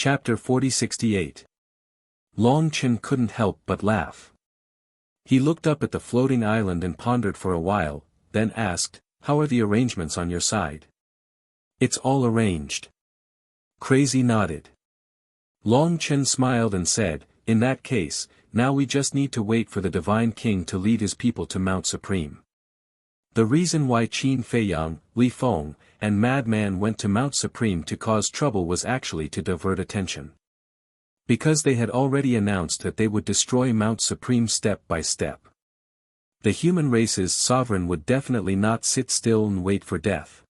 Chapter 4068. Long Chen couldn't help but laugh. He looked up at the floating island and pondered for a while, then asked, "How are the arrangements on your side?" "It's all arranged." Crazy nodded. Long Chen smiled and said, "In that case, now we just need to wait for the Divine King to lead his people to Mount Supreme." The reason why Qin Feiyang, Li Feng, and Madman went to Mount Supreme to cause trouble was actually to divert attention. Because they had already announced that they would destroy Mount Supreme step by step. The human race's sovereign would definitely not sit still and wait for death.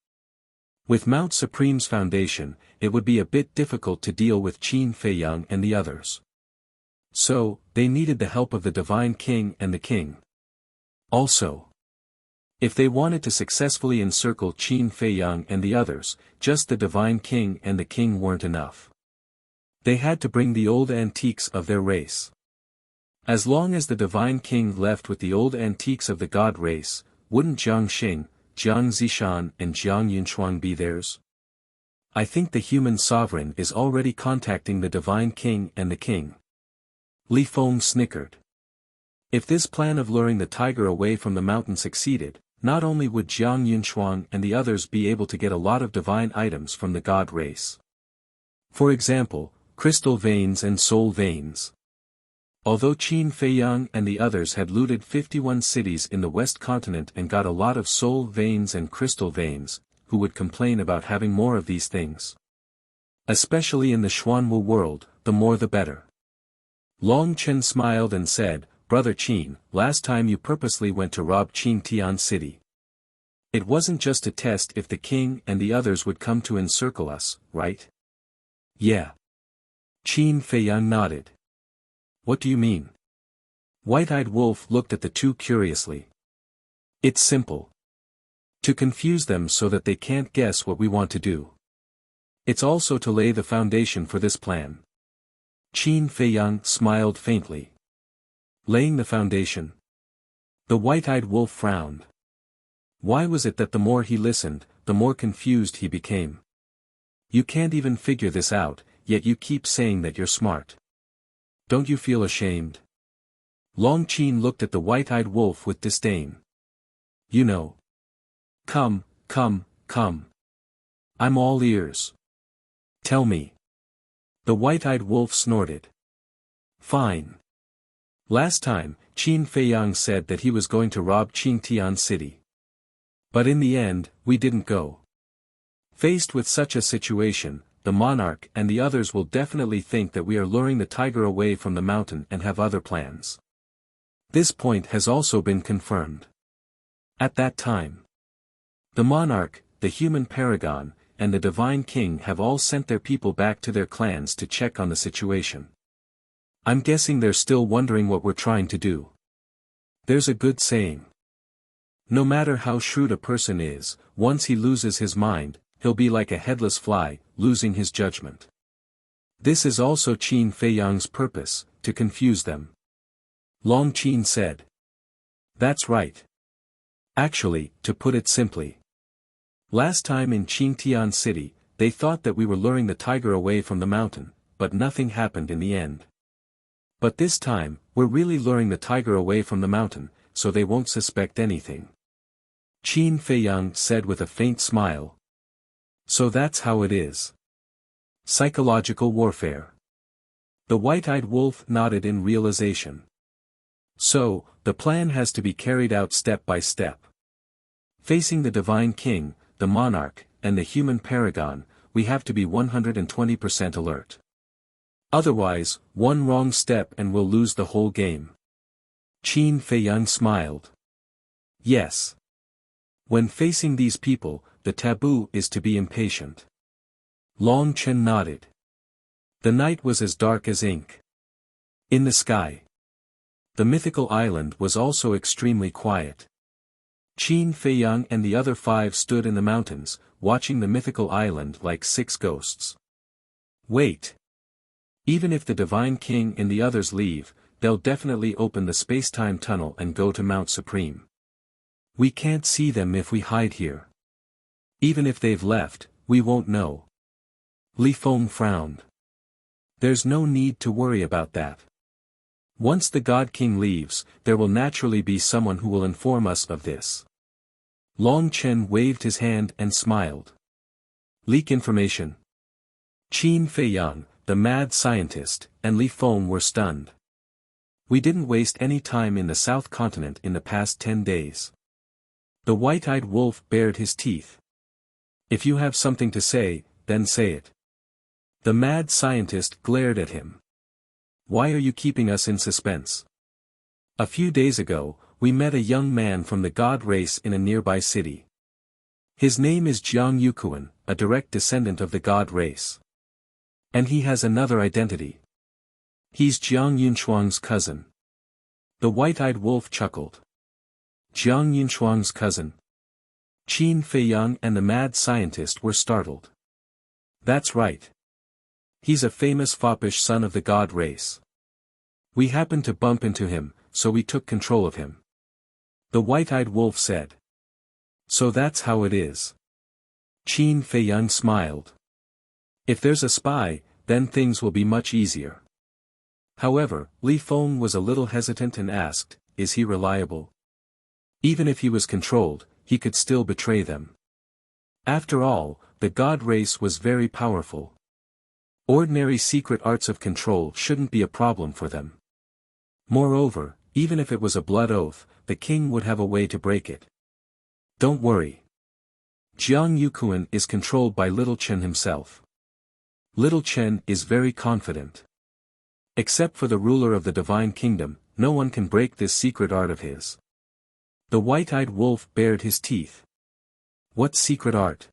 With Mount Supreme's foundation, it would be a bit difficult to deal with Qin Feiyang and the others. So, they needed the help of the Divine King and the King. Also, if they wanted to successfully encircle Qin Feiyang and the others, just the Divine King and the King weren't enough. They had to bring the old antiques of their race. As long as the Divine King left with the old antiques of the God race, wouldn't Jiang Xing, Jiang Zishan and Jiang Yunchuang be theirs? I think the human sovereign is already contacting the Divine King and the King. Li Feng snickered. If this plan of luring the tiger away from the mountain succeeded, not only would Jiang Yunchuang and the others be able to get a lot of divine items from the God race. For example, crystal veins and soul veins. Although Qin Feiyang and the others had looted 51 cities in the West Continent and got a lot of soul veins and crystal veins, who would complain about having more of these things? Especially in the Xuanwu world, the more the better. Long Chen smiled and said, "Brother Qin, last time you purposely went to rob Qingtian City. It wasn't just to test if the king and the others would come to encircle us, right?" "Yeah." Qin Feiyang nodded. "What do you mean?" White-Eyed Wolf looked at the two curiously. "It's simple. To confuse them so that they can't guess what we want to do. It's also to lay the foundation for this plan." Qin Feiyang smiled faintly. Laying the foundation? The White-Eyed Wolf frowned. Why was it that the more he listened, the more confused he became? "You can't even figure this out, yet you keep saying that you're smart. Don't you feel ashamed?" Long Qin looked at the White-Eyed Wolf with disdain. "You know. Come. I'm all ears. Tell me." The White-Eyed Wolf snorted. "Fine. Last time, Qin Feiyang said that he was going to rob Qingtian City. But in the end, we didn't go. Faced with such a situation, the monarch and the others will definitely think that we are luring the tiger away from the mountain and have other plans. This point has also been confirmed. At that time, the monarch, the human paragon, and the Divine King have all sent their people back to their clans to check on the situation. I'm guessing they're still wondering what we're trying to do. There's a good saying. No matter how shrewd a person is, once he loses his mind, he'll be like a headless fly, losing his judgment. This is also Qin Feiyang's purpose, to confuse them. Long Qin said. That's right. Actually, to put it simply. Last time in Qingtian City, they thought that we were luring the tiger away from the mountain, but nothing happened in the end. But this time, we're really luring the tiger away from the mountain, so they won't suspect anything. Qin Feiyang said with a faint smile. So that's how it is. Psychological warfare. The White-Eyed Wolf nodded in realization. So, the plan has to be carried out step by step. Facing the Divine King, the monarch, and the human paragon, we have to be 120% alert. Otherwise, one wrong step and we'll lose the whole game. Qin Feiyang smiled. Yes. When facing these people, the taboo is to be impatient. Long Chen nodded. The night was as dark as ink. In the sky. The mythical island was also extremely quiet. Qin Feiyang and the other 5 stood in the mountains, watching the mythical island like 6 ghosts. Wait. Even if the Divine King and the others leave, they'll definitely open the space-time tunnel and go to Mount Supreme. We can't see them if we hide here. Even if they've left, we won't know. Li Feng frowned. There's no need to worry about that. Once the God King leaves, there will naturally be someone who will inform us of this. Long Chen waved his hand and smiled. Leak information. Qin Feiyang, the mad scientist, and Li Feng were stunned. We didn't waste any time in the South Continent in the past 10 days. The white-eyed wolf bared his teeth. If you have something to say, then say it. The mad scientist glared at him. Why are you keeping us in suspense? A few days ago, we met a young man from the god race in a nearby city. His name is Jiang Yukuan, a direct descendant of the god race. And he has another identity. He's Jiang Yunshuang's cousin. The white-eyed wolf chuckled. Jiang Yunshuang's cousin. Qin Feiyang and the mad scientist were startled. That's right. He's a famous foppish son of the god race. We happened to bump into him, so we took control of him. The white-eyed wolf said. So that's how it is. Qin Feiyang smiled. If there's a spy, then things will be much easier. However, Li Feng was a little hesitant and asked, is he reliable? Even if he was controlled, he could still betray them. After all, the god race was very powerful. Ordinary secret arts of control shouldn't be a problem for them. Moreover, even if it was a blood oath, the king would have a way to break it. Don't worry. Jiang Yukuan is controlled by Little Chen himself. Little Chen is very confident. Except for the ruler of the divine kingdom, no one can break this secret art of his. The white-eyed wolf bared his teeth. What secret art?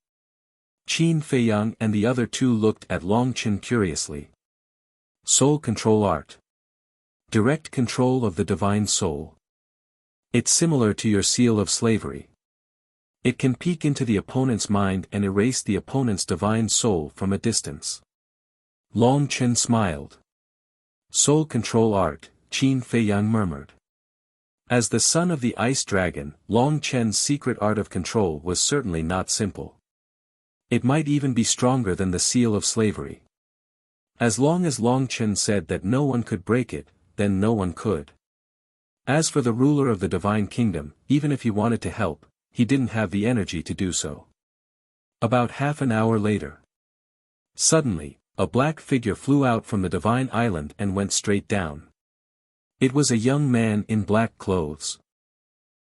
Qin Feiyang and the other two looked at Long Chen curiously. Soul control art. Direct control of the divine soul. It's similar to your seal of slavery. It can peek into the opponent's mind and erase the opponent's divine soul from a distance. Long Chen smiled. Soul control art, Qin Feiyang murmured. As the son of the ice dragon, Long Chen's secret art of control was certainly not simple. It might even be stronger than the seal of slavery. As long as Long Chen said that no one could break it, then no one could. As for the ruler of the divine kingdom, even if he wanted to help, he didn't have the energy to do so. About half an hour later. Suddenly, a black figure flew out from the divine island and went straight down. It was a young man in black clothes.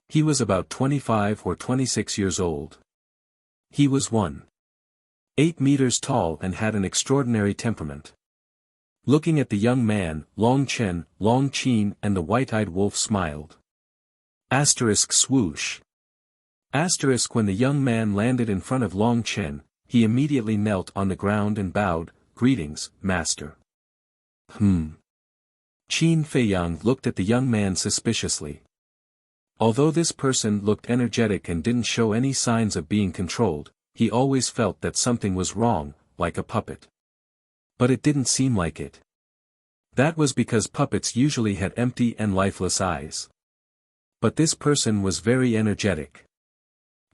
He was about 25 or 26 years old. He was 1.8 meters tall and had an extraordinary temperament. Looking at the young man, Long Chen, Long Qin and the white-eyed wolf smiled. Asterisk swoosh. Asterisk when the young man landed in front of Long Chen, he immediately knelt on the ground and bowed, greetings, master. Qin Feiyang looked at the young man suspiciously. Although this person looked energetic and didn't show any signs of being controlled, he always felt that something was wrong, like a puppet. But it didn't seem like it. That was because puppets usually had empty and lifeless eyes. But this person was very energetic.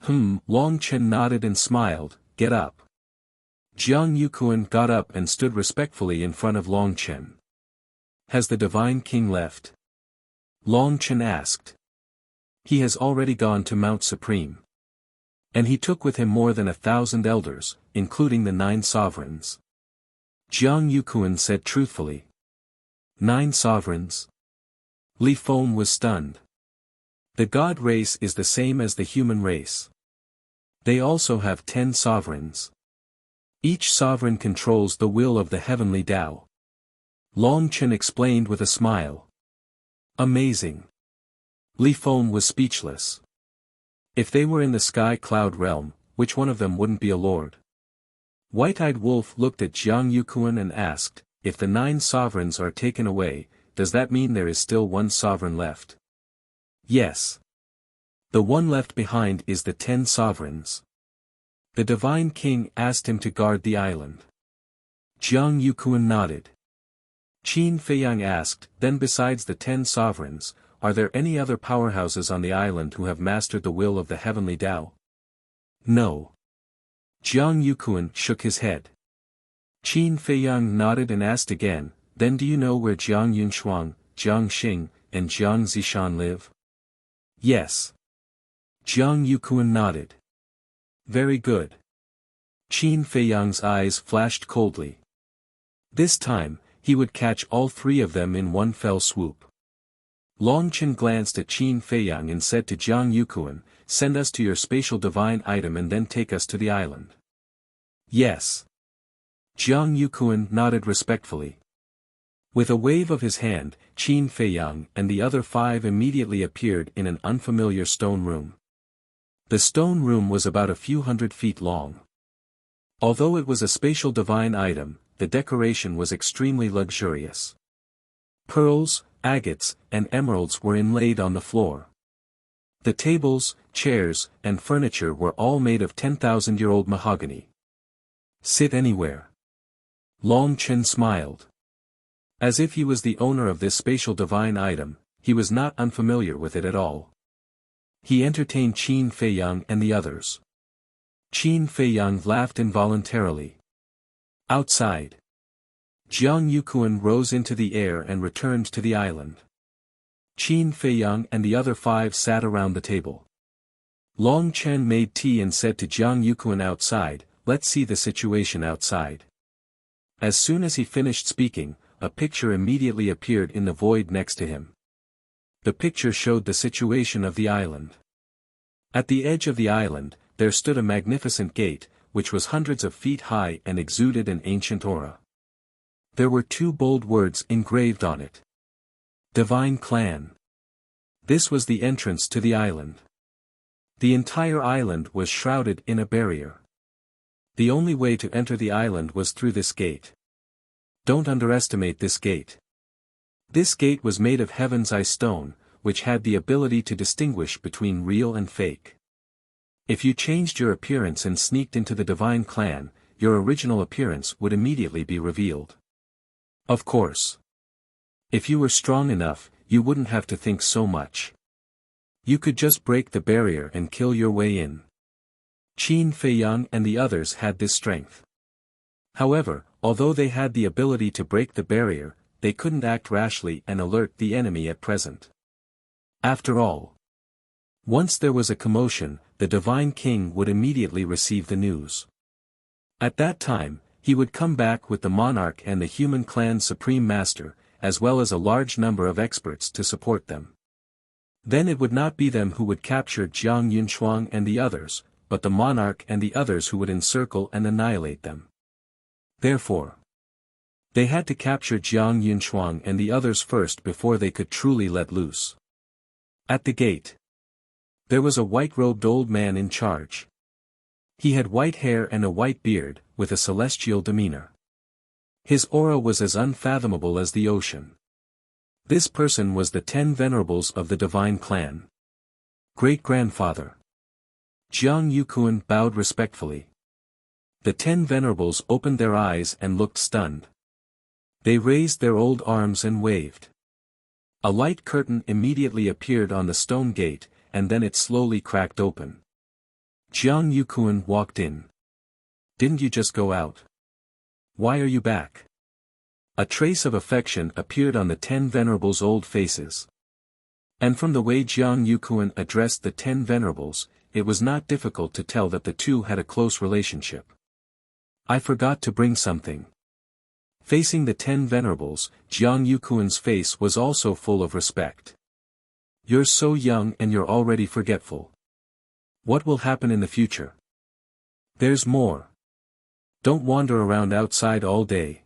Long Chen nodded and smiled, get up. Jiang Yukuan got up and stood respectfully in front of Long Chen. Has the divine king left? Long Chen asked. He has already gone to Mount Supreme. And he took with him more than 1,000 elders, including the 9 sovereigns. Jiang Yukuan said truthfully. 9 sovereigns? Li Feng was stunned. The god race is the same as the human race. They also have 10 sovereigns. Each sovereign controls the will of the heavenly Tao. Long Chen explained with a smile. Amazing. Li Feng was speechless. If they were in the sky cloud realm, which one of them wouldn't be a lord? White-eyed wolf looked at Jiang Yukuan and asked, if the 9 sovereigns are taken away, does that mean there is still 1 sovereign left? Yes. The one left behind is the 10 sovereigns. The divine king asked him to guard the island. Jiang Yukuan nodded. Qin Feiyang asked, then besides the 10 sovereigns, are there any other powerhouses on the island who have mastered the will of the heavenly Tao? No. Jiang Yukuan shook his head. Qin Feiyang nodded and asked again, then do you know where Jiang Yunshuang, Jiang Xing, and Jiang Zishan live? Yes. Jiang Yukuan nodded. Very good. Qin Feiyang's eyes flashed coldly. This time, he would catch all three of them in one fell swoop. Long Chen glanced at Qin Feiyang and said to Jiang Yukuan, send us to your spatial divine item and then take us to the island. Yes. Jiang Yukuan nodded respectfully. With a wave of his hand, Qin Feiyang and the other five immediately appeared in an unfamiliar stone room. The stone room was about a few hundred feet long. Although it was a spatial divine item, the decoration was extremely luxurious. Pearls, agates, and emeralds were inlaid on the floor. The tables, chairs, and furniture were all made of 10,000-year-old mahogany. Sit anywhere. Long Chen smiled. As if he was the owner of this spatial divine item, he was not unfamiliar with it at all. He entertained Qin Feiyang and the others. Qin Feiyang laughed involuntarily. Outside. Jiang Yukuan rose into the air and returned to the island. Qin Feiyang and the other five sat around the table. Long Chen made tea and said to Jiang Yukuan outside, let's see the situation outside. As soon as he finished speaking, a picture immediately appeared in the void next to him. The picture showed the situation of the island. At the edge of the island, there stood a magnificent gate, which was hundreds of feet high and exuded an ancient aura. There were two bold words engraved on it. Divine Clan. This was the entrance to the island. The entire island was shrouded in a barrier. The only way to enter the island was through this gate. Don't underestimate this gate. This gate was made of heaven's eye stone, which had the ability to distinguish between real and fake. If you changed your appearance and sneaked into the divine clan, your original appearance would immediately be revealed. Of course. If you were strong enough, you wouldn't have to think so much. You could just break the barrier and kill your way in. Qin Feiyang and the others had this strength. However, although they had the ability to break the barrier, they couldn't act rashly and alert the enemy at present. After all, once there was a commotion, the Divine King would immediately receive the news. At that time, he would come back with the monarch and the human clan's supreme master, as well as a large number of experts to support them. Then it would not be them who would capture Jiang Yunshuang and the others, but the monarch and the others who would encircle and annihilate them. Therefore, they had to capture Jiang Yunshuang and the others first before they could truly let loose. At the gate, there was a white-robed old man in charge. He had white hair and a white beard, with a celestial demeanor. His aura was as unfathomable as the ocean. This person was the 10 venerables of the Divine Clan. Great-grandfather. Jiang Yukuan bowed respectfully. The 10 venerables opened their eyes and looked stunned. They raised their old arms and waved. A light curtain immediately appeared on the stone gate, and then it slowly cracked open. Jiang Yukuan walked in. Didn't you just go out? Why are you back? A trace of affection appeared on the 10 venerables' old faces. And from the way Jiang Yukuan addressed the 10 venerables, it was not difficult to tell that the two had a close relationship. I forgot to bring something. Facing the 10 venerables, Jiang Yukuan's face was also full of respect. You're so young and you're already forgetful. What will happen in the future? There's more. Don't wander around outside all day.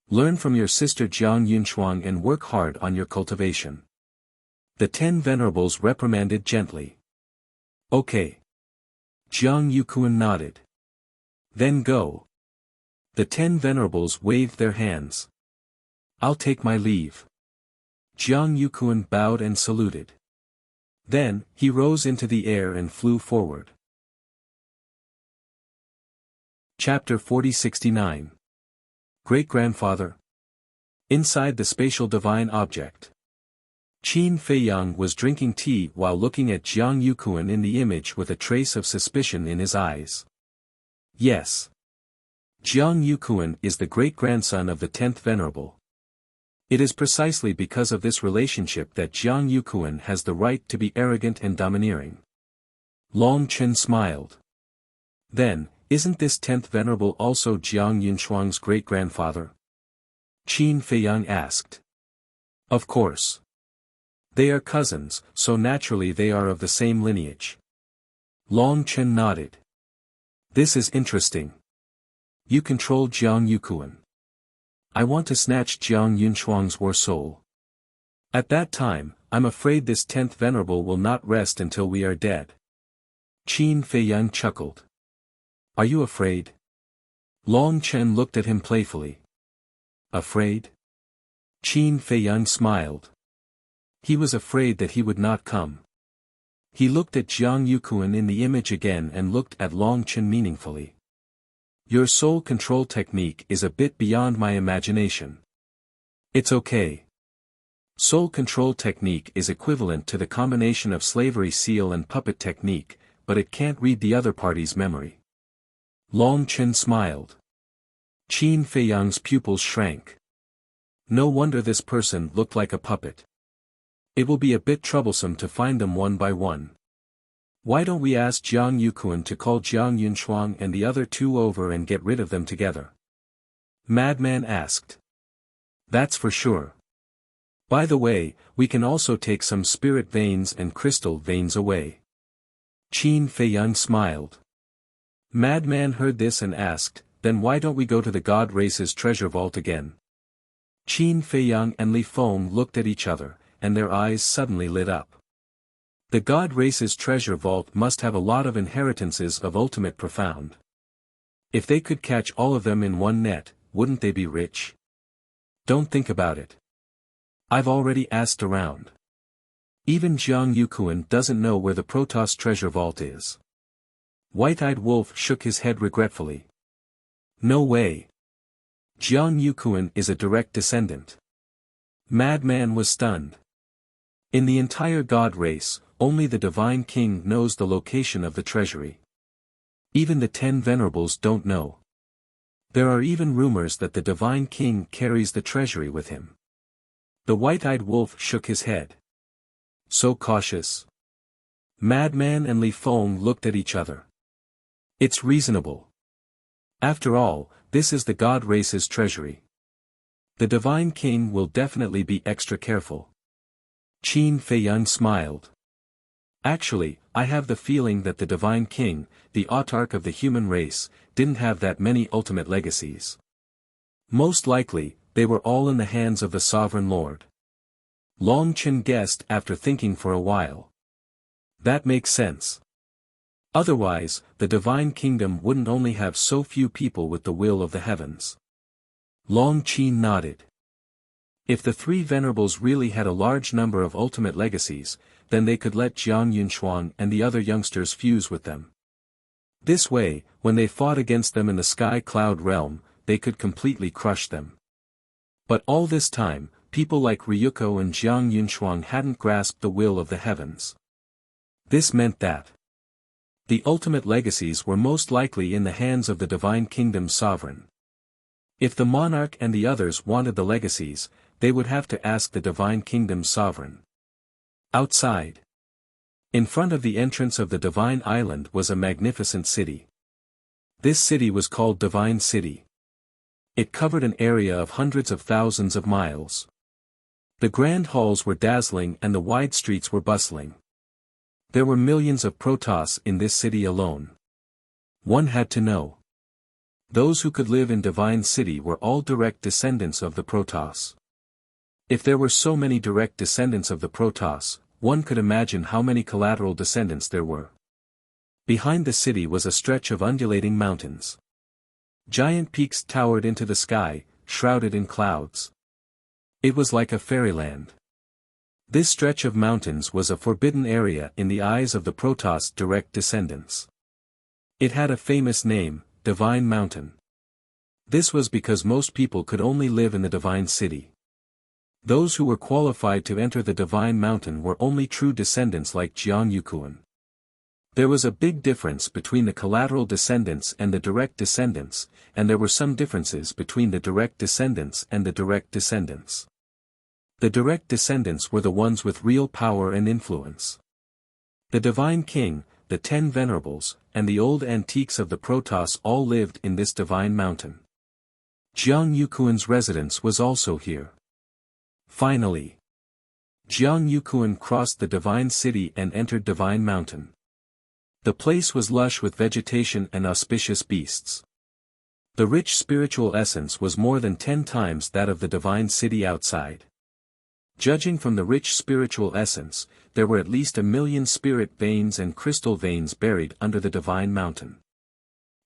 Learn from your sister Jiang Yunshuang and work hard on your cultivation. The 10 venerables reprimanded gently. Okay. Jiang Yukuan nodded. Then go. The 10 venerables waved their hands. I'll take my leave. Jiang Yukuan bowed and saluted. Then, he rose into the air and flew forward. Chapter 4069. Great-grandfather. Inside the spatial divine object. Qin Feiyang was drinking tea while looking at Jiang Yukuan in the image with a trace of suspicion in his eyes. Yes. Jiang Yukuan is the great-grandson of the 10th Venerable. It is precisely because of this relationship that Jiang Yukuan has the right to be arrogant and domineering. Long Chen smiled. Then, isn't this 10th Venerable also Jiang Yunshuang's great-grandfather? Qin Feiyang asked. Of course. They are cousins, so naturally they are of the same lineage. Long Chen nodded. This is interesting. You control Jiang Yukuan. I want to snatch Jiang Yunshuang's war soul. At that time, I'm afraid this 10th Venerable will not rest until we are dead. Qin Feiyang chuckled. Are you afraid? Long Chen looked at him playfully. Afraid? Qin Feiyang smiled. He was afraid that he would not come. He looked at Jiang Yukuan in the image again and looked at Long Chen meaningfully. Your soul control technique is a bit beyond my imagination. It's okay. Soul control technique is equivalent to the combination of slavery seal and puppet technique, but it can't read the other party's memory. Long Chen smiled. Qin Feiyang's pupils shrank. No wonder this person looked like a puppet. It will be a bit troublesome to find them one by one. Why don't we ask Jiang Yukuan to call Jiang Yunshuang and the other two over and get rid of them together? Madman asked. That's for sure. By the way, we can also take some spirit veins and crystal veins away. Qin Feiyang smiled. Madman heard this and asked, then why don't we go to the God Race's treasure vault again? Qin Feiyang and Li Feng looked at each other, and their eyes suddenly lit up. The God Race's treasure vault must have a lot of inheritances of ultimate profound. If they could catch all of them in one net, wouldn't they be rich? Don't think about it. I've already asked around. Even Jiang Yukuan doesn't know where the Protoss treasure vault is. White-eyed Wolf shook his head regretfully. No way. Jiang Yukuan is a direct descendant. Madman was stunned. In the entire God Race, only the Divine King knows the location of the treasury. Even the 10 Venerables don't know. There are even rumors that the Divine King carries the treasury with him. The White-eyed Wolf shook his head. So cautious. Madman and Li Feng looked at each other. It's reasonable. After all, this is the God Race's treasury. The Divine King will definitely be extra careful. Qin Feiyang smiled. Actually, I have the feeling that the Divine King, the autarch of the human race, didn't have that many ultimate legacies. Most likely, they were all in the hands of the Sovereign Lord. Long Chen guessed after thinking for a while. That makes sense. Otherwise, the Divine Kingdom wouldn't only have so few people with the will of the heavens. Long Qin nodded. If the three Venerables really had a large number of ultimate legacies, then they could let Jiang Yunshuang and the other youngsters fuse with them. This way, when they fought against them in the Sky Cloud realm, they could completely crush them. But all this time, people like Ryuko and Jiang Yunshuang hadn't grasped the will of the heavens. This meant that the ultimate legacies were most likely in the hands of the Divine Kingdom's sovereign. If the monarch and the others wanted the legacies, they would have to ask the Divine Kingdom's sovereign. Outside, in front of the entrance of the Divine Island was a magnificent city. This city was called Divine City. It covered an area of hundreds of thousands of miles. The grand halls were dazzling and the wide streets were bustling. There were millions of Protoss in this city alone. One had to know. Those who could live in Divine City were all direct descendants of the Protoss. If there were so many direct descendants of the Protoss, one could imagine how many collateral descendants there were. Behind the city was a stretch of undulating mountains. Giant peaks towered into the sky, shrouded in clouds. It was like a fairyland. This stretch of mountains was a forbidden area in the eyes of the Protoss direct descendants. It had a famous name, Divine Mountain. This was because most people could only live in the Divine City. Those who were qualified to enter the Divine Mountain were only true descendants like Jiang Yukuan. There was a big difference between the collateral descendants and the direct descendants, and there were some differences between the direct descendants and the direct descendants. The direct descendants were the ones with real power and influence. The Divine King, the 10 Venerables, and the old antiques of the Protoss all lived in this divine mountain. Jiang Yuquan's residence was also here. Finally, Jiang Yuquan crossed the Divine City and entered Divine Mountain. The place was lush with vegetation and auspicious beasts. The rich spiritual essence was more than 10 times that of the Divine City outside. Judging from the rich spiritual essence, there were at least 1 million spirit veins and crystal veins buried under the Divine Mountain.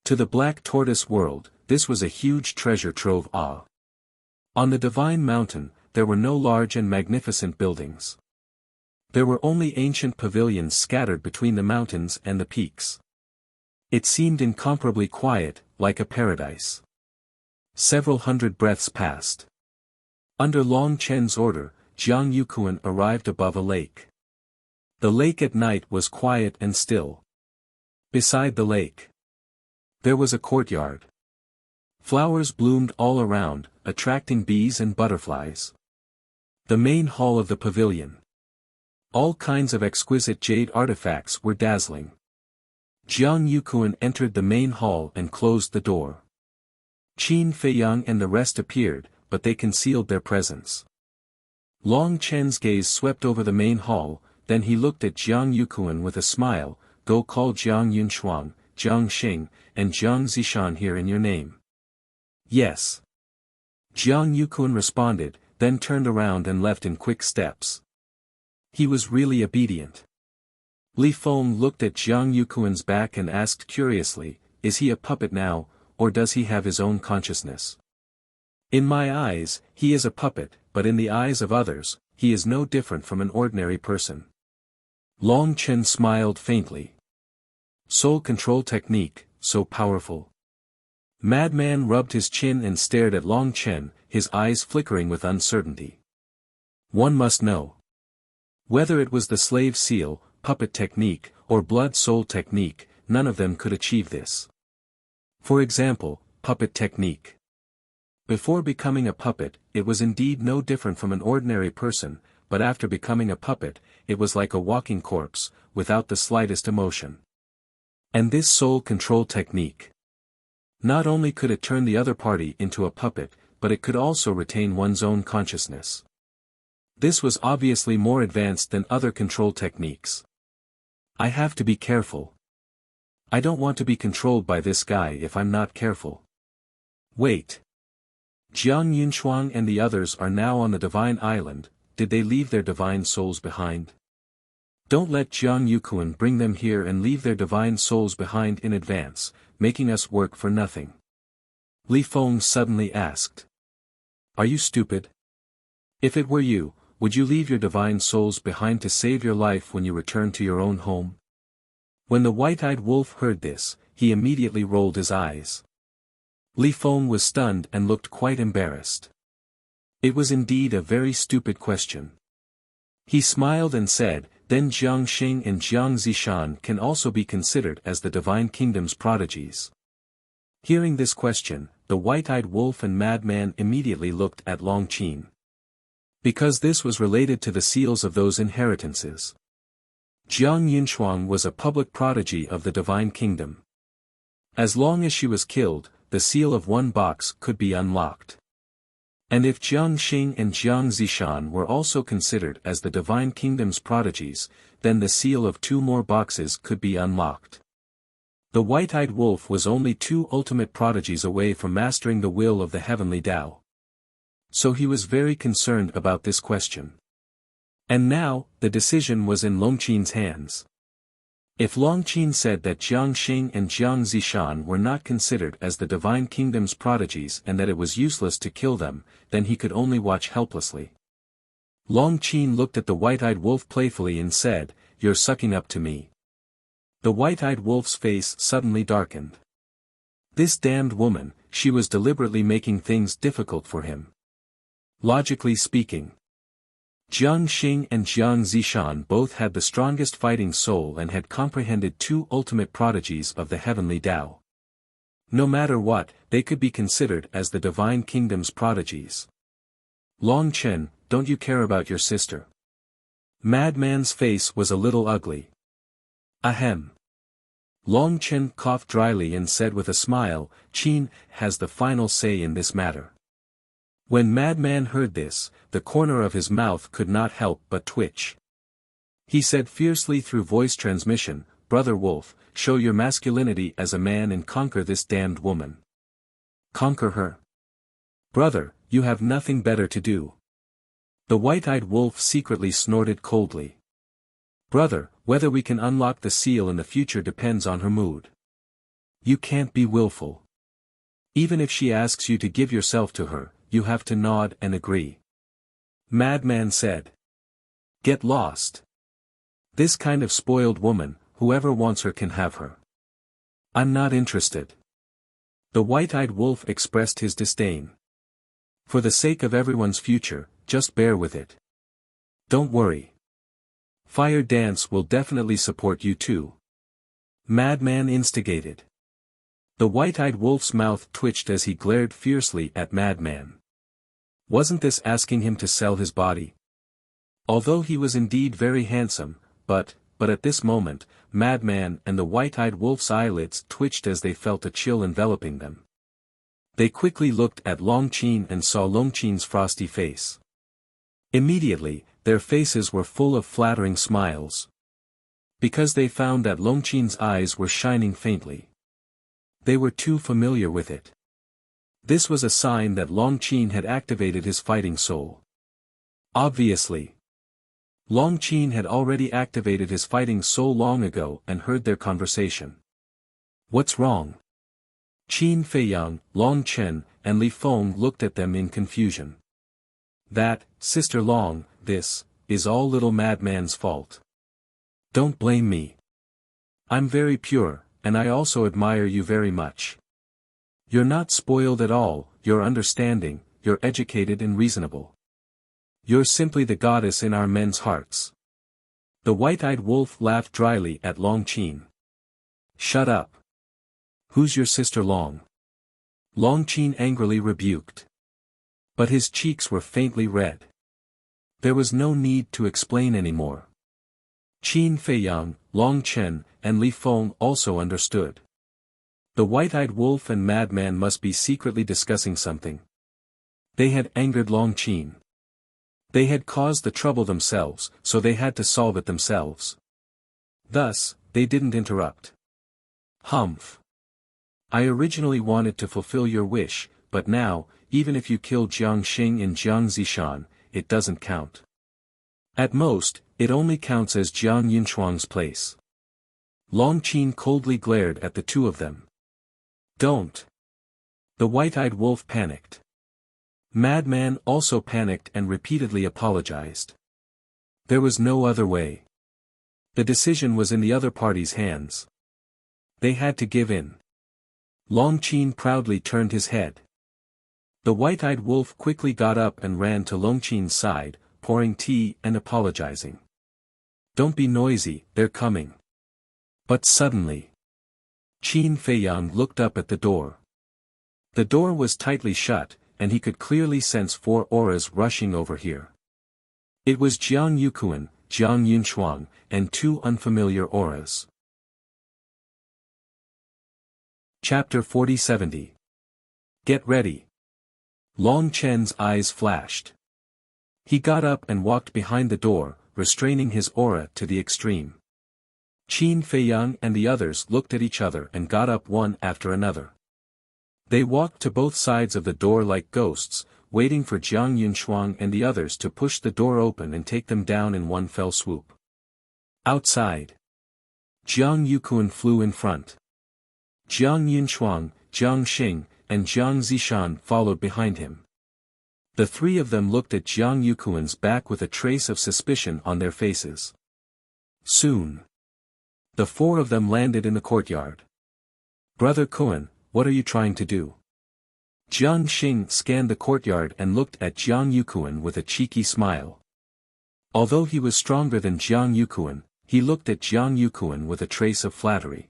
To the Black Tortoise world, this was a huge treasure trove. On the Divine Mountain, there were no large and magnificent buildings. There were only ancient pavilions scattered between the mountains and the peaks. It seemed incomparably quiet, like a paradise. Several hundred breaths passed. Under Long Chen's order, Jiang Yuquan arrived above a lake. The lake at night was quiet and still. Beside the lake, there was a courtyard. Flowers bloomed all around, attracting bees and butterflies. The main hall of the pavilion. All kinds of exquisite jade artifacts were dazzling. Jiang Yuquan entered the main hall and closed the door. Qin Feiyang and the rest appeared, but they concealed their presence. Long Chen's gaze swept over the main hall, then he looked at Jiang Yuquan with a smile. Go call Jiang Yunshuang, Jiang Xing, and Jiang Zishan here in your name. Yes. Jiang Yuquan responded, then turned around and left in quick steps. He was really obedient. Li Feng looked at Jiang Yuquan's back and asked curiously, is he a puppet now, or does he have his own consciousness? In my eyes, he is a puppet, but in the eyes of others, he is no different from an ordinary person. Long Chen smiled faintly. Soul control technique, so powerful. Madman rubbed his chin and stared at Long Chen, his eyes flickering with uncertainty. One must know. Whether it was the slave seal, puppet technique, or blood soul technique, none of them could achieve this. For example, puppet technique. Before becoming a puppet, it was indeed no different from an ordinary person, but after becoming a puppet, it was like a walking corpse, without the slightest emotion. And this soul control technique. Not only could it turn the other party into a puppet, but it could also retain one's own consciousness. This was obviously more advanced than other control techniques. I have to be careful. I don't want to be controlled by this guy if I'm not careful. Wait. Jiang Yunshuang and the others are now on the Divine Island. Did they leave their divine souls behind? Don't let Jiang Yuquan bring them here and leave their divine souls behind in advance, making us work for nothing. Li Feng suddenly asked. Are you stupid? If it were you, would you leave your divine souls behind to save your life when you return to your own home? When the white-eyed wolf heard this, he immediately rolled his eyes. Li Feng was stunned and looked quite embarrassed. It was indeed a very stupid question. He smiled and said, then Jiang Xing and Jiang Zishan can also be considered as the Divine Kingdom's prodigies. Hearing this question, the white-eyed wolf and madman immediately looked at Long Qin. Because this was related to the seals of those inheritances. Jiang Yunshuang was a public prodigy of the Divine Kingdom. As long as she was killed, the seal of one box could be unlocked. And if Jiang Xing and Jiang Zishan were also considered as the Divine Kingdom's prodigies, then the seal of 2 more boxes could be unlocked. The white-eyed wolf was only 2 ultimate prodigies away from mastering the will of the heavenly Tao. So he was very concerned about this question. And now, the decision was in Longqin's hands. If Longqin said that Jiang Xing and Jiang Zishan were not considered as the Divine Kingdom's prodigies and that it was useless to kill them, then he could only watch helplessly. Longqin looked at the white-eyed wolf playfully and said, "You're sucking up to me." The white-eyed wolf's face suddenly darkened. This damned woman, she was deliberately making things difficult for him. Logically speaking. Jiang Xing and Jiang Zishan both had the strongest fighting soul and had comprehended two ultimate prodigies of the heavenly Tao. No matter what, they could be considered as the divine kingdom's prodigies. Long Chen, don't you care about your sister? Madman's face was a little ugly. Ahem. Long Chen coughed dryly and said with a smile, Qin has the final say in this matter. When Madman heard this, the corner of his mouth could not help but twitch. He said fiercely through voice transmission, Brother Wolf, show your masculinity as a man and conquer this damned woman. Conquer her? Brother, you have nothing better to do. The white-eyed wolf secretly snorted coldly. Brother, whether we can unlock the seal in the future depends on her mood. You can't be willful. Even if she asks you to give yourself to her, you have to nod and agree. Madman said. Get lost. This kind of spoiled woman, whoever wants her can have her. I'm not interested. The white-eyed wolf expressed his disdain. For the sake of everyone's future, just bear with it. Don't worry. Fire Dance will definitely support you too. Madman instigated. The white-eyed wolf's mouth twitched as he glared fiercely at Madman. Wasn't this asking him to sell his body? Although he was indeed very handsome, but at this moment, Madman and the white-eyed wolf's eyelids twitched as they felt a chill enveloping them. They quickly looked at Long Qin and saw Long Qin's frosty face. Immediately, their faces were full of flattering smiles. Because they found that Long Qin's eyes were shining faintly. They were too familiar with it. This was a sign that Long Qin had activated his fighting soul. Obviously. Long Qin had already activated his fighting soul long ago and heard their conversation. What's wrong? Qin Feiyang, Long Chen, and Li Feng looked at them in confusion. That, Sister Long, this, is all little Madman's fault. Don't blame me. I'm very pure, and I also admire you very much. You're not spoiled at all, you're understanding, you're educated and reasonable. You're simply the goddess in our men's hearts. The white-eyed wolf laughed dryly at Long Qin. Shut up. Who's your sister Long? Long Qin angrily rebuked. But his cheeks were faintly red. There was no need to explain anymore. Qin Feiyang, Long Chen, and Li Feng also understood. The white-eyed wolf and Madman must be secretly discussing something. They had angered Long Qin. They had caused the trouble themselves, so they had to solve it themselves. Thus, they didn't interrupt. Humph. I originally wanted to fulfill your wish, but now, even if you kill Jiang Xing and Jiang Zishan, it doesn't count. At most, it only counts as Jiang Yunchuang's place. Long Qin coldly glared at the two of them. Don't. The white-eyed wolf panicked. Madman also panicked and repeatedly apologized. There was no other way. The decision was in the other party's hands. They had to give in. Long Qin proudly turned his head. The white-eyed wolf quickly got up and ran to Long Qin's side, pouring tea and apologizing. Don't be noisy, they're coming. But suddenly, Qin Feiyang looked up at the door. The door was tightly shut, and he could clearly sense 4 auras rushing over here. It was Jiang Yukuan, Jiang Yunchuang, and 2 unfamiliar auras. Chapter 40-70. Get ready. Long Chen's eyes flashed. He got up and walked behind the door, restraining his aura to the extreme. Qin Feiyang and the others looked at each other and got up one after another. They walked to both sides of the door like ghosts, waiting for Jiang Yunchuang and the others to push the door open and take them down in one fell swoop. Outside, Jiang Yukuan flew in front. Jiang Yunchuang, Jiang Xing, and Jiang Zishan followed behind him. The 3 of them looked at Jiang Yukuan's back with a trace of suspicion on their faces. Soon, the 4 of them landed in the courtyard. Brother Kuan, what are you trying to do? Jiang Xing scanned the courtyard and looked at Jiang Yukuan with a cheeky smile. Although he was stronger than Jiang Yuquan, he looked at Jiang Yuquan with a trace of flattery.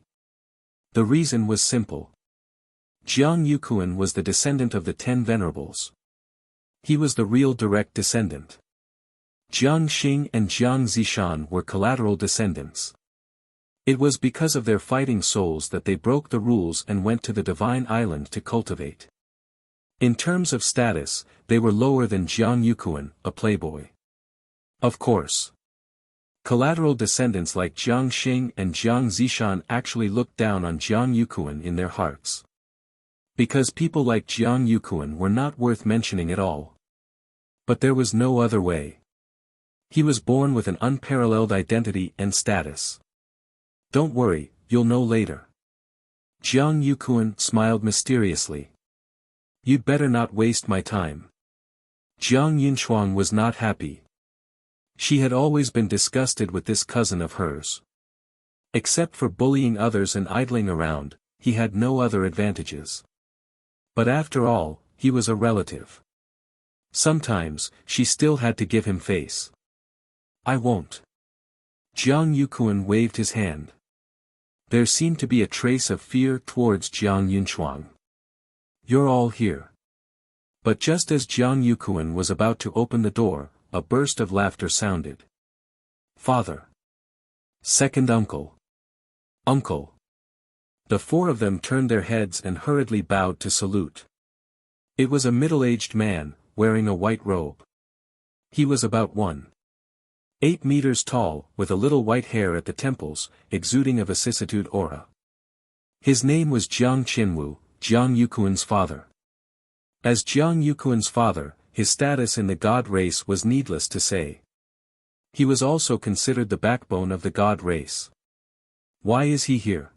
The reason was simple. Jiang Yuquan was the descendant of the 10 Venerables. He was the real direct descendant. Jiang Xing and Jiang Zishan were collateral descendants. It was because of their fighting souls that they broke the rules and went to the Divine Island to cultivate. In terms of status, they were lower than Jiang Yuquan, a playboy. Of course. Collateral descendants like Jiang Xing and Jiang Zishan actually looked down on Jiang Yuquan in their hearts. Because people like Jiang Yuquan were not worth mentioning at all. But there was no other way. He was born with an unparalleled identity and status. Don't worry, you'll know later. Jiang Yuquan smiled mysteriously. You'd better not waste my time. Jiang Yunchuang was not happy. She had always been disgusted with this cousin of hers. Except for bullying others and idling around, he had no other advantages. But after all, he was a relative. Sometimes, she still had to give him face. I won't. Jiang Yuquan waved his hand. There seemed to be a trace of fear towards Jiang Yunchuang. You're all here. But just as Jiang Yuquan was about to open the door, a burst of laughter sounded. Father. Second uncle. Uncle. The 4 of them turned their heads and hurriedly bowed to salute. It was a middle-aged man, wearing a white robe. He was about 1.8 meters tall, with a little white hair at the temples, exuding a vicissitude aura. His name was Jiang Qinwu, Jiang Yuquan's father. As Jiang Yuquan's father, his status in the god race was needless to say. He was also considered the backbone of the god race. Why is he here?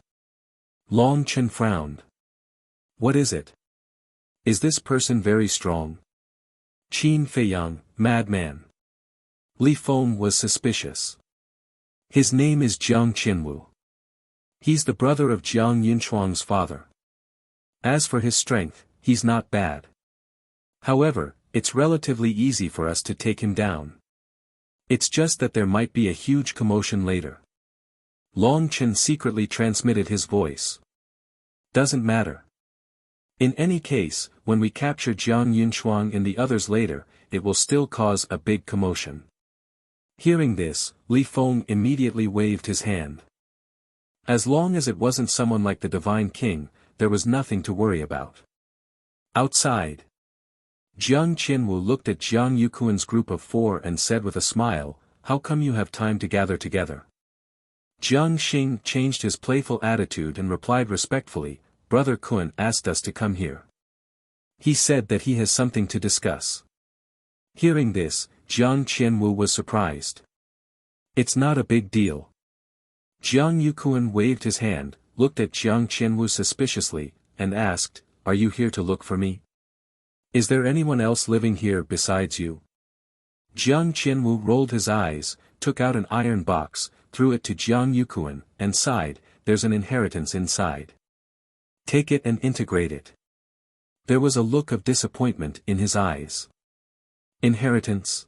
Long Chen frowned. What is it? Is this person very strong? Qin Feiyang, madman. Li Feng was suspicious. His name is Jiang Qinwu. He's the brother of Jiang Yunchuang's father. As for his strength, he's not bad. However, it's relatively easy for us to take him down. It's just that there might be a huge commotion later. Long Chen secretly transmitted his voice. Doesn't matter. In any case, when we capture Jiang Yunchuang and the others later, it will still cause a big commotion. Hearing this, Li Feng immediately waved his hand. As long as it wasn't someone like the Divine King, there was nothing to worry about. Outside. Jiang Qinwu looked at Jiang Yuquan's group of 4 and said with a smile, how come you have time to gather together? Jiang Xing changed his playful attitude and replied respectfully, Brother Kun asked us to come here. He said that he has something to discuss. Hearing this, Jiang Qinwu was surprised. It's not a big deal. Jiang Yuquan waved his hand, looked at Jiang Qinwu suspiciously, and asked, Are you here to look for me? Is there anyone else living here besides you? Jiang Qinwu rolled his eyes, took out an iron box, threw it to Jiang Yuquan, and sighed, There's an inheritance inside. Take it and integrate it. There was a look of disappointment in his eyes. Inheritance?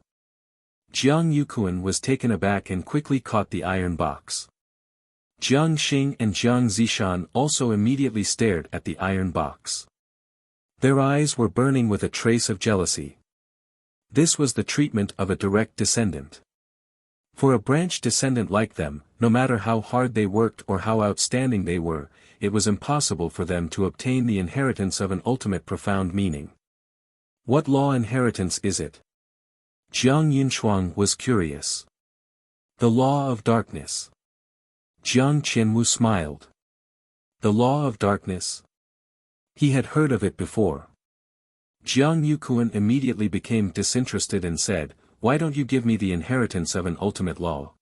Jiang Yuquan was taken aback and quickly caught the iron box. Jiang Xing and Jiang Zishan also immediately stared at the iron box. Their eyes were burning with a trace of jealousy. This was the treatment of a direct descendant. For a branch descendant like them, no matter how hard they worked or how outstanding they were, it was impossible for them to obtain the inheritance of an ultimate profound meaning. What law inheritance is it? Jiang Yunchuang was curious. The law of darkness. Jiang Qinwu smiled. The law of darkness? He had heard of it before. Jiang Yuquan immediately became disinterested and said, Why don't you give me the inheritance of an ultimate law?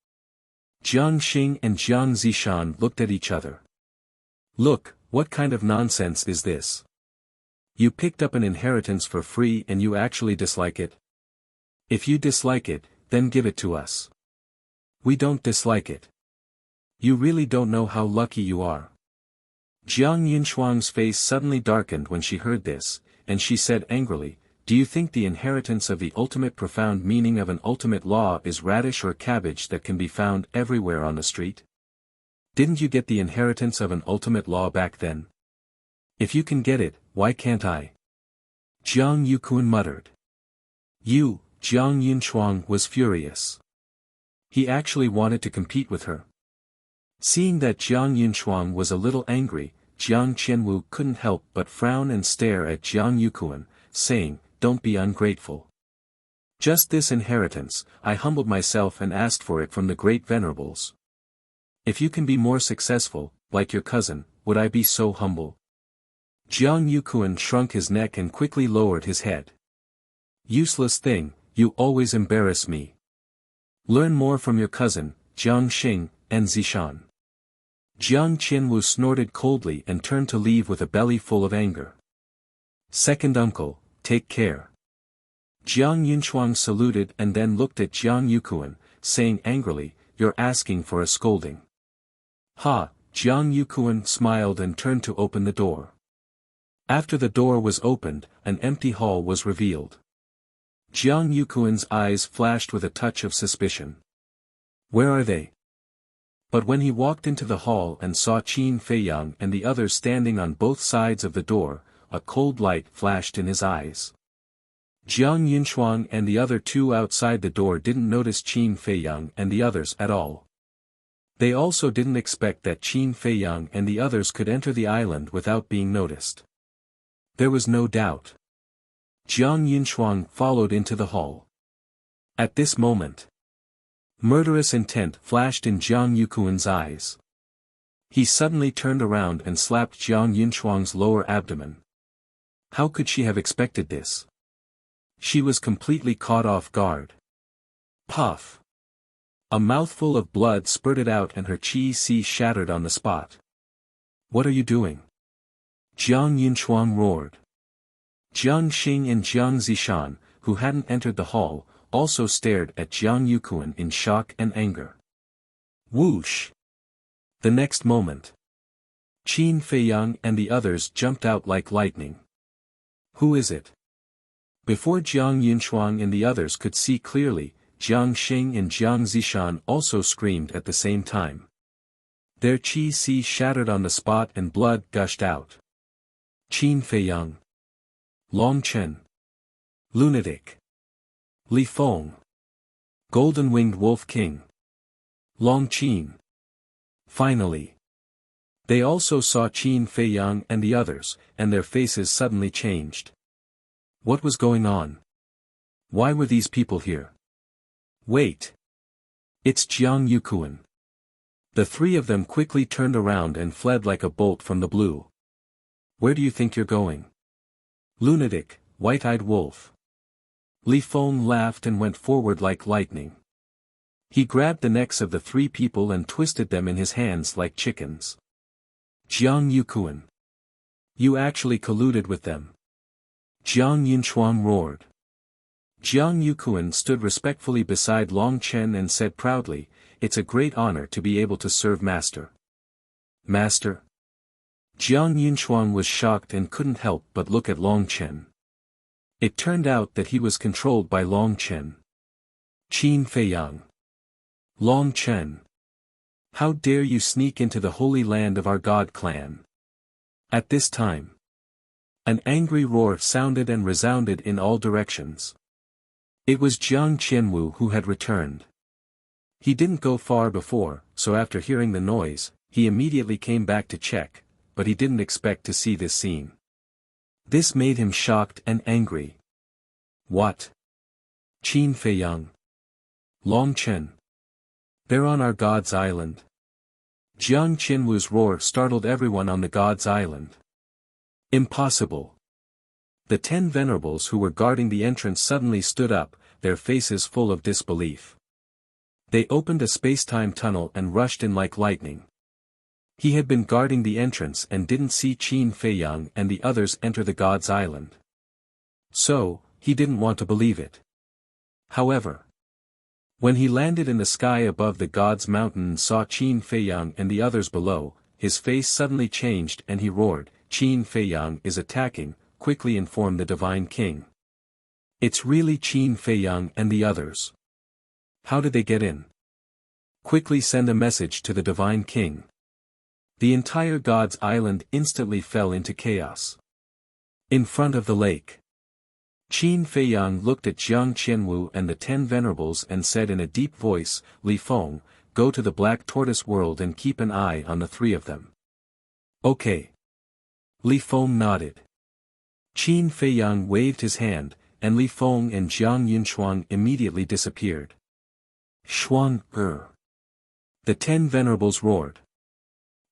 Jiang Xing and Jiang Zishan looked at each other. Look, what kind of nonsense is this? You picked up an inheritance for free and you actually dislike it? If you dislike it, then give it to us. We don't dislike it. You really don't know how lucky you are. Jiang Yunchuang's face suddenly darkened when she heard this, and she said angrily, do you think the inheritance of the ultimate profound meaning of an ultimate law is radish or cabbage that can be found everywhere on the street? Didn't you get the inheritance of an ultimate law back then? If you can get it, why can't I? Jiang Yuquan muttered. Jiang Yunchuang was furious. He actually wanted to compete with her. Seeing that Jiang Yunchuang was a little angry, Jiang Qianwu couldn't help but frown and stare at Jiang Yuquan, saying, "Don't be ungrateful. Just this inheritance, I humbled myself and asked for it from the great venerables. If you can be more successful, like your cousin, would I be so humble?" Jiang Yuquan shrunk his neck and quickly lowered his head. "Useless thing, you always embarrass me. Learn more from your cousin, Jiang Xing, and Zishan." Jiang Qianwu snorted coldly and turned to leave with a belly full of anger. "Second uncle, take care." Jiang Yunchuang saluted and then looked at Jiang Yuquan, saying angrily, "You're asking for a scolding." "Ha!" Jiang Yuquan smiled and turned to open the door. After the door was opened, an empty hall was revealed. Jiang Yuquan's eyes flashed with a touch of suspicion. "Where are they?" But when he walked into the hall and saw Qin Feiyang and the others standing on both sides of the door, a cold light flashed in his eyes. Jiang Yunchuang and the other two outside the door didn't notice Qin Feiyang and the others at all. They also didn't expect that Qin Feiyang and the others could enter the island without being noticed. There was no doubt. Jiang Yunchuang followed into the hall. At this moment, murderous intent flashed in Jiang Yuquan's eyes. He suddenly turned around and slapped Jiang Yunchuang's lower abdomen. How could she have expected this? She was completely caught off guard. Puff! A mouthful of blood spurted out and her chi-si shattered on the spot. "What are you doing?" Jiang Yunchuang roared. Jiang Xing and Jiang Zishan, who hadn't entered the hall, also stared at Jiang Yuquan in shock and anger. Whoosh! The next moment, Qin Feiyang and the others jumped out like lightning. "Who is it?" Before Jiang Yunchuang and the others could see clearly, Jiang Xing and Jiang Zishan also screamed at the same time. Their chi-si shattered on the spot and blood gushed out. Qin Feiyang. Long Chen. Lunatic. Li Feng. Golden-winged Wolf King. Long Qin. Finally. They also saw Qin Feiyang and the others, and their faces suddenly changed. What was going on? Why were these people here? Wait. It's Jiang Yuquan. The three of them quickly turned around and fled like a bolt from the blue. Where do you think you're going? Lunatic, white-eyed wolf. Li Feng laughed and went forward like lightning. He grabbed the necks of the three people and twisted them in his hands like chickens. Jiang Yuquan. You actually colluded with them. Jiang Yunchuang roared. Jiang Yuquan stood respectfully beside Long Chen and said proudly, "It's a great honor to be able to serve Master." Master? Jiang Yunchuang was shocked and couldn't help but look at Long Chen. It turned out that he was controlled by Long Chen. Qin Feiyang. Long Chen. How dare you sneak into the holy land of our god clan? At this time, an angry roar sounded and resounded in all directions. It was Jiang Qianwu who had returned. He didn't go far before, so after hearing the noise, he immediately came back to check, but he didn't expect to see this scene. This made him shocked and angry. What? Qin Feiyang. Long Chen. They're on our god's island. Jiang Qianwu's roar startled everyone on the god's island. Impossible. The 10 venerables who were guarding the entrance suddenly stood up, their faces full of disbelief. They opened a space-time tunnel and rushed in like lightning. He had been guarding the entrance and didn't see Qin Feiyang and the others enter the god's island. So, he didn't want to believe it. However, when he landed in the sky above the god's mountain and saw Qin Feiyang and the others below, his face suddenly changed and he roared, "Qin Feiyang is attacking, quickly inform the divine king." It's really Qin Feiyang and the others. How did they get in? Quickly send a message to the Divine King. The entire God's Island instantly fell into chaos. In front of the lake, Qin Feiyang looked at Jiang Qianwu and the 10 venerables and said in a deep voice, Li Feng, go to the Black Tortoise world and keep an eye on the 3 of them. Okay. Li Feng nodded. Qin Feiyang waved his hand, and Li Feng and Jiang Yunshuang immediately disappeared. Xuan, the 10 venerables roared.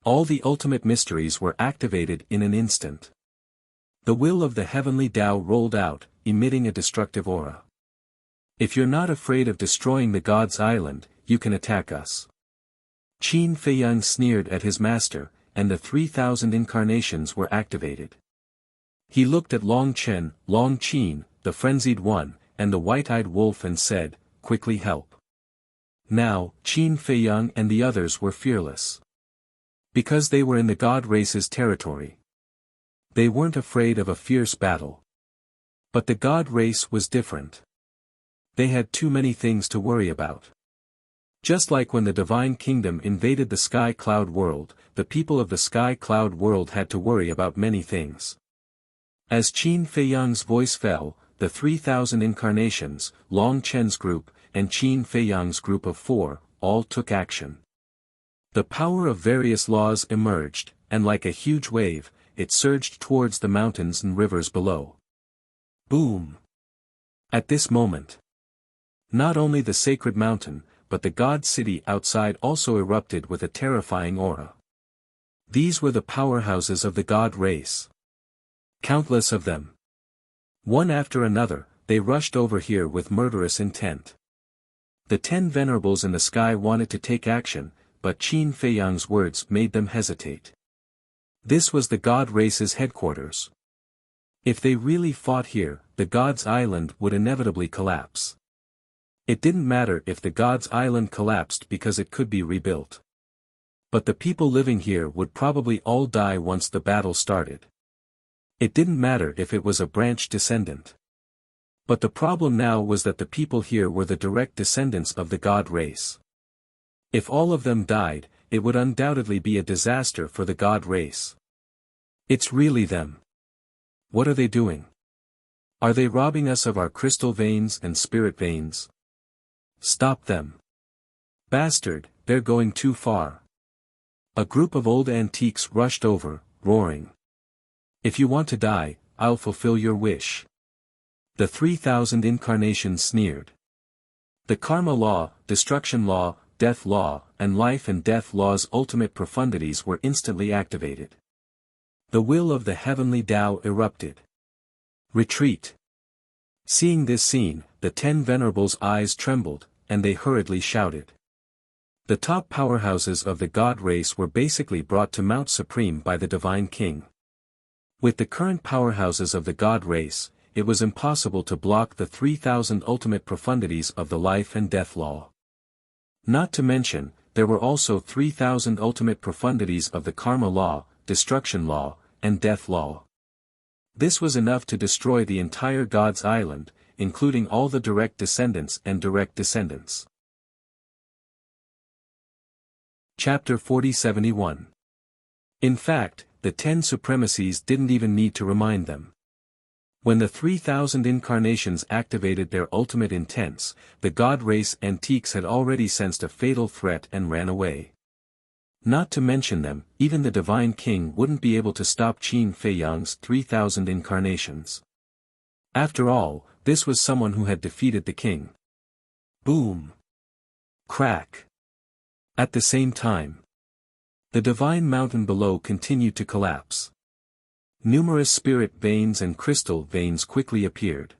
All the ultimate mysteries were activated in an instant. The will of the heavenly Tao rolled out, emitting a destructive aura. If you're not afraid of destroying the God's Island, you can attack us. Qin Feiyang sneered at his master, and the 3,000 incarnations were activated. He looked at Long Chen, Long Qin, the frenzied one, and the white-eyed wolf and said, quickly help. Now, Qin Feiyang and the others were fearless. Because they were in the God race's territory. They weren't afraid of a fierce battle. But the God race was different. They had too many things to worry about. Just like when the Divine Kingdom invaded the Sky Cloud world, the people of the Sky Cloud world had to worry about many things. As Qin Feiyang's voice fell, the 3,000 incarnations, Long Chen's group, and Qin Feiyang's group of 4, all took action. The power of various laws emerged, and like a huge wave, it surged towards the mountains and rivers below. Boom! At this moment, not only the sacred mountain, but the God city outside also erupted with a terrifying aura. These were the powerhouses of the God race. Countless of them. One after another, they rushed over here with murderous intent. The 10 venerables in the sky wanted to take action, but Qin Feiyang's words made them hesitate. This was the God race's headquarters. If they really fought here, the God's Island would inevitably collapse. It didn't matter if the God's Island collapsed because it could be rebuilt. But the people living here would probably all die once the battle started. It didn't matter if it was a branch descendant. But the problem now was that the people here were the direct descendants of the God race. If all of them died, it would undoubtedly be a disaster for the God race. It's really them. What are they doing? Are they robbing us of our crystal veins and spirit veins? Stop them. Bastard, they're going too far. A group of old antiques rushed over, roaring. If you want to die, I'll fulfill your wish. The 3,000 incarnations sneered. The karma law, destruction law, death law, and life and death law's ultimate profundities were instantly activated. The will of the heavenly Tao erupted. Retreat. Seeing this scene, the 10 venerables' eyes trembled, and they hurriedly shouted. The top powerhouses of the God race were basically brought to Mount Supreme by the Divine King. With the current powerhouses of the God race, it was impossible to block the 3,000 ultimate profundities of the life and death law. Not to mention, there were also 3,000 ultimate profundities of the karma law, destruction law, and death law. This was enough to destroy the entire God's Island, including all the direct descendants and direct descendants. Chapter 4071. In fact, the 10 supremacies didn't even need to remind them. When the 3,000 incarnations activated their ultimate intents, the God race antiques had already sensed a fatal threat and ran away. Not to mention them, even the Divine King wouldn't be able to stop Qin Feiyang's 3,000 incarnations. After all, this was someone who had defeated the king. Boom! Crack! At the same time, the divine mountain below continued to collapse. Numerous spirit veins and crystal veins quickly appeared.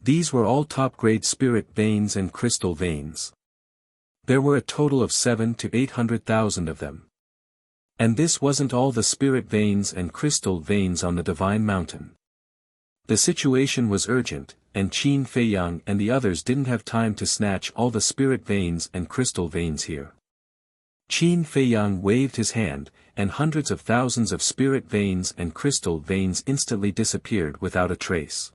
These were all top-grade spirit veins and crystal veins. There were a total of 700,000 to 800,000 of them. And this wasn't all the spirit veins and crystal veins on the divine mountain. The situation was urgent, and Qin Feiyang and the others didn't have time to snatch all the spirit veins and crystal veins here. Qin Feiyang waved his hand, and hundreds of thousands of spirit veins and crystal veins instantly disappeared without a trace.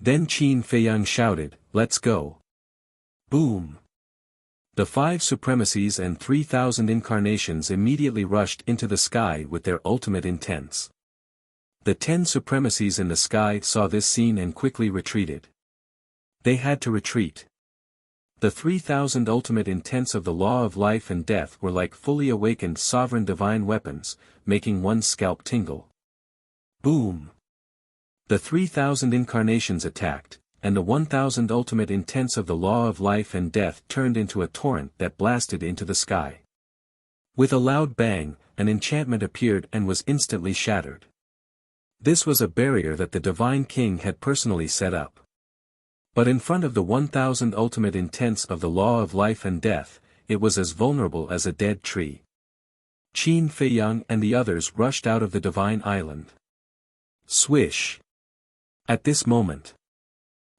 Then Qin Feiyang shouted, "Let's go." Boom! The 5 supremacies and 3,000 incarnations immediately rushed into the sky with their ultimate intents. The 10 supremacies in the sky saw this scene and quickly retreated. They had to retreat. The 3,000 ultimate intents of the law of life and death were like fully awakened sovereign divine weapons, making one's scalp tingle. Boom! The 3,000 incarnations attacked, and the 1,000 ultimate intents of the law of life and death turned into a torrent that blasted into the sky. With a loud bang, an enchantment appeared and was instantly shattered. This was a barrier that the Divine King had personally set up. But in front of the 1,000 ultimate intents of the law of life and death, it was as vulnerable as a dead tree. Qin Feiyang and the others rushed out of the divine island. Swish! At this moment,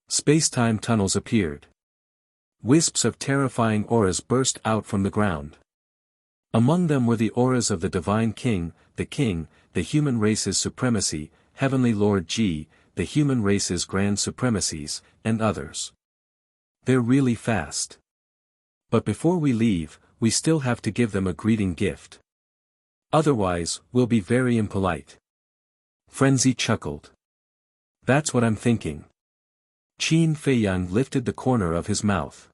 space-time tunnels appeared. Wisps of terrifying auras burst out from the ground. Among them were the auras of the Divine King, the human race's supremacy, Heavenly Lord Ji, the human race's grand supremacies, and others. They're really fast. But before we leave, we still have to give them a greeting gift. Otherwise, we'll be very impolite. Frenzy chuckled. That's what I'm thinking. Qin Feiyang lifted the corner of his mouth.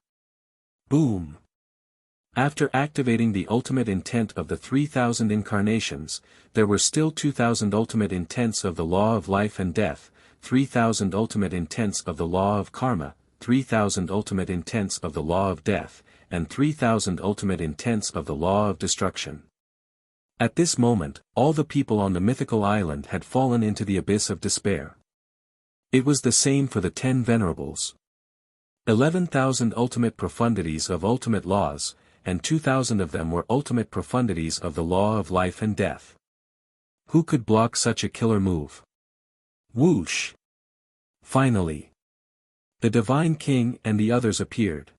Boom! After activating the ultimate intent of the 3,000 incarnations, there were still 2,000 ultimate intents of the law of life and death, 3,000 ultimate intents of the law of karma, 3,000 ultimate intents of the law of death, and 3,000 ultimate intents of the law of destruction. At this moment, all the people on the mythical island had fallen into the abyss of despair. It was the same for the 10 venerables. 11,000 ultimate profundities of ultimate laws, and 2,000 of them were ultimate profundities of the law of life and death. Who could block such a killer move? Whoosh! Finally, the Divine King and the others appeared.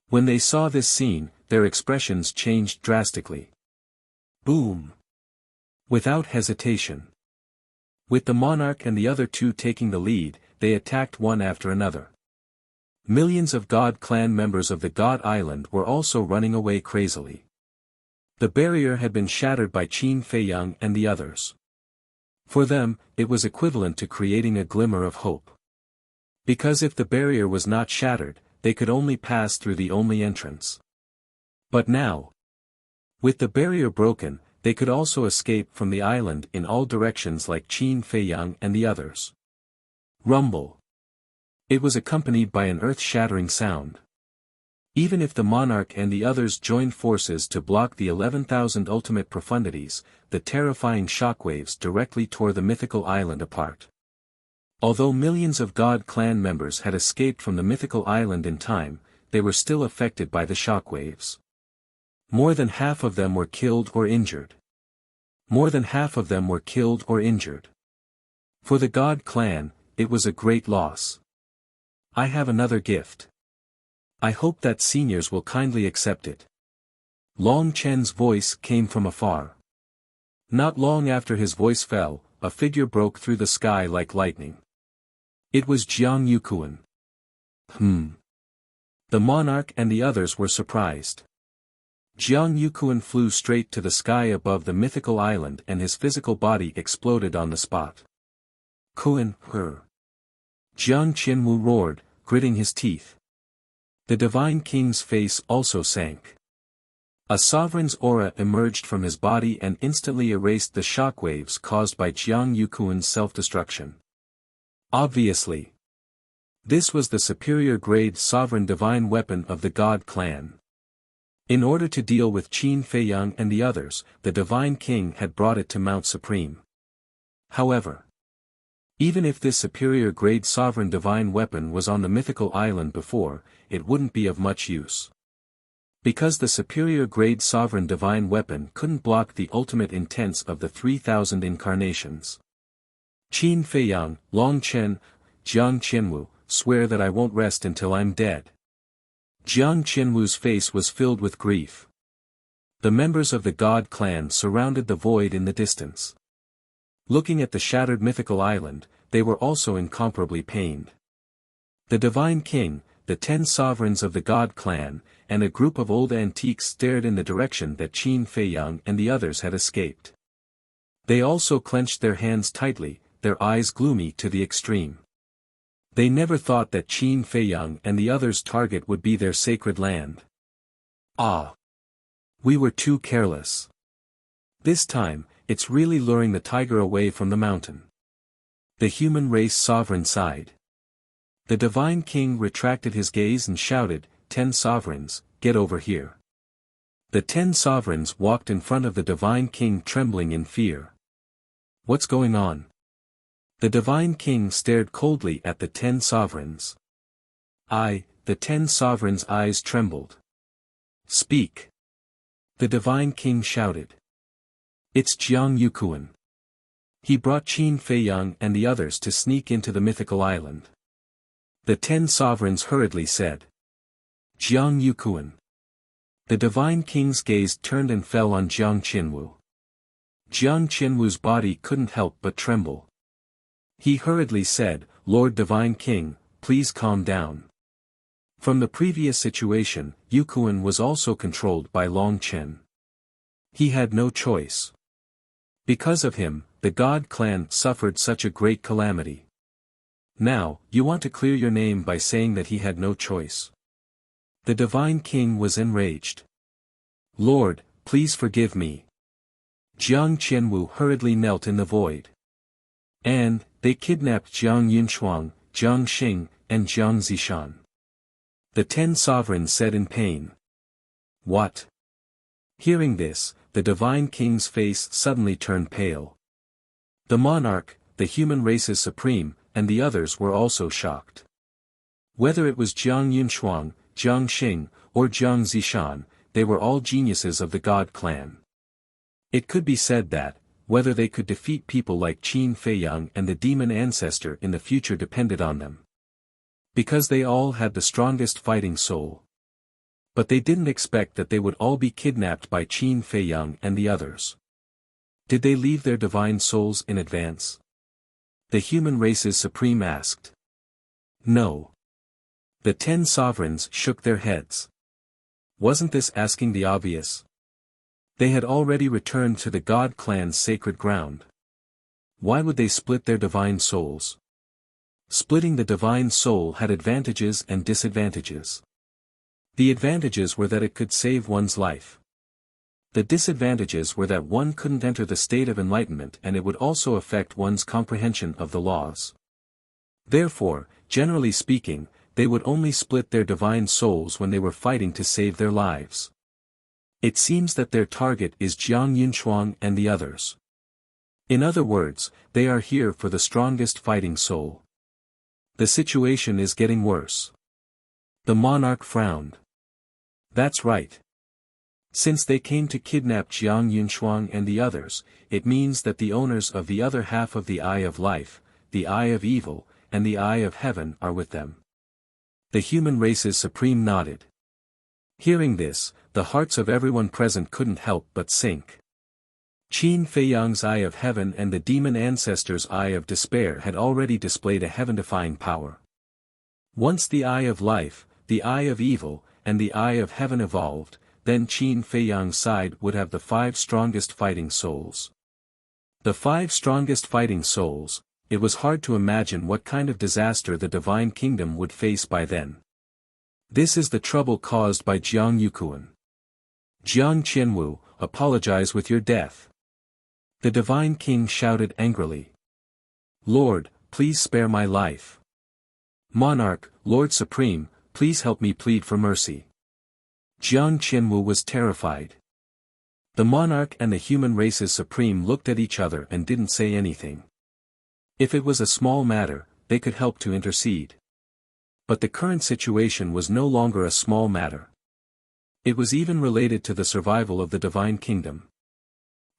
When they saw this scene, their expressions changed drastically. Boom! Without hesitation. With the monarch and the other 2 taking the lead, they attacked one after another. Millions of God clan members of the God Island were also running away crazily. The barrier had been shattered by Qin Feiyang and the others. For them, it was equivalent to creating a glimmer of hope. Because if the barrier was not shattered, they could only pass through the only entrance. But now, with the barrier broken, they could also escape from the island in all directions like Qin Feiyang and the others. Rumble. It was accompanied by an earth-shattering sound. Even if the monarch and the others joined forces to block the 11,000 ultimate profundities, the terrifying shockwaves directly tore the mythical island apart. Although millions of God clan members had escaped from the mythical island in time, they were still affected by the shockwaves. More than half of them were killed or injured. More than half of them were killed or injured. For the God clan, it was a great loss. I have another gift. I hope that seniors will kindly accept it. Long Chen's voice came from afar. Not long after his voice fell, a figure broke through the sky like lightning. It was Jiang Yukuan. The monarch and the others were surprised. Jiang Yukuan flew straight to the sky above the mythical island and his physical body exploded on the spot. Kuan, her. Jiang Qianwu roared, gritting his teeth. The Divine King's face also sank. A sovereign's aura emerged from his body and instantly erased the shockwaves caused by Jiang Yukuan's self-destruction. Obviously, this was the superior grade sovereign divine weapon of the God clan. In order to deal with Qin Feiyang and the others, the Divine King had brought it to Mount Supreme. However, even if this superior grade sovereign divine weapon was on the mythical island before, it wouldn't be of much use. Because the superior grade sovereign divine weapon couldn't block the ultimate intents of the 3,000 incarnations. Qin Feiyang, Long Chen, Jiang Qianwu, swear that I won't rest until I'm dead. Jiang Qianwu's face was filled with grief. The members of the God clan surrounded the void in the distance. Looking at the shattered mythical island, they were also incomparably pained. The Divine King, the 10 sovereigns of the God clan, and a group of old antiques stared in the direction that Qin Feiyang and the others had escaped. They also clenched their hands tightly, their eyes gloomy to the extreme. They never thought that Qin Feiyang and the others' target would be their sacred land. Ah! We were too careless. This time, it's really luring the tiger away from the mountain. The human race sovereign sighed. The Divine King retracted his gaze and shouted, 10 sovereigns, get over here. The 10 sovereigns walked in front of the Divine King trembling in fear. What's going on? The Divine King stared coldly at the 10 sovereigns. The 10 sovereigns' eyes trembled. Speak! The Divine King shouted. It's Jiang Yukuan. He brought Qin Feiyang and the others to sneak into the mythical island. The 10 sovereigns hurriedly said. Jiang Yukuan. The Divine King's gaze turned and fell on Jiang Qinwu. Jiang Qinwu's body couldn't help but tremble. He hurriedly said, Lord Divine King, please calm down. From the previous situation, Yukuan was also controlled by Long Chen. He had no choice. Because of him, the God clan suffered such a great calamity. Now, you want to clear your name by saying that he had no choice. The Divine King was enraged. Lord, please forgive me. Jiang Qianwu hurriedly knelt in the void. And, they kidnapped Jiang Yunshuang, Jiang Xing, and Jiang Zishan. The 10 sovereigns said in pain. What? Hearing this, the Divine King's face suddenly turned pale. The monarch, the human race's supreme, and the others were also shocked. Whether it was Jiang Yunshuang, Jiang Xing, or Jiang Zishan, they were all geniuses of the God clan. It could be said that, whether they could defeat people like Qin Feiyang and the demon ancestor in the future depended on them. Because they all had the strongest fighting soul. But they didn't expect that they would all be kidnapped by Qin Feiyang and the others. Did they leave their divine souls in advance? The human race's supreme asked. No. The 10 sovereigns shook their heads. Wasn't this asking the obvious? They had already returned to the God clan's sacred ground. Why would they split their divine souls? Splitting the divine soul had advantages and disadvantages. The advantages were that it could save one's life. The disadvantages were that one couldn't enter the state of enlightenment and it would also affect one's comprehension of the laws. Therefore, generally speaking, they would only split their divine souls when they were fighting to save their lives. It seems that their target is Jiang Yunshuang and the others. In other words, they are here for the strongest fighting soul. The situation is getting worse. The monarch frowned. That's right. Since they came to kidnap Jiang Yunshuang and the others, it means that the owners of the other half of the Eye of Life, the Eye of Evil, and the Eye of Heaven are with them. The human race's supreme nodded. Hearing this, the hearts of everyone present couldn't help but sink. Qin Feiyang's Eye of Heaven and the demon ancestor's Eye of Despair had already displayed a heaven-defying power. Once the Eye of Life, the Eye of Evil, and the Eye of Heaven evolved, then Qin Feiyang's side would have the 5 strongest fighting souls. The 5 strongest fighting souls, it was hard to imagine what kind of disaster the Divine Kingdom would face by then. This is the trouble caused by Jiang Yukuan. Jiang Qianwu, apologize with your death. The Divine King shouted angrily. Lord, please spare my life. Monarch, Lord Supreme, please help me plead for mercy. Jiang Qianwu was terrified. The monarch and the human race's supreme looked at each other and didn't say anything. If it was a small matter, they could help to intercede. But the current situation was no longer a small matter. It was even related to the survival of the Divine Kingdom.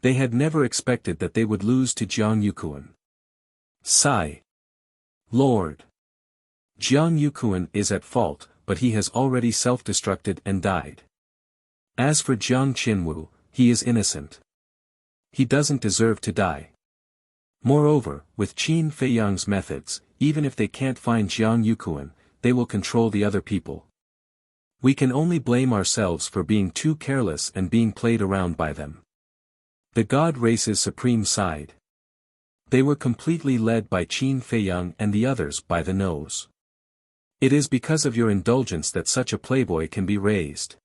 They had never expected that they would lose to Jiang Yukuan. Sigh. Lord. Jiang Yukuan is at fault, but he has already self-destructed and died. As for Jiang Qinwu, he is innocent. He doesn't deserve to die. Moreover, with Qin Feiyang's methods, even if they can't find Jiang Yukuan, they will control the other people. We can only blame ourselves for being too careless and being played around by them. The God race's supreme side. They were completely led by Qin Feiyang and the others by the nose. It is because of your indulgence that such a playboy can be raised.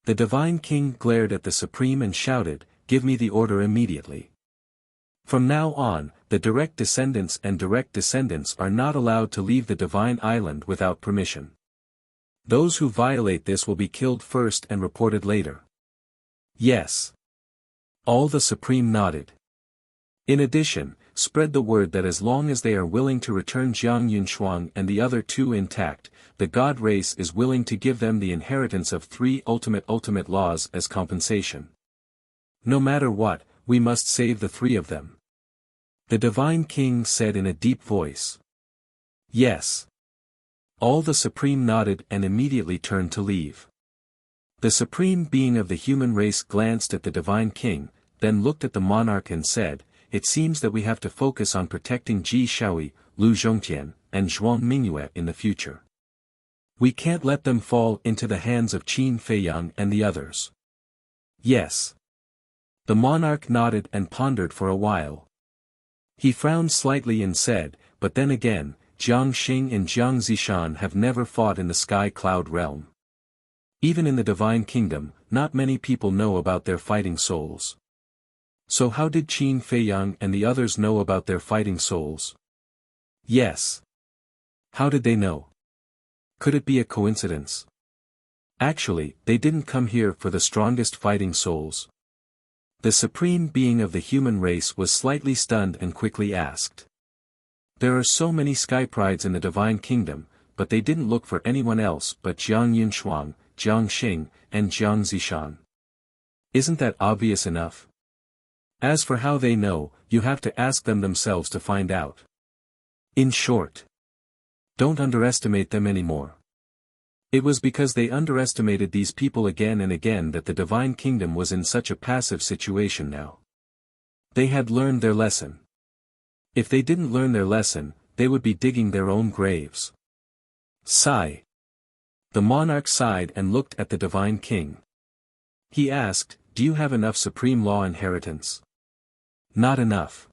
The divine king glared at the supreme and shouted, "Give me the order immediately." From now on, the direct descendants are not allowed to leave the divine island without permission. Those who violate this will be killed first and reported later. Yes. All the supreme nodded. In addition, spread the word that as long as they are willing to return Jiang Yunshuang and the other two intact, the God race is willing to give them the inheritance of 3 ultimate laws as compensation. No matter what, we must save the 3 of them. The divine king said in a deep voice. Yes. All the supreme nodded and immediately turned to leave. The supreme being of the human race glanced at the divine king, then looked at the monarch and said, "It seems that we have to focus on protecting Ji Shaoyi, Lu Zhongtian, and Zhuang Mingyue in the future. We can't let them fall into the hands of Qin Feiyang and the others." Yes. The monarch nodded and pondered for a while. He frowned slightly and said, "But then again, Jiang Xing and Jiang Zishan have never fought in the sky cloud realm. Even in the divine kingdom, not many people know about their fighting souls. So how did Qin Feiyang and the others know about their fighting souls?" Yes. How did they know? Could it be a coincidence? Actually, they didn't come here for the strongest fighting souls. The supreme being of the human race was slightly stunned and quickly asked. There are so many sky prides in the divine kingdom, but they didn't look for anyone else but Jiang Yunshuang, Jiang Xing, and Jiang Zishan. Isn't that obvious enough? As for how they know, you have to ask them themselves to find out. In short, don't underestimate them anymore. It was because they underestimated these people again and again that the divine kingdom was in such a passive situation now. They had learned their lesson. If they didn't learn their lesson, they would be digging their own graves. Sigh. The monarch sighed and looked at the divine king. He asked, "Do you have enough supreme law inheritance?" "Not enough."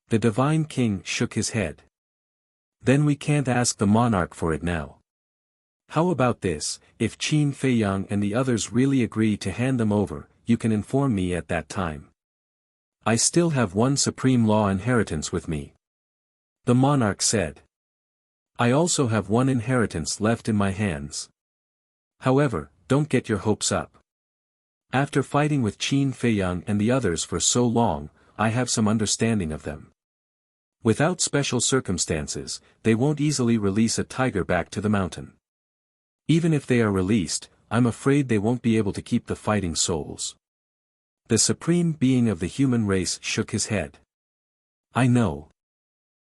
The divine king shook his head. "Then we can't ask the monarch for it now. How about this, if Qin Feiyang and the others really agree to hand them over, you can inform me at that time. I still have 1 supreme law inheritance with me." The monarch said. "I also have 1 inheritance left in my hands. However, don't get your hopes up. After fighting with Qin Feiyang and the others for so long, I have some understanding of them. Without special circumstances, they won't easily release a tiger back to the mountain. Even if they are released, I'm afraid they won't be able to keep the fighting souls." The supreme being of the human race shook his head. "I know."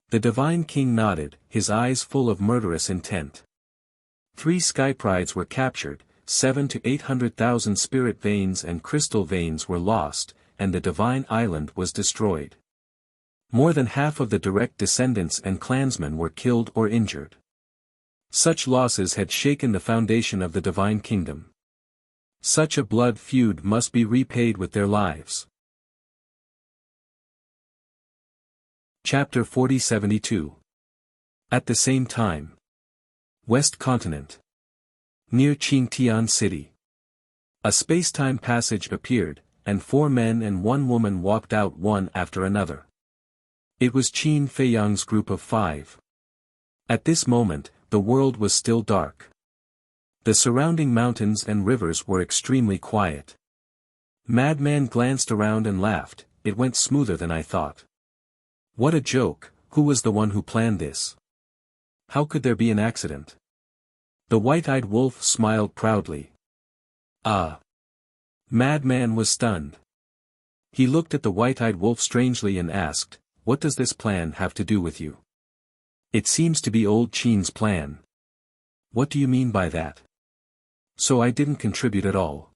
The divine king nodded, his eyes full of murderous intent. 3 sky prides were captured, 7 to 800,000 spirit veins and crystal veins were lost, and the divine island was destroyed. More than half of the direct descendants and clansmen were killed or injured. Such losses had shaken the foundation of the divine kingdom. Such a blood feud must be repaid with their lives. Chapter 4072. At the same time. West Continent. Near Qingtian City. A space-time passage appeared, and 4 men and 1 woman walked out one after another. It was Qin Feiyang's group of 5. At this moment, the world was still dark. The surrounding mountains and rivers were extremely quiet. Madman glanced around and laughed, "It went smoother than I thought." What a joke, who was the one who planned this? How could there be an accident? The white-eyed wolf smiled proudly. Ah! Madman was stunned. He looked at the white-eyed wolf strangely and asked, "What does this plan have to do with you?" "It seems to be old Qin's plan." "What do you mean by that?" "So I didn't contribute at all."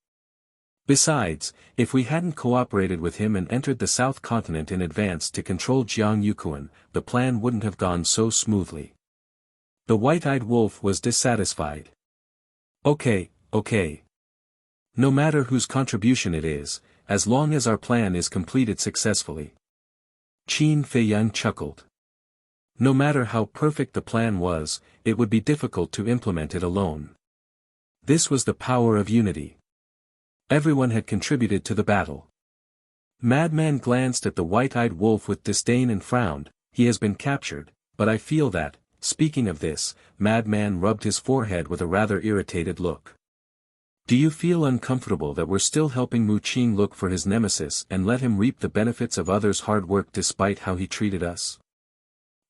Besides, if we hadn't cooperated with him and entered the South Continent in advance to control Jiang Yuquan, the plan wouldn't have gone so smoothly. The white-eyed wolf was dissatisfied. Okay. No matter whose contribution it is, as long as our plan is completed successfully. Qin Feiyang chuckled. No matter how perfect the plan was, it would be difficult to implement it alone. This was the power of unity. Everyone had contributed to the battle. Madman glanced at the white-eyed wolf with disdain and frowned. He has been captured, but I feel that, speaking of this, Madman rubbed his forehead with a rather irritated look. Do you feel uncomfortable that we're still helping Mu Qing look for his nemesis and let him reap the benefits of others' hard work despite how he treated us?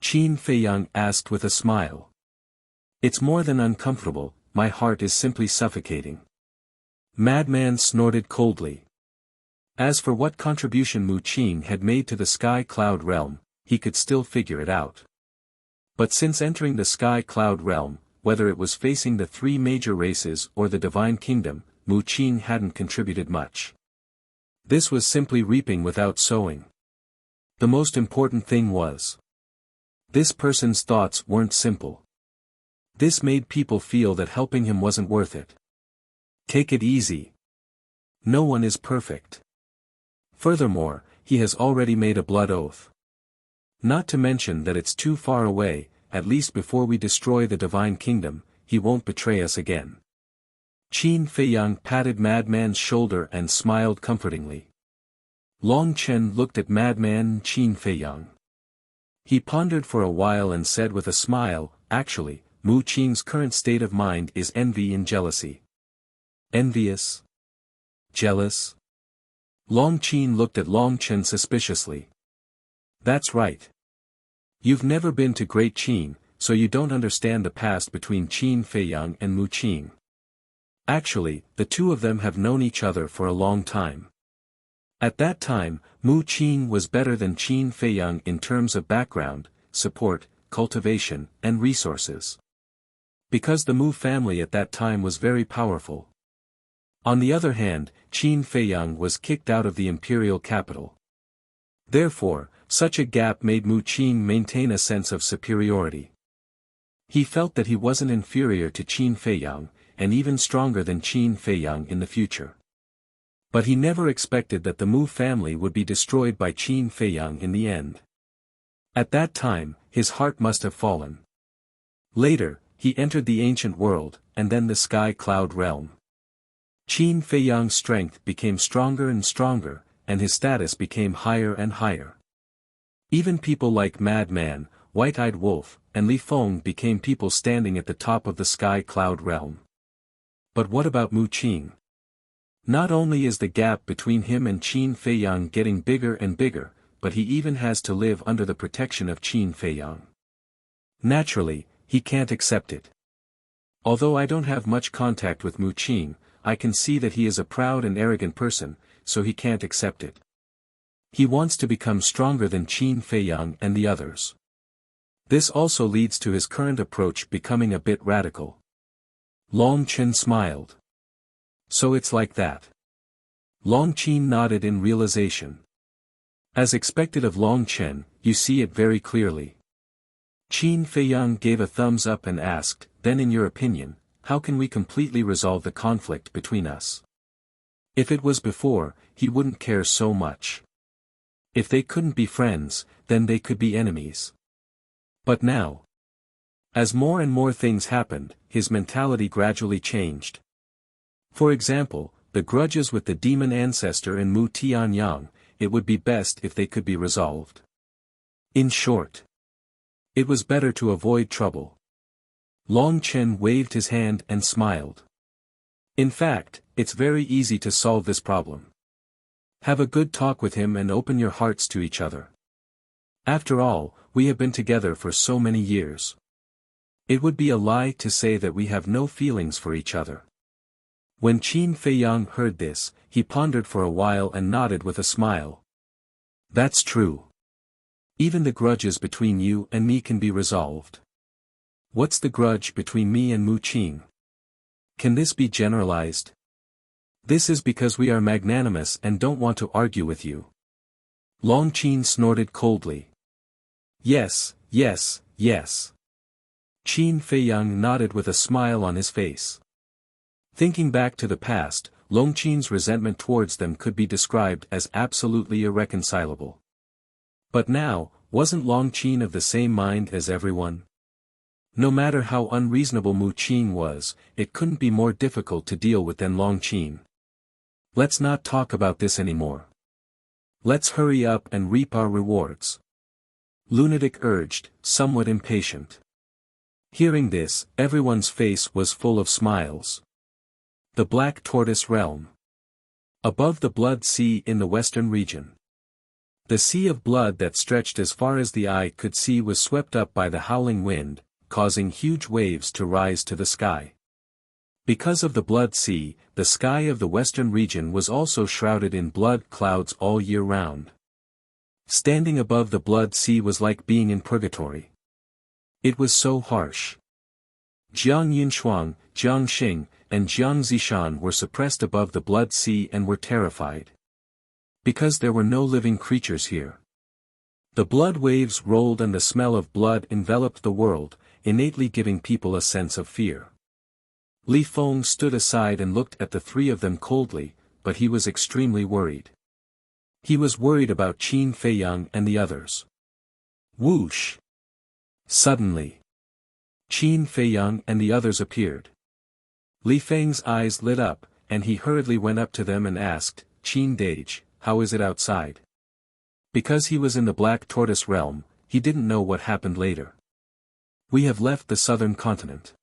Qin Feiyang asked with a smile. It's more than uncomfortable, my heart is simply suffocating. Madman snorted coldly. As for what contribution Mu Qing had made to the Sky Cloud realm, he could still figure it out. But since entering the Sky Cloud realm, whether it was facing the three major races or the Divine Kingdom, Mu Qing hadn't contributed much. This was simply reaping without sowing. The most important thing was, this person's thoughts weren't simple. This made people feel that helping him wasn't worth it. Take it easy. No one is perfect. Furthermore, he has already made a blood oath. Not to mention that it's too far away, at least before we destroy the Divine Kingdom, he won't betray us again. Qin Feiyang patted Madman's shoulder and smiled comfortingly. Long Chen looked at Madman and Qin Feiyang. He pondered for a while and said with a smile, actually, Mu Qing's current state of mind is envy and jealousy. Envious? Jealous? Long Qin looked at Long Chen suspiciously. That's right. You've never been to Great Qin, so you don't understand the past between Qin Feiyang and Mu Qing. Actually, the two of them have known each other for a long time. At that time, Mu Qing was better than Qin Feiyang in terms of background, support, cultivation, and resources. Because the Mu family at that time was very powerful. On the other hand, Qin Feiyang was kicked out of the imperial capital. Therefore, such a gap made Mu Qing maintain a sense of superiority. He felt that he wasn't inferior to Qin Feiyang, and even stronger than Qin Feiyang in the future. But he never expected that the Mu family would be destroyed by Qin Feiyang in the end. At that time, his heart must have fallen. Later, he entered the ancient world, and then the Sky Cloud realm. Qin Feiyang's strength became stronger and stronger, and his status became higher and higher. Even people like Madman, White-Eyed Wolf, and Li Feng became people standing at the top of the Sky Cloud realm. But what about Mu Qing? Not only is the gap between him and Qin Feiyang getting bigger and bigger, but he even has to live under the protection of Qin Feiyang. Naturally, he can't accept it. Although I don't have much contact with Mu Qing, I can see that he is a proud and arrogant person, so he can't accept it. He wants to become stronger than Qin Feiyang and the others. This also leads to his current approach becoming a bit radical. Long Chen smiled. So it's like that. Long Chen nodded in realization. As expected of Long Chen, you see it very clearly. Qin Feiyang gave a thumbs up and asked, then in your opinion, how can we completely resolve the conflict between us? If it was before, he wouldn't care so much. If they couldn't be friends, then they could be enemies. But now, as more and more things happened, his mentality gradually changed. For example, the grudges with the demon ancestor and Mu Tianyang, it would be best if they could be resolved. In short, it was better to avoid trouble. Long Chen waved his hand and smiled. In fact, it's very easy to solve this problem. Have a good talk with him and open your hearts to each other. After all, we have been together for so many years. It would be a lie to say that we have no feelings for each other. When Qin Feiyang heard this, he pondered for a while and nodded with a smile. That's true. Even the grudges between you and me can be resolved. What's the grudge between me and Mu Qing? Can this be generalized? This is because we are magnanimous and don't want to argue with you. Long Qin snorted coldly. Yes, yes, yes. Qin Feiyang nodded with a smile on his face. Thinking back to the past, Long Qin's resentment towards them could be described as absolutely irreconcilable. But now, wasn't Long Qin of the same mind as everyone? No matter how unreasonable Mu Qin was, it couldn't be more difficult to deal with than Long Qin. Let's not talk about this anymore. Let's hurry up and reap our rewards. Lunatic urged, somewhat impatient. Hearing this, everyone's face was full of smiles. The Black Tortoise Realm. Above the Blood Sea in the western region. The sea of blood that stretched as far as the eye could see was swept up by the howling wind, causing huge waves to rise to the sky. Because of the Blood Sea, the sky of the western region was also shrouded in blood clouds all year round. Standing above the Blood Sea was like being in purgatory. It was so harsh. Jiang Yunshuang, Jiang Xing, and Jiang Zishan were suppressed above the Blood Sea and were terrified. Because there were no living creatures here. The blood waves rolled and the smell of blood enveloped the world, innately giving people a sense of fear. Li Feng stood aside and looked at the three of them coldly, but he was extremely worried. He was worried about Qin Feiyang and the others. Whoosh! Suddenly, Qin Feiyang and the others appeared. Li Feng's eyes lit up, and he hurriedly went up to them and asked, Qin Dage, how is it outside? Because he was in the Black Tortoise Realm, he didn't know what happened later. We have left the southern continent.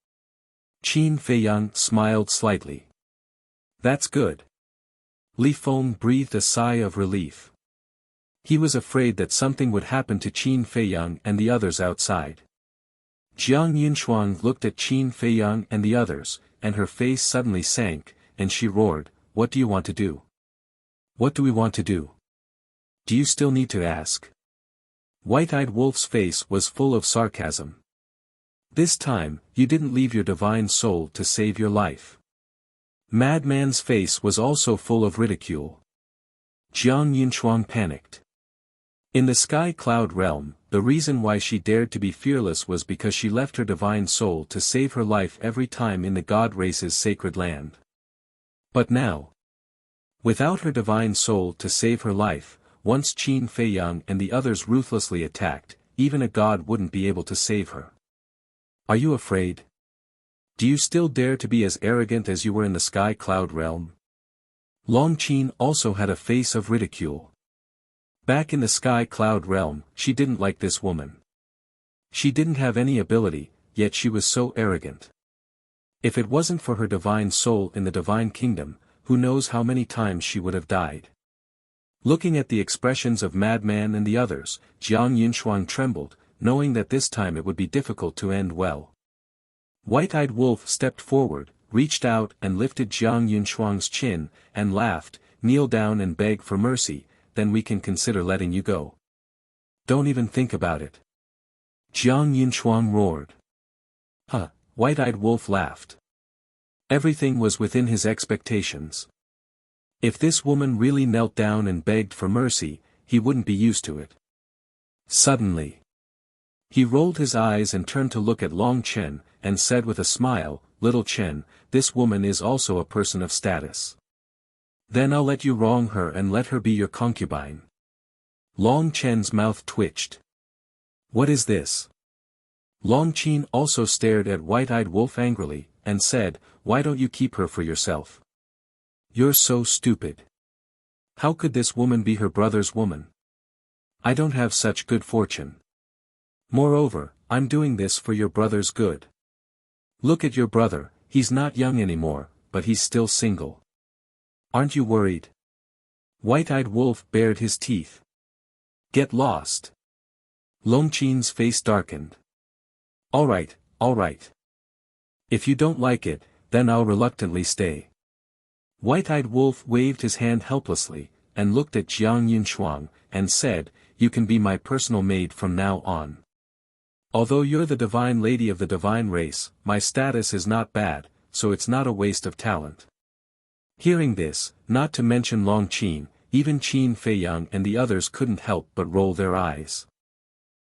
Qin Feiyang smiled slightly. That's good. Li Feng breathed a sigh of relief. He was afraid that something would happen to Qin Feiyang and the others outside. Jiang Yunshuang looked at Qin Feiyang and the others, and her face suddenly sank, and she roared, What do you want to do? What do we want to do? Do you still need to ask? White-Eyed Wolf's face was full of sarcasm. This time, you didn't leave your divine soul to save your life. Madman's face was also full of ridicule. Jiang Yunshuang panicked. In the Sky Cloud realm, the reason why she dared to be fearless was because she left her divine soul to save her life every time in the god race's sacred land. But now, without her divine soul to save her life, once Qin Feiyang and the others ruthlessly attacked, even a god wouldn't be able to save her. Are you afraid? Do you still dare to be as arrogant as you were in the Sky Cloud realm? Long Qin also had a face of ridicule. Back in the Sky Cloud realm, she didn't like this woman. She didn't have any ability, yet she was so arrogant. If it wasn't for her divine soul in the divine kingdom, who knows how many times she would have died. Looking at the expressions of Madman and the others, Jiang Yunshuang trembled, knowing that this time it would be difficult to end well. White-Eyed Wolf stepped forward, reached out and lifted Jiang Yunshuang's chin, and laughed, kneel down and beg for mercy, then we can consider letting you go. Don't even think about it. Jiang Yunshuang roared. Huh, White-Eyed Wolf laughed. Everything was within his expectations. If this woman really knelt down and begged for mercy, he wouldn't be used to it. Suddenly, he rolled his eyes and turned to look at Long Chen, and said with a smile, Little Chen, this woman is also a person of status. Then I'll let you wrong her and let her be your concubine. Long Chen's mouth twitched. What is this? Long Qin also stared at White-Eyed Wolf angrily, and said, Why don't you keep her for yourself? You're so stupid. How could this woman be her brother's woman? I don't have such good fortune. Moreover, I'm doing this for your brother's good. Look at your brother, he's not young anymore, but he's still single. Aren't you worried? White-Eyed Wolf bared his teeth. Get lost. Long Qin's face darkened. All right. If you don't like it, then I'll reluctantly stay. White-Eyed Wolf waved his hand helplessly, and looked at Jiang Yunshuang, and said, You can be my personal maid from now on. Although you're the divine lady of the divine race, my status is not bad, so it's not a waste of talent. Hearing this, not to mention Long Qin, even Qin Feiyang and the others couldn't help but roll their eyes.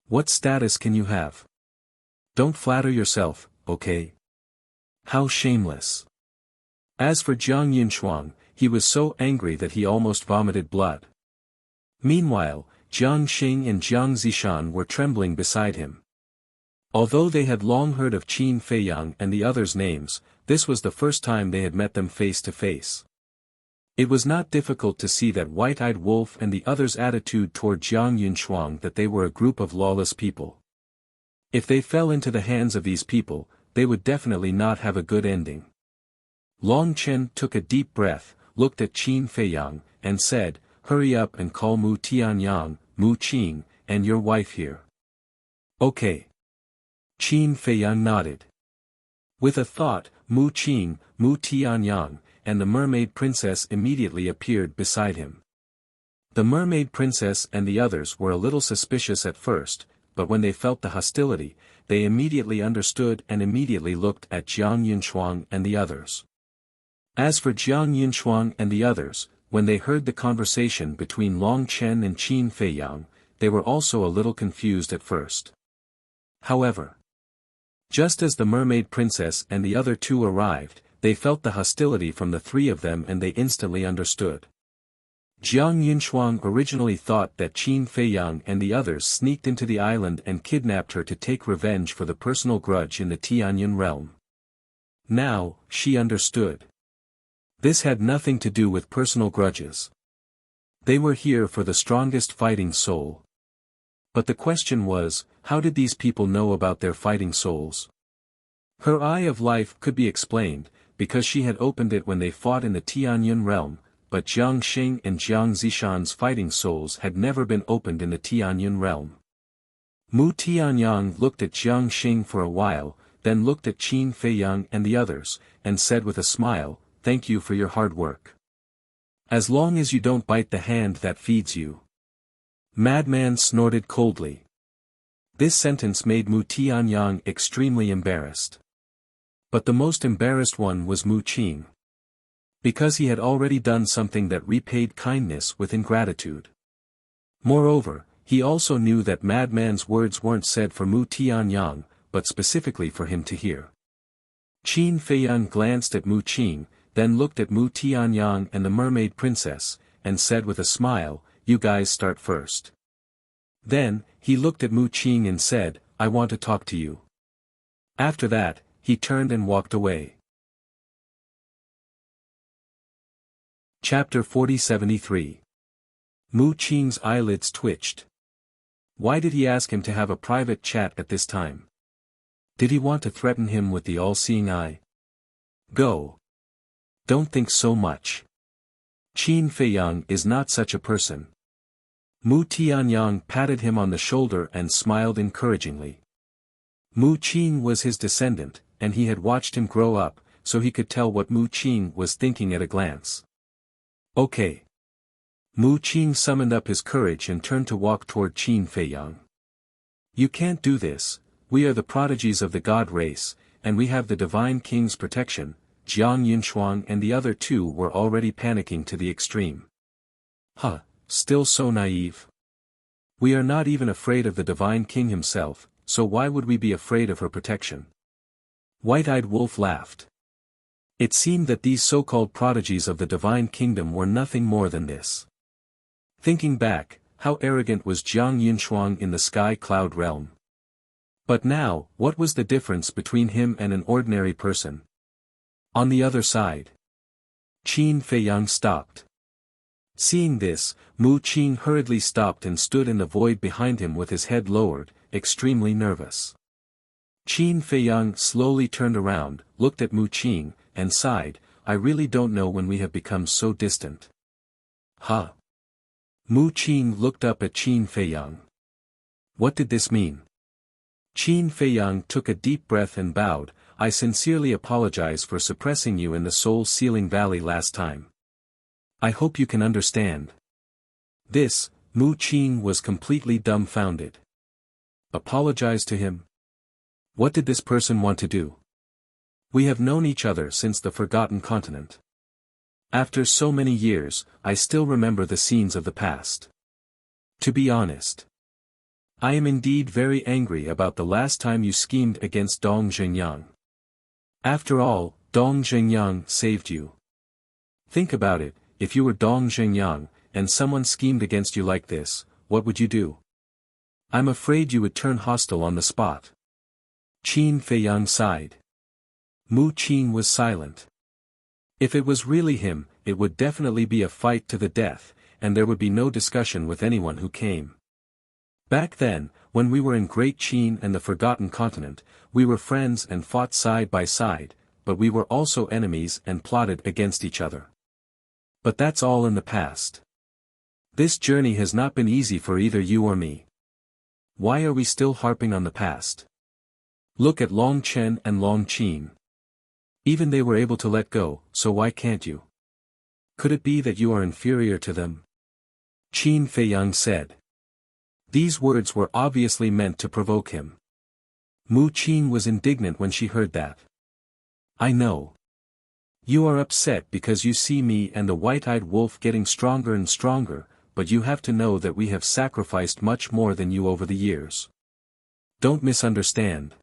What status can you have? Don't flatter yourself, okay? How shameless. As for Jiang Yunshuang, he was so angry that he almost vomited blood. Meanwhile, Jiang Xing and Jiang Zishan were trembling beside him. Although they had long heard of Qin Feiyang and the others' names, this was the first time they had met them face to face. It was not difficult to see that White-Eyed Wolf and the others' attitude toward Jiang Yunshuang that they were a group of lawless people. If they fell into the hands of these people, they would definitely not have a good ending. Long Chen took a deep breath, looked at Qin Feiyang, and said, "Hurry up and call Mu Tianyang, Mu Qing, and your wife here." "Okay." Qin Feiyang nodded. With a thought, Mu Qing, Mu Tianyang, and the mermaid princess immediately appeared beside him. The mermaid princess and the others were a little suspicious at first, but when they felt the hostility, they immediately understood and immediately looked at Jiang Yunshuang and the others. As for Jiang Yunshuang and the others, when they heard the conversation between Long Chen and Qin Feiyang, they were also a little confused at first. However, just as the mermaid princess and the other two arrived, they felt the hostility from the three of them and they instantly understood. Jiang Yunshuang originally thought that Qin Feiyang and the others sneaked into the island and kidnapped her to take revenge for the personal grudge in the Tianyun realm. Now, she understood. This had nothing to do with personal grudges. They were here for the strongest fighting soul. But the question was, how did these people know about their fighting souls? Her Eye of Life could be explained, because she had opened it when they fought in the Tianyun realm, but Jiang Xing and Jiang Zishan's fighting souls had never been opened in the Tianyun realm. Mu Tianyang looked at Jiang Xing for a while, then looked at Qin Feiyang and the others, and said with a smile, "Thank you for your hard work. As long as you don't bite the hand that feeds you." Madman snorted coldly. This sentence made Mu Tianyang extremely embarrassed. But the most embarrassed one was Mu Qing. Because he had already done something that repaid kindness with ingratitude. Moreover, he also knew that Madman's words weren't said for Mu Tianyang, but specifically for him to hear. Qin Feiyang glanced at Mu Qing, then looked at Mu Tianyang and the mermaid princess, and said with a smile, "You guys start first." Then, he looked at Mu Qing and said, "I want to talk to you." After that, he turned and walked away. Chapter 4073. Mu Qing's eyelids twitched. Why did he ask him to have a private chat at this time? Did he want to threaten him with the all-seeing eye? Go. Don't think so much. Qin Feiyang is not such a person. Mu Tianyang patted him on the shoulder and smiled encouragingly. Mu Qing was his descendant, and he had watched him grow up, so he could tell what Mu Qing was thinking at a glance. Okay. Mu Qing summoned up his courage and turned to walk toward Qin Feiyang. You can't do this, we are the prodigies of the god race, and we have the divine king's protection. Jiang Yunshuang and the other two were already panicking to the extreme. Huh, still so naive. We are not even afraid of the divine king himself, so why would we be afraid of her protection? White-Eyed Wolf laughed. It seemed that these so-called prodigies of the divine kingdom were nothing more than this. Thinking back, how arrogant was Jiang Yunshuang in the sky cloud realm. But now, what was the difference between him and an ordinary person? On the other side, Qin Feiyang stopped. Seeing this, Mu Qing hurriedly stopped and stood in the void behind him with his head lowered, extremely nervous. Qin Feiyang slowly turned around, looked at Mu Qing, and sighed, "I really don't know when we have become so distant." Huh? Mu Qing looked up at Qin Feiyang. What did this mean? Qin Feiyang took a deep breath and bowed, "I sincerely apologize for suppressing you in the soul-sealing valley last time. I hope you can understand." This, Mu Qing was completely dumbfounded. Apologize to him? What did this person want to do? We have known each other since the Forgotten Continent. After so many years, I still remember the scenes of the past. To be honest, I am indeed very angry about the last time you schemed against Dong Xingyang. After all, Dong Xingyang saved you. Think about it, if you were Dong Xingyang, and someone schemed against you like this, what would you do? I'm afraid you would turn hostile on the spot. Qin Feiyang sighed. Mu Qin was silent. If it was really him, it would definitely be a fight to the death, and there would be no discussion with anyone who came. Back then, when we were in Great Qin and the Forgotten Continent, we were friends and fought side by side, but we were also enemies and plotted against each other. But that's all in the past. This journey has not been easy for either you or me. Why are we still harping on the past? Look at Long Chen and Long Qin. Even they were able to let go, so why can't you? Could it be that you are inferior to them? Qin Feiyang said. These words were obviously meant to provoke him. Mu Qin was indignant when she heard that. I know. You are upset because you see me and the white-eyed wolf getting stronger and stronger, but you have to know that we have sacrificed much more than you over the years. Don't misunderstand.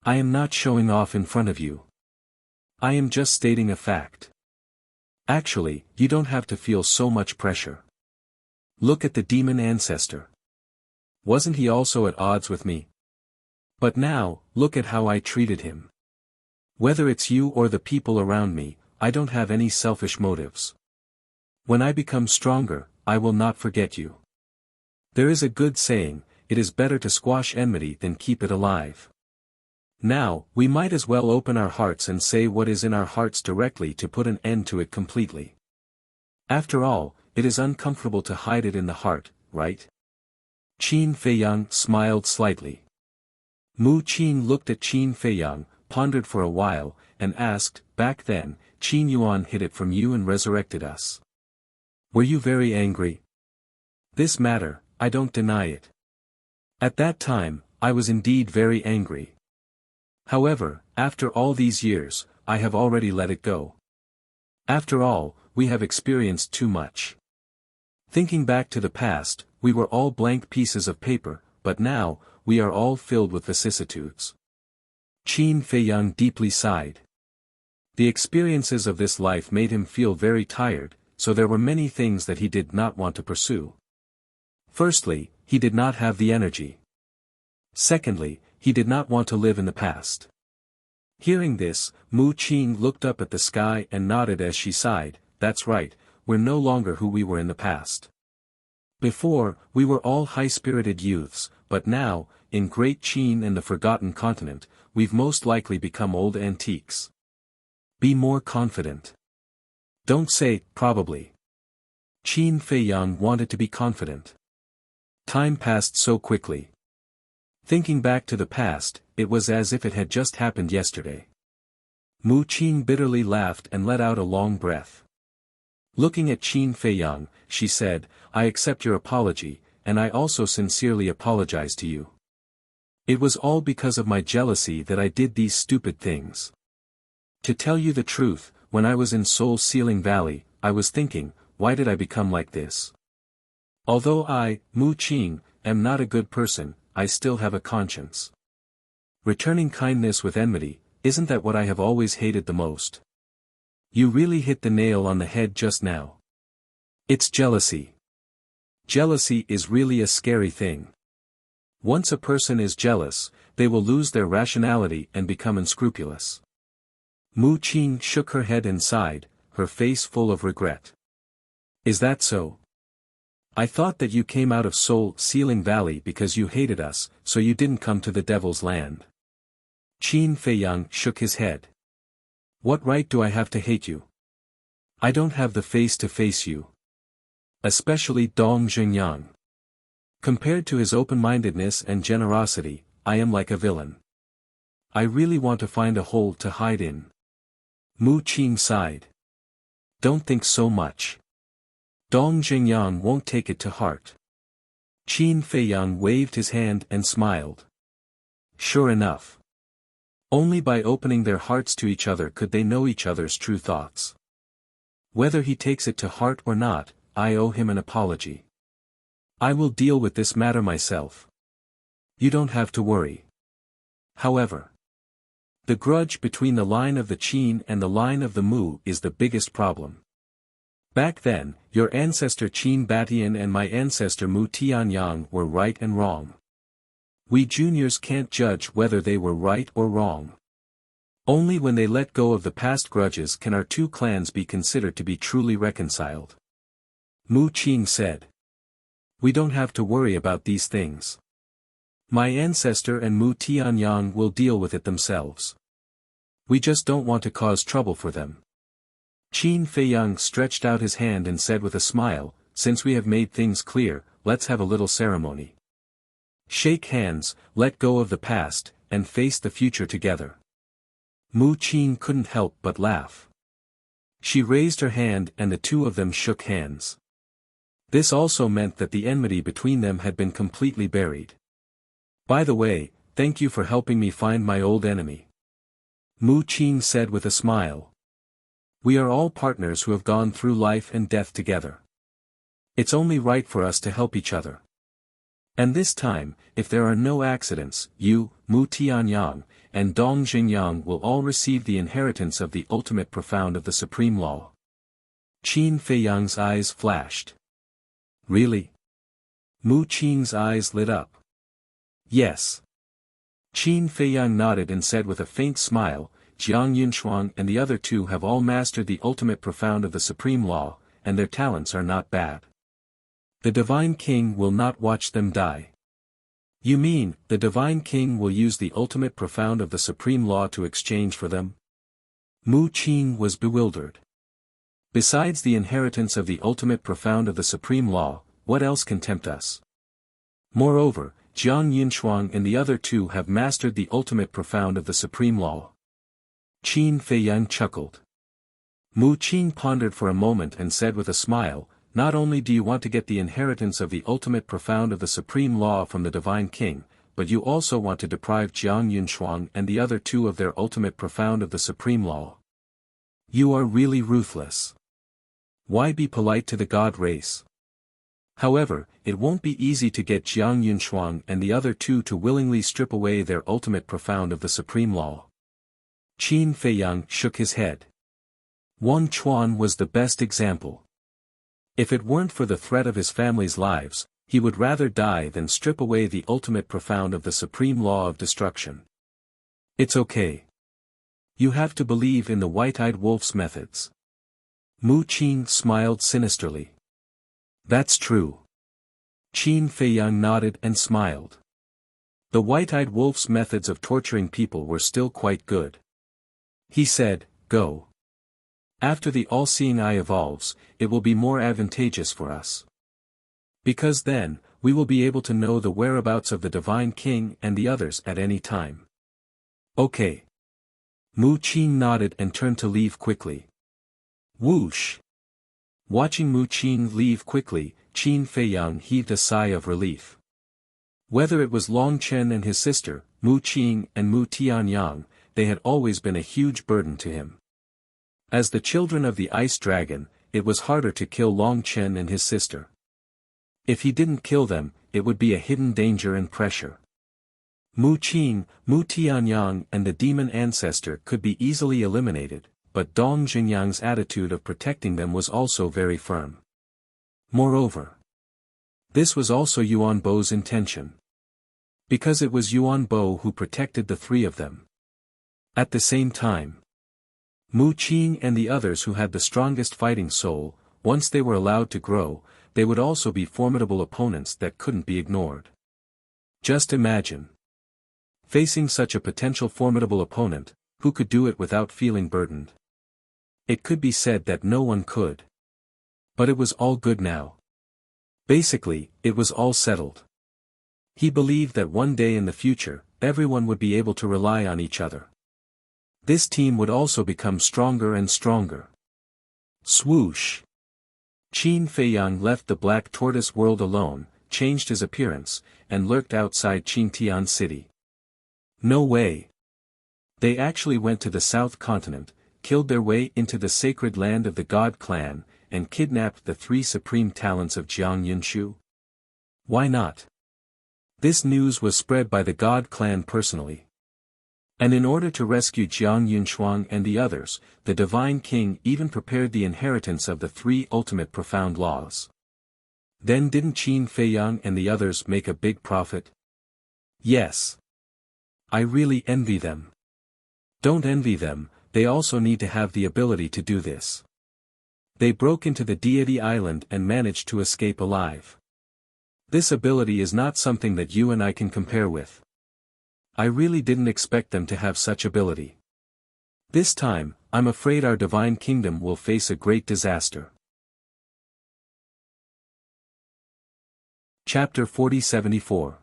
I am not showing off in front of you. I am just stating a fact. Actually, you don't have to feel so much pressure. Look at the demon ancestor. Wasn't he also at odds with me? But now, look at how I treated him. Whether it's you or the people around me, I don't have any selfish motives. When I become stronger, I will not forget you. There is a good saying, it is better to squash enmity than keep it alive. Now, we might as well open our hearts and say what is in our hearts directly to put an end to it completely. After all, it is uncomfortable to hide it in the heart, right? Qin Feiyang smiled slightly. Mu Qin looked at Qin Feiyang, pondered for a while, and asked, back then, Qin Yuan hid it from you and resurrected us. Were you very angry? This matter, I don't deny it. At that time, I was indeed very angry. However, after all these years, I have already let it go. After all, we have experienced too much. Thinking back to the past, we were all blank pieces of paper, but now, we are all filled with vicissitudes. Qin Feiyang deeply sighed. The experiences of this life made him feel very tired, so there were many things that he did not want to pursue. Firstly, he did not have the energy. Secondly, he did not want to live in the past. Hearing this, Mu Qin looked up at the sky and nodded as she sighed, that's right, we're no longer who we were in the past. Before, we were all high-spirited youths, but now, in Great Qin and the Forgotten Continent, we've most likely become old antiques. Be more confident. Don't say, probably. Qin Feiyang wanted to be confident. Time passed so quickly. Thinking back to the past, it was as if it had just happened yesterday. Mu Qin bitterly laughed and let out a long breath. Looking at Qin Feiyang, she said, I accept your apology, and I also sincerely apologize to you. It was all because of my jealousy that I did these stupid things. To tell you the truth, when I was in Soul Ceiling Valley, I was thinking, why did I become like this? Although I, Mu Qin, am not a good person, I still have a conscience. Returning kindness with enmity, isn't that what I have always hated the most? You really hit the nail on the head just now. It's jealousy. Jealousy is really a scary thing. Once a person is jealous, they will lose their rationality and become unscrupulous. Mu Qin shook her head and sighed, her face full of regret. Is that so? I thought that you came out of Soul Ceiling Valley because you hated us, so you didn't come to the Devil's Land. Qin Feiyang shook his head. What right do I have to hate you? I don't have the face to face you. Especially Dong Xingyang. Compared to his open-mindedness and generosity, I am like a villain. I really want to find a hole to hide in. Mu Qin sighed. Don't think so much. Dong Xingyang won't take it to heart. Qin Feiyang waved his hand and smiled. Sure enough. Only by opening their hearts to each other could they know each other's true thoughts. Whether he takes it to heart or not, I owe him an apology. I will deal with this matter myself. You don't have to worry. However, the grudge between the line of the Qin and the line of the Mu is the biggest problem. Back then, your ancestor Qin Batian and my ancestor Mu Tianyang were right and wrong. We juniors can't judge whether they were right or wrong. Only when they let go of the past grudges can our two clans be considered to be truly reconciled. Mu Qing said. We don't have to worry about these things. My ancestor and Mu Tianyang will deal with it themselves. We just don't want to cause trouble for them. Qin Feiyang stretched out his hand and said with a smile, since we have made things clear, let's have a little ceremony. Shake hands, let go of the past, and face the future together. Mu Qing couldn't help but laugh. She raised her hand and the two of them shook hands. This also meant that the enmity between them had been completely buried. By the way, thank you for helping me find my old enemy. Mu Qing said with a smile. We are all partners who have gone through life and death together. It's only right for us to help each other. And this time, if there are no accidents, you, Mu Tianyang, and Dong Xingyang will all receive the inheritance of the ultimate profound of the supreme law. Qin Feiyang's eyes flashed. Really? Mu Qing's eyes lit up. Yes. Qin Feiyang nodded and said with a faint smile, Jiang Yunshuang and the other two have all mastered the ultimate profound of the supreme law, and their talents are not bad. The Divine King will not watch them die. You mean, the Divine King will use the ultimate profound of the supreme law to exchange for them? Mu Qing was bewildered. Besides the inheritance of the ultimate profound of the supreme law, what else can tempt us? Moreover, Jiang Yunshuang and the other two have mastered the ultimate profound of the supreme law. Qin Feiyang chuckled. Mu Qing pondered for a moment and said with a smile, not only do you want to get the inheritance of the ultimate profound of the supreme law from the Divine King, but you also want to deprive Jiang Yunshuang and the other two of their ultimate profound of the supreme law. You are really ruthless. Why be polite to the god race? However, it won't be easy to get Jiang Yunshuang and the other two to willingly strip away their ultimate profound of the supreme law. Qin Feiyang shook his head. Wang Chuan was the best example. If it weren't for the threat of his family's lives, he would rather die than strip away the ultimate profound of the supreme law of destruction. It's okay. You have to believe in the white-eyed wolf's methods. Mu Qing smiled sinisterly. That's true. Qin Feiyang nodded and smiled. The white-eyed wolf's methods of torturing people were still quite good. He said, go. After the all-seeing eye evolves, it will be more advantageous for us. Because then, we will be able to know the whereabouts of the Divine King and the others at any time. Okay. Mu Qing nodded and turned to leave quickly. Whoosh! Watching Mu Qing leave quickly, Qin Feiyang heaved a sigh of relief. Whether it was Long Chen and his sister, Mu Qing and Mu Tianyang, they had always been a huge burden to him. As the children of the Ice Dragon, it was harder to kill Long Chen and his sister. If he didn't kill them, it would be a hidden danger and pressure. Mu Qing, Mu Tianyang and the demon ancestor could be easily eliminated, but Dong Xingyang's attitude of protecting them was also very firm. Moreover, this was also Yuan Bo's intention. Because it was Yuan Bo who protected the three of them. At the same time, Mu Qing and the others who had the strongest fighting soul, once they were allowed to grow, they would also be formidable opponents that couldn't be ignored. Just imagine. Facing such a potential formidable opponent, who could do it without feeling burdened? It could be said that no one could. But it was all good now. Basically, it was all settled. He believed that one day in the future, everyone would be able to rely on each other. This team would also become stronger and stronger. Swoosh! Qin Feiyang left the Black Tortoise world alone, changed his appearance, and lurked outside Qingtian City. No way! They actually went to the South Continent, killed their way into the sacred land of the God clan, and kidnapped the 3 supreme talents of Jiang Yunshu? Why not? This news was spread by the God clan personally. And in order to rescue Jiang Yunshuang and the others, the Divine King even prepared the inheritance of the 3 ultimate profound laws. Then didn't Qin Feiyang and the others make a big profit? Yes. I really envy them. Don't envy them, they also need to have the ability to do this. They broke into the Deity Island and managed to escape alive. This ability is not something that you and I can compare with. I really didn't expect them to have such ability. This time, I'm afraid our divine kingdom will face a great disaster. Chapter 40-74.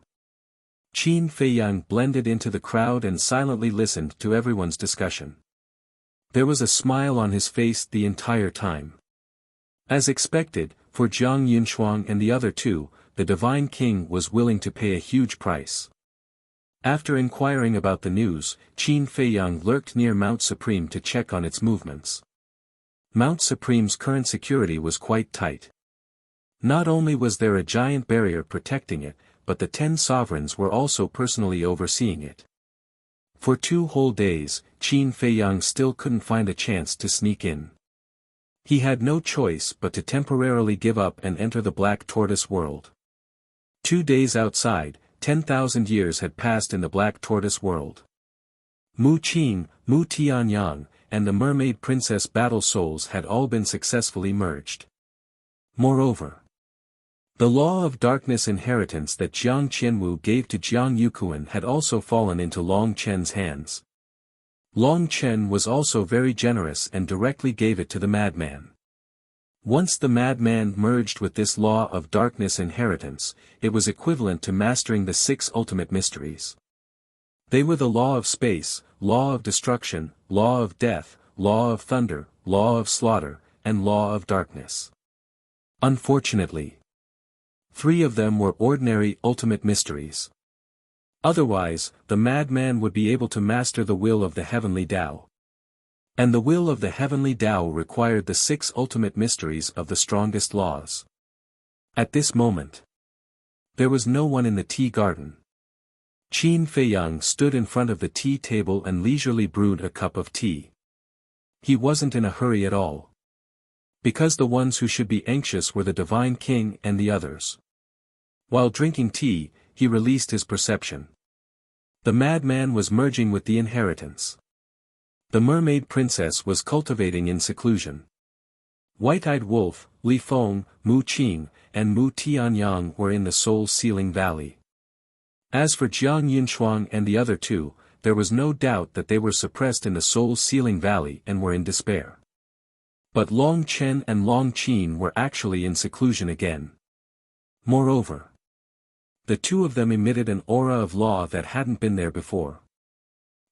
Qin Feiyang blended into the crowd and silently listened to everyone's discussion. There was a smile on his face the entire time. As expected, for Jiang Yunshuang and the other 2, the Divine King was willing to pay a huge price. After inquiring about the news, Qin Feiyang lurked near Mount Supreme to check on its movements. Mount Supreme's current security was quite tight. Not only was there a giant barrier protecting it, but the 10 sovereigns were also personally overseeing it. For 2 whole days, Qin Feiyang still couldn't find a chance to sneak in. He had no choice but to temporarily give up and enter the Black Tortoise world. 2 days outside, 10,000 years had passed in the Black Tortoise world. Mu Qing, Mu Tianyang, and the Mermaid Princess battle souls had all been successfully merged. Moreover, the law of darkness inheritance that Jiang Qianwu gave to Jiang Yukuan had also fallen into Long Chen's hands. Long Chen was also very generous and directly gave it to the madman. Once the madman merged with this law of darkness inheritance, it was equivalent to mastering the 6 ultimate mysteries. They were the law of space, law of destruction, law of death, law of thunder, law of slaughter, and law of darkness. Unfortunately, 3 of them were ordinary ultimate mysteries. Otherwise, the madman would be able to master the will of the heavenly Tao. And the will of the heavenly Tao required the 6 ultimate mysteries of the strongest laws. At this moment, there was no one in the tea garden. Qin Feiyang stood in front of the tea table and leisurely brewed a cup of tea. He wasn't in a hurry at all. Because the ones who should be anxious were the Divine King and the others. While drinking tea, he released his perception. The madman was merging with the inheritance. The Mermaid Princess was cultivating in seclusion. White-Eyed Wolf, Li Feng, Mu Qing, and Mu Tianyang were in the soul-sealing valley. As for Jiang Yunshuang and the other 2, there was no doubt that they were suppressed in the soul-sealing valley and were in despair. But Long Chen and Long Qin were actually in seclusion again. Moreover, the 2 of them emitted an aura of law that hadn't been there before.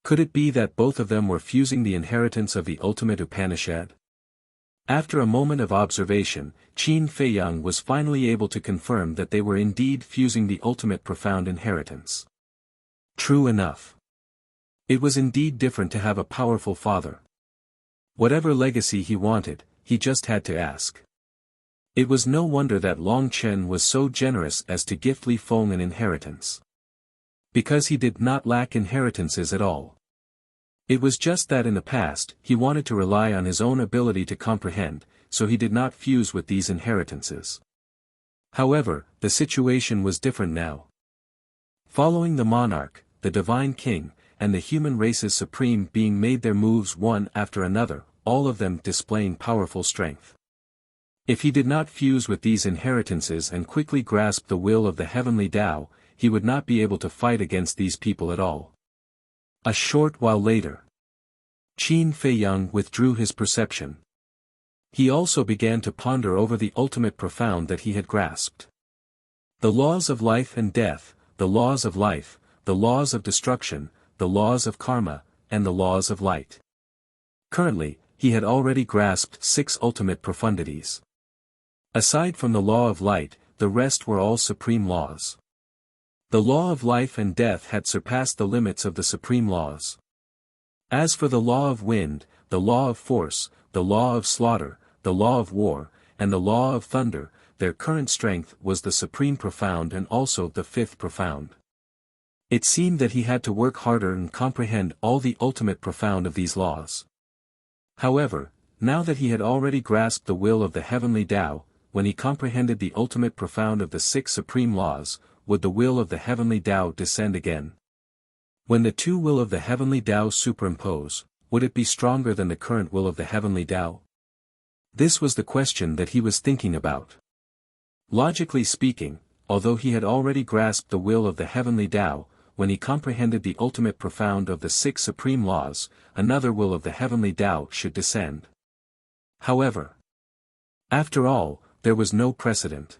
Could it be that both of them were fusing the inheritance of the ultimate Upanishad? After a moment of observation, Qin Feiyang was finally able to confirm that they were indeed fusing the ultimate profound inheritance. True enough. It was indeed different to have a powerful father. Whatever legacy he wanted, he just had to ask. It was no wonder that Long Chen was so generous as to gift Li Feng an inheritance. Because he did not lack inheritances at all. It was just that in the past, he wanted to rely on his own ability to comprehend, so he did not fuse with these inheritances. However, the situation was different now. Following the monarch, the Divine King, and the human race's supreme being made their moves one after another, all of them displaying powerful strength. If he did not fuse with these inheritances and quickly grasp the will of the heavenly Tao, he would not be able to fight against these people at all. A short while later, Qin Feiyang withdrew his perception. He also began to ponder over the ultimate profound that he had grasped. The laws of life and death, the laws of life, the laws of destruction, the laws of karma, and the laws of light. Currently, he had already grasped 6 ultimate profundities. Aside from the law of light, the rest were all supreme laws. The law of life and death had surpassed the limits of the supreme laws. As for the law of wind, the law of force, the law of slaughter, the law of war, and the law of thunder. Their current strength was the supreme profound and also the fifth profound. It seemed that he had to work harder and comprehend all the ultimate profound of these laws. However, now that he had already grasped the will of the heavenly Tao, when he comprehended the ultimate profound of the six supreme laws, would the will of the heavenly Tao descend again? When the two will of the heavenly Tao superimpose, would it be stronger than the current will of the heavenly Tao? This was the question that he was thinking about. Logically speaking, although he had already grasped the will of the heavenly Tao, when he comprehended the ultimate profound of the six supreme laws, another will of the heavenly Tao should descend. However, after all, there was no precedent.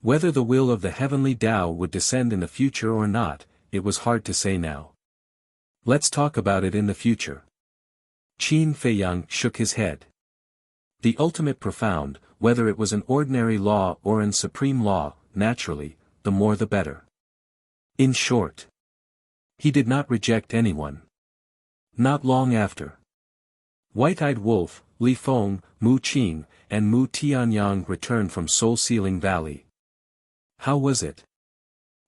Whether the will of the heavenly Tao would descend in the future or not, it was hard to say now. Let's talk about it in the future. Qin Feiyang shook his head. The ultimate profound, whether it was an ordinary law or an supreme law, naturally, the more the better. In short, he did not reject anyone. Not long after, White-Eyed Wolf, Li Feng, Mu Qing, and Mu Tianyang returned from Soul-Sealing Valley. How was it?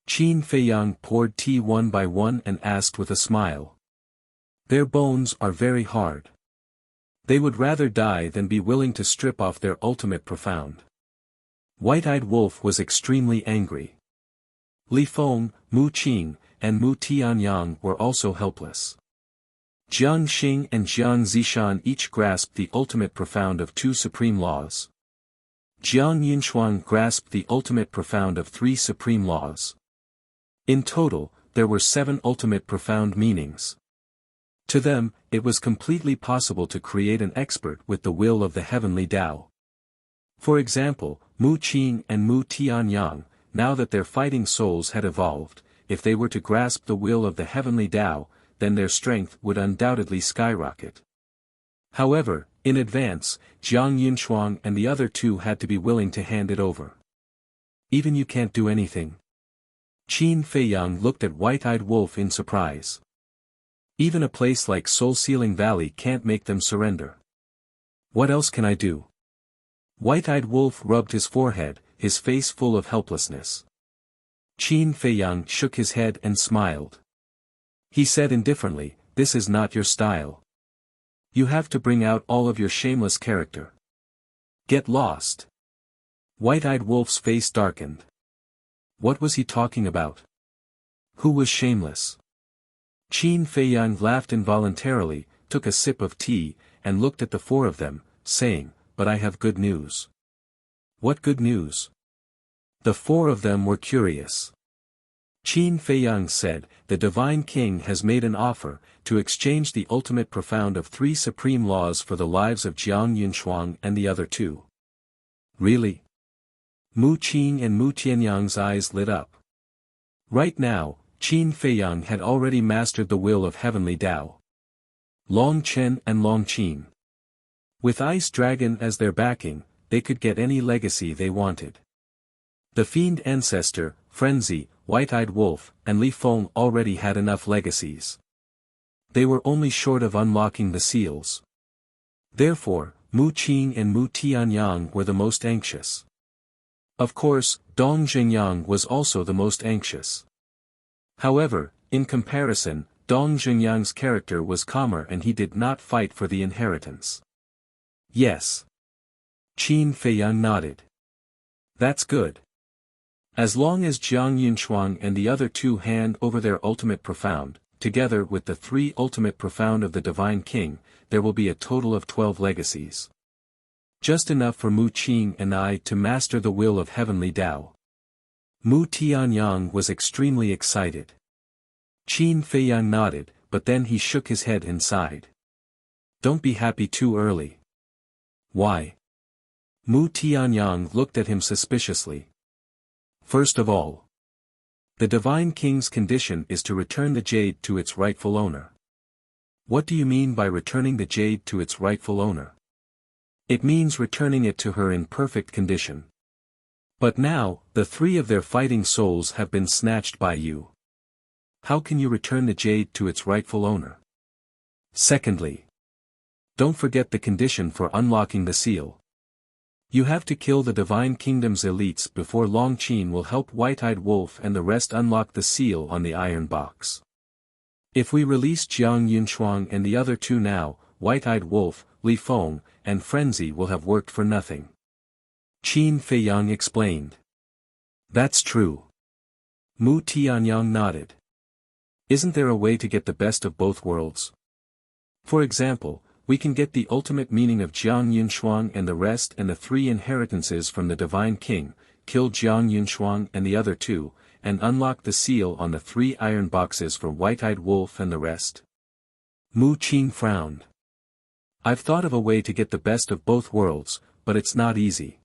Qin Feiyang poured tea one by one and asked with a smile. Their bones are very hard. They would rather die than be willing to strip off their ultimate profound. White-Eyed Wolf was extremely angry. Li Feng, Mu Qing, and Mu Tianyang were also helpless. Jiang Xing and Jiang Zishan each grasped the ultimate profound of two supreme laws. Jiang Yunxuan grasped the ultimate profound of three supreme laws. In total, there were 7 ultimate profound meanings. To them, it was completely possible to create an expert with the will of the heavenly Tao. For example, Mu Qing and Mu Tianyang, now that their fighting souls had evolved, if they were to grasp the will of the heavenly Tao, then their strength would undoubtedly skyrocket. However, in advance, Jiang Yunxuan and the other two had to be willing to hand it over. Even you can't do anything? Qin Feiyang looked at White-Eyed Wolf in surprise. Even a place like Soul-Sealing Valley can't make them surrender. What else can I do? White-Eyed Wolf rubbed his forehead, his face full of helplessness. Qin Feiyang shook his head and smiled. He said indifferently, "This is not your style. You have to bring out all of your shameless character. Get lost." White-Eyed Wolf's face darkened. What was he talking about? Who was shameless? Qin Feiyang laughed involuntarily, took a sip of tea, and looked at the 4 of them, saying, "But I have good news." What good news? The 4 of them were curious. Qin Feiyang said, "The Divine King has made an offer, to exchange the ultimate profound of 3 supreme laws for the lives of Jiang Yunxuan and the other 2. Really? Mu Qing and Mu Tianyang's eyes lit up. Right now, Qin Feiyang had already mastered the will of heavenly Tao. Long Chen and Long Qin. With Ice Dragon as their backing, they could get any legacy they wanted. The Fiend Ancestor, Frenzy, White-Eyed Wolf, and Li Feng already had enough legacies. They were only short of unlocking the seals. Therefore, Mu Qing and Mu Tianyang were the most anxious. Of course, Dong Zhengyang was also the most anxious. However, in comparison, Dong Zhengyang's character was calmer and he did not fight for the inheritance. Yes. Qin Feiyang nodded. That's good. As long as Jiang Yunxuan and the other 2 hand over their ultimate profound, together with the 3 ultimate profound of the Divine King, there will be a total of 12 legacies. Just enough for Mu Qing and I to master the will of heavenly Tao. Mu Tianyang was extremely excited. Qin Feiyang nodded, but then he shook his head and sighed. Don't be happy too early. Why? Mu Tianyang looked at him suspiciously. First of all, the Divine King's condition is to return the jade to its rightful owner. What do you mean by returning the jade to its rightful owner? It means returning it to her in perfect condition. But now, the 3 of their fighting souls have been snatched by you. How can you return the jade to its rightful owner? Secondly, Don't forget the condition for unlocking the seal. You have to kill the Divine Kingdom's elites before Long Qin will help White-Eyed Wolf and the rest unlock the seal on the iron box. If we release Jiang Yunshuang and the other two now, White-Eyed Wolf, Li Feng, and Frenzy will have worked for nothing. Qin Feiyang explained. That's true. Mu Tianyang nodded. Isn't there a way to get the best of both worlds? For example, we can get the ultimate meaning of Jiang Yunshuang and the rest and the 3 inheritances from the Divine King, kill Jiang Yunshuang and the other two, and unlock the seal on the 3 iron boxes for White-Eyed Wolf and the rest. Mu Qin frowned. I've thought of a way to get the best of both worlds, but it's not easy.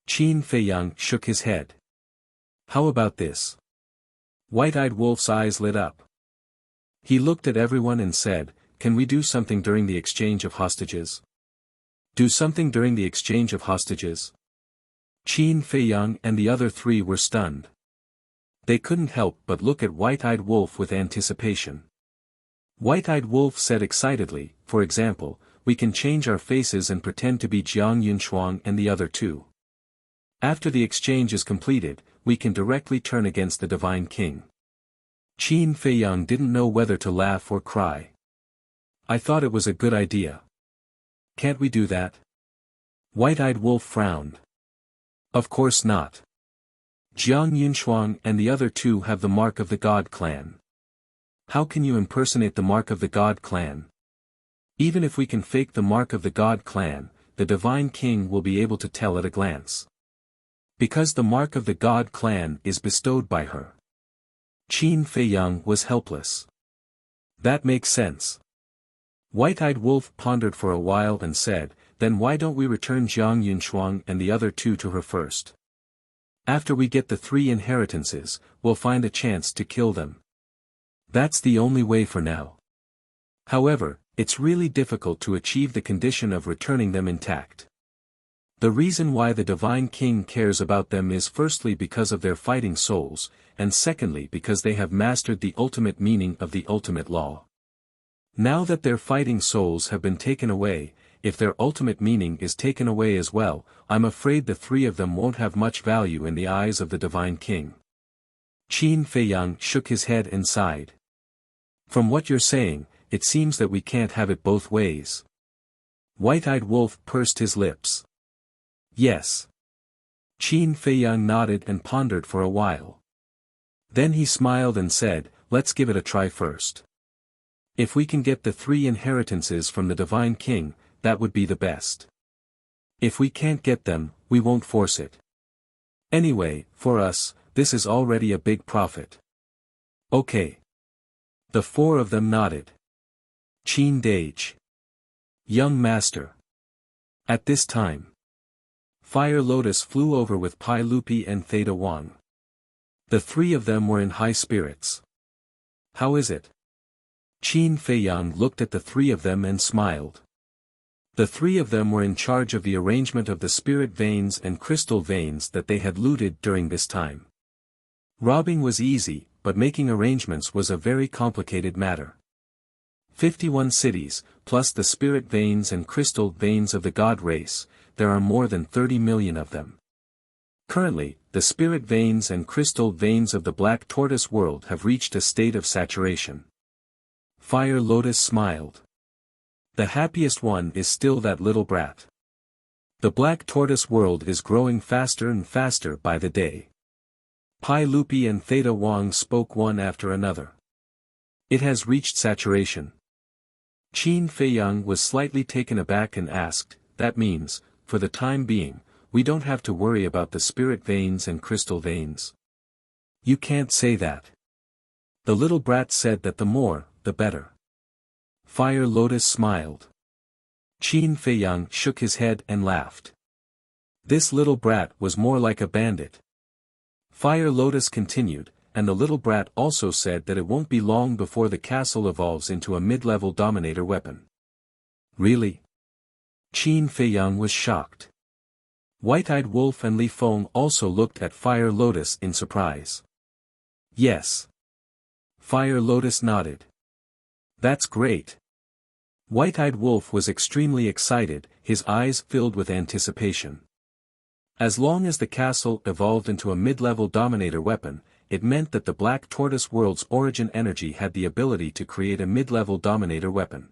Qin Feiyang shook his head. How about this? White-Eyed Wolf's eyes lit up. He looked at everyone and said, can we do something during the exchange of hostages? Do something during the exchange of hostages? Qin Feiyang and the other 3 were stunned. They couldn't help but look at White-Eyed Wolf with anticipation. White-Eyed Wolf said excitedly, for example, we can change our faces and pretend to be Jiang Yunshuang and the other two. After the exchange is completed, we can directly turn against the Divine King. Qin Feiyang didn't know whether to laugh or cry. I thought it was a good idea. Can't we do that? White-Eyed Wolf frowned. Of course not. Jiang Yunshuang and the other two have the mark of the God clan. How can you impersonate the mark of the God clan? Even if we can fake the mark of the God clan, the Divine King will be able to tell at a glance. Because the mark of the God clan is bestowed by her. Qin Feiyang was helpless. That makes sense. White-Eyed Wolf pondered for a while and said, then why don't we return Jiang Yunshuang and the other two to her first? After we get the 3 inheritances, we'll find a chance to kill them. That's the only way for now. However, it's really difficult to achieve the condition of returning them intact. The reason why the Divine King cares about them is firstly because of their fighting souls, and secondly because they have mastered the ultimate meaning of the ultimate law. Now that their fighting souls have been taken away, if their ultimate meaning is taken away as well, I'm afraid the 3 of them won't have much value in the eyes of the Divine King. Qin Feiyang shook his head and sighed. From what you're saying, it seems that we can't have it both ways. White-Eyed Wolf pursed his lips. Yes. Qin Feiyang nodded and pondered for a while. Then he smiled and said, let's give it a try first. If we can get the 3 inheritances from the Divine King, that would be the best. If we can't get them, we won't force it. Anyway, for us, this is already a big profit. Okay. The 4 of them nodded. Qin Dage. Young Master. At this time, Fire Lotus flew over with Pai Lupi and Theta Wang. The 3 of them were in high spirits. How is it? Qin Feiyang looked at the 3 of them and smiled. The 3 of them were in charge of the arrangement of the spirit veins and crystal veins that they had looted during this time. Robbing was easy, but making arrangements was a very complicated matter. 51 cities, plus the spirit veins and crystal veins of the god race, there are more than 30 million of them. Currently, the spirit veins and crystal veins of the Black Tortoise world have reached a state of saturation. Fire Lotus smiled. The happiest one is still that little brat. The Black Tortoise world is growing faster and faster by the day. Pai Lupi and Theta Wang spoke one after another. It has reached saturation. Qin Feiyang was slightly taken aback and asked, that means, for the time being, we don't have to worry about the spirit veins and crystal veins. You can't say that. The little brat said that the more, the better. Fire Lotus smiled. Qin Feiyang shook his head and laughed. This little brat was more like a bandit. Fire Lotus continued, and the little brat also said that it won't be long before the castle evolves into a mid-level dominator weapon. Really? Qin Feiyang was shocked. White-Eyed Wolf and Li Feng also looked at Fire Lotus in surprise. Yes. Fire Lotus nodded. That's great. White-eyed Wolf was extremely excited, his eyes filled with anticipation. As long as the castle evolved into a mid-level dominator weapon, it meant that the Black Tortoise World's origin energy had the ability to create a mid-level dominator weapon.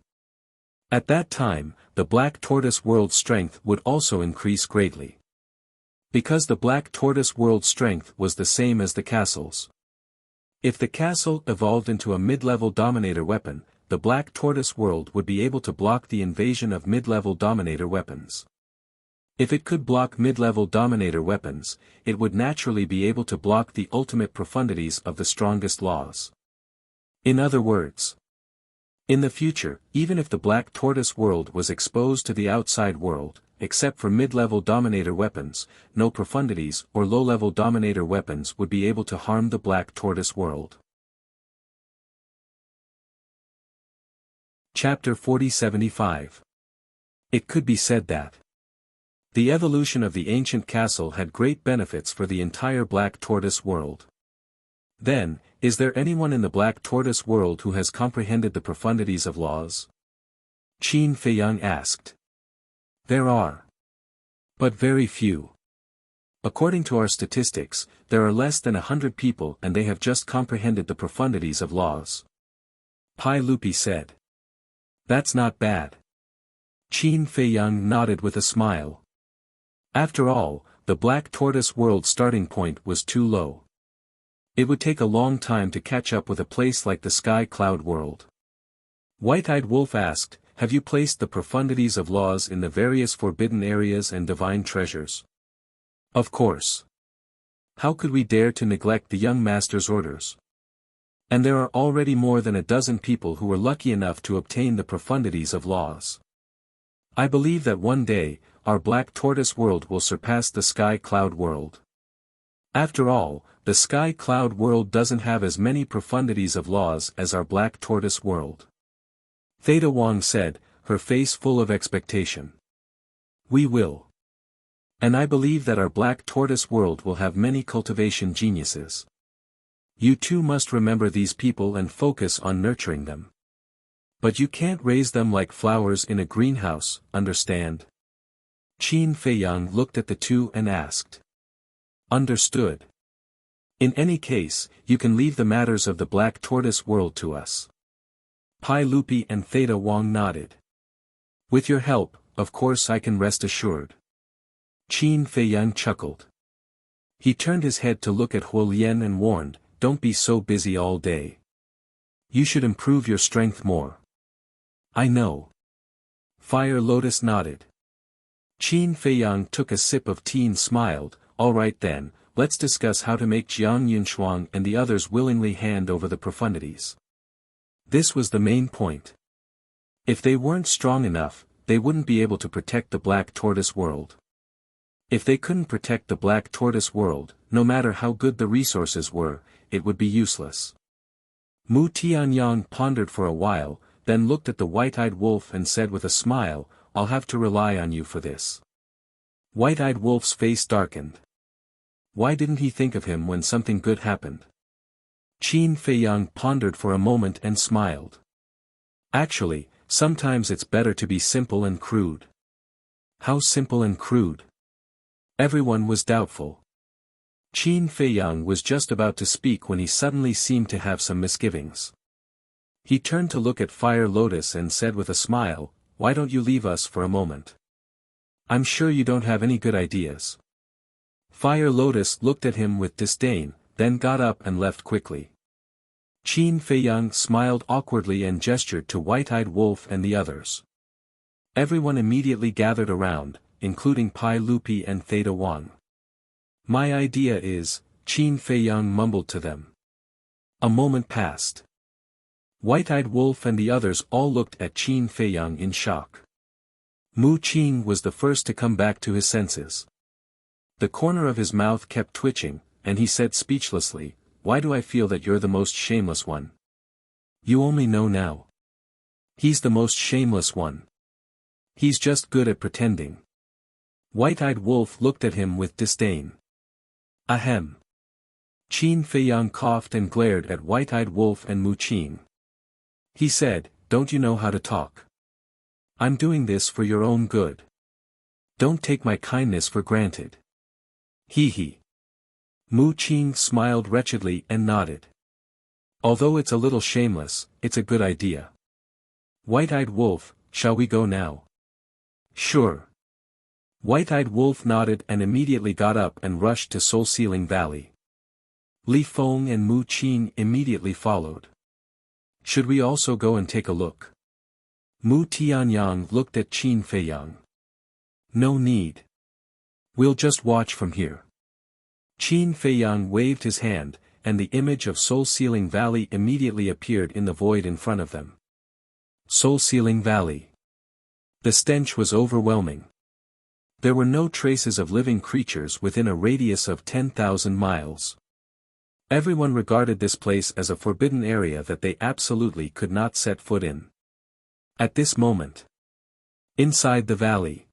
At that time, the Black Tortoise World's strength would also increase greatly. Because the Black Tortoise World's strength was the same as the castle's. If the castle evolved into a mid-level dominator weapon, the Black Tortoise World would be able to block the invasion of mid-level dominator weapons. If it could block mid-level dominator weapons, it would naturally be able to block the ultimate profundities of the strongest laws. In other words, in the future, even if the Black Tortoise World was exposed to the outside world, except for mid-level dominator weapons, no profundities or low-level dominator weapons would be able to harm the Black Tortoise World. Chapter 4075. It could be said that the evolution of the ancient castle had great benefits for the entire Black Tortoise World. Then, is there anyone in the Black Tortoise World who has comprehended the profundities of laws? Qin Feiyang asked. There are. But very few. According to our statistics, there are less than 100 people and they have just comprehended the profundities of laws. Pai Lupi said. That's not bad. Qin Feiyang nodded with a smile. After all, the Black Tortoise World starting point was too low. It would take a long time to catch up with a place like the Sky Cloud World. White-eyed Wolf asked, have you placed the profundities of laws in the various forbidden areas and divine treasures? Of course. How could we dare to neglect the young master's orders? And there are already more than a dozen people who were lucky enough to obtain the profundities of laws. I believe that one day, our Black Tortoise World will surpass the Sky Cloud World. After all, the Sky Cloud World doesn't have as many profundities of laws as our Black Tortoise World. Theta Wang said, her face full of expectation. We will. And I believe that our Black Tortoise World will have many cultivation geniuses. You too must remember these people and focus on nurturing them. But you can't raise them like flowers in a greenhouse, understand? Qin Feiyang looked at the two and asked. Understood. In any case, you can leave the matters of the Black Tortoise World to us. Pai Lupi and Theta Wang nodded. With your help, of course I can rest assured. Qin Feiyang chuckled. He turned his head to look at Huo Lian and warned, don't be so busy all day. You should improve your strength more. I know. Fire Lotus nodded. Qin Feiyang took a sip of tea and smiled, all right then, let's discuss how to make Jiang Yunshuang and the others willingly hand over the profundities. This was the main point. If they weren't strong enough, they wouldn't be able to protect the Black Tortoise World. If they couldn't protect the Black Tortoise World, no matter how good the resources were, it would be useless. Mu Tianyang pondered for a while, then looked at the White-eyed Wolf and said with a smile, I'll have to rely on you for this. White-eyed Wolf's face darkened. Why didn't he think of him when something good happened? Qin Feiyang pondered for a moment and smiled. Actually, sometimes it's better to be simple and crude. How simple and crude? Everyone was doubtful. Qin Feiyang was just about to speak when he suddenly seemed to have some misgivings. He turned to look at Fire Lotus and said with a smile, why don't you leave us for a moment? I'm sure you don't have any good ideas. Fire Lotus looked at him with disdain, then got up and left quickly. Qin Feiyang smiled awkwardly and gestured to White-eyed Wolf and the others. Everyone immediately gathered around, including Pai Lupi and Theta Wang. My idea is, Qin Feiyang mumbled to them. A moment passed. White-eyed Wolf and the others all looked at Qin Feiyang in shock. Mu Qing was the first to come back to his senses. The corner of his mouth kept twitching, and he said speechlessly, why do I feel that you're the most shameless one? You only know now. He's the most shameless one. He's just good at pretending. White-eyed Wolf looked at him with disdain. Ahem. Qin Feiyang coughed and glared at White-eyed Wolf and Mu Qing. He said, don't you know how to talk? I'm doing this for your own good. Don't take my kindness for granted. Hee hee. Mu Qing smiled wretchedly and nodded. Although it's a little shameless, it's a good idea. White-Eyed Wolf, shall we go now? Sure. White-Eyed Wolf nodded and immediately got up and rushed to Soul Ceiling Valley. Li Feng and Mu Qing immediately followed. Should we also go and take a look? Mu Tianyang looked at Qin Feiyang. No need. We'll just watch from here. Qin Feiyang waved his hand, and the image of Soul Ceiling Valley immediately appeared in the void in front of them. Soul Ceiling Valley. The stench was overwhelming. There were no traces of living creatures within a radius of 10,000 miles. Everyone regarded this place as a forbidden area that they absolutely could not set foot in. At this moment, inside the valley,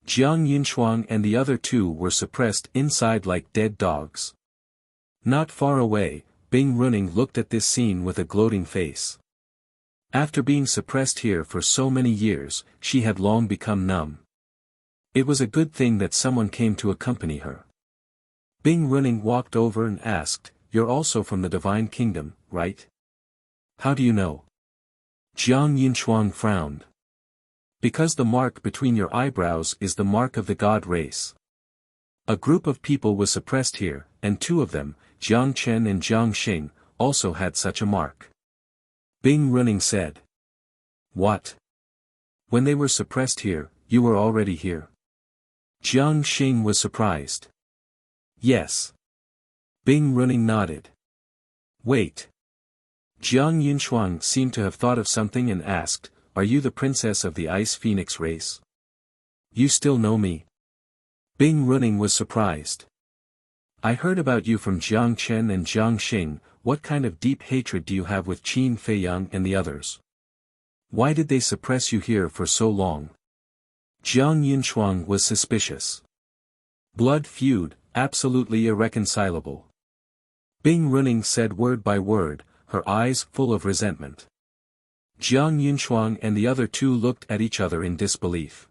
Jiang Yinshuang and the other two were suppressed inside like dead dogs. Not far away, Bing Runing looked at this scene with a gloating face. After being suppressed here for so many years, she had long become numb. It was a good thing that someone came to accompany her. Bing Runing walked over and asked, "You're also from the Divine Kingdom, right?" "How do you know?" Jiang Yinshuang frowned. "Because the mark between your eyebrows is the mark of the god race. A group of people was suppressed here, and two of them, Jiang Chen and Jiang Xing, also had such a mark." Bing Runing said. "What? When they were suppressed here, you were already here?" Jiang Xing was surprised. "Yes." Bing Runing nodded. "Wait." Jiang Yinshuang seemed to have thought of something and asked, "Are you the princess of the Ice Phoenix race? You still know me?" Bing Runing was surprised. "I heard about you from Jiang Chen and Jiang Xing. What kind of deep hatred do you have with Qin Feiyang and the others? Why did they suppress you here for so long?" Jiang Yinshuang was suspicious. "Blood feud, absolutely irreconcilable." Bing Runing said word by word, her eyes full of resentment. Jiang Yinshuang and the other two looked at each other in disbelief.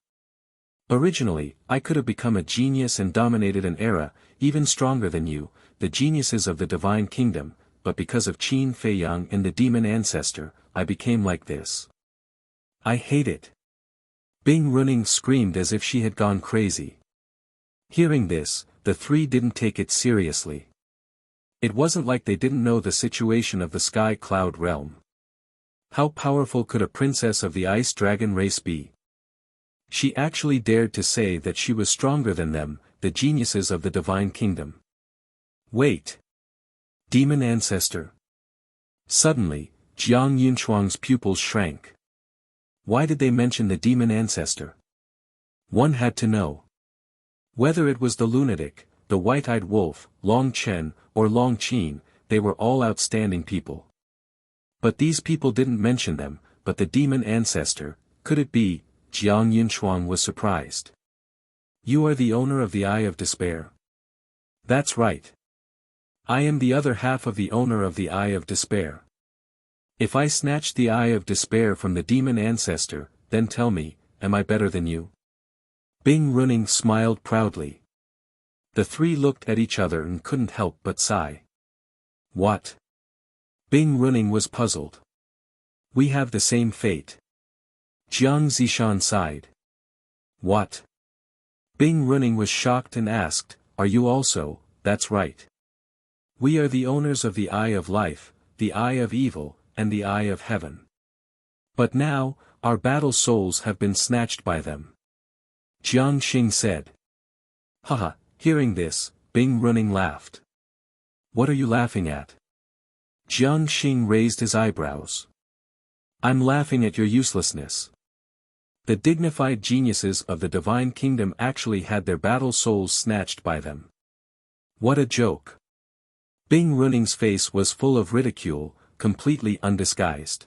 "Originally, I could have become a genius and dominated an era, even stronger than you, the geniuses of the Divine Kingdom, but because of Qin Feiyang and the demon ancestor, I became like this. I hate it." Bing Runing screamed as if she had gone crazy. Hearing this, the three didn't take it seriously. It wasn't like they didn't know the situation of the Sky Cloud realm. How powerful could a princess of the Ice Dragon race be? She actually dared to say that she was stronger than them, the geniuses of the Divine Kingdom. Wait. Demon Ancestor. Suddenly, Jiang Yinshuang's pupils shrank. Why did they mention the Demon Ancestor? One had to know. Whether it was the lunatic, the white-eyed wolf, Long Chen, or Long Qin, they were all outstanding people. But these people didn't mention them, but the Demon Ancestor, could it be? Jiang Yinshuang was surprised. "You are the owner of the Eye of Despair." "That's right. I am the other half of the owner of the Eye of Despair. If I snatch the Eye of Despair from the Demon Ancestor, then tell me, am I better than you?" Bing Runing smiled proudly. The three looked at each other and couldn't help but sigh. "What?" Bing Runing was puzzled. "We have the same fate." Jiang Zishan sighed. "What?" Bing Runing was shocked and asked, "Are you also?" "That's right. We are the owners of the Eye of Life, the Eye of Evil, and the Eye of Heaven. But now, our battle souls have been snatched by them." Jiang Xing said. "Haha," hearing this, Bing Runing laughed. "What are you laughing at?" Jiang Xing raised his eyebrows. "I'm laughing at your uselessness. The dignified geniuses of the Divine Kingdom actually had their battle souls snatched by them. What a joke." Bing Runing's face was full of ridicule, completely undisguised.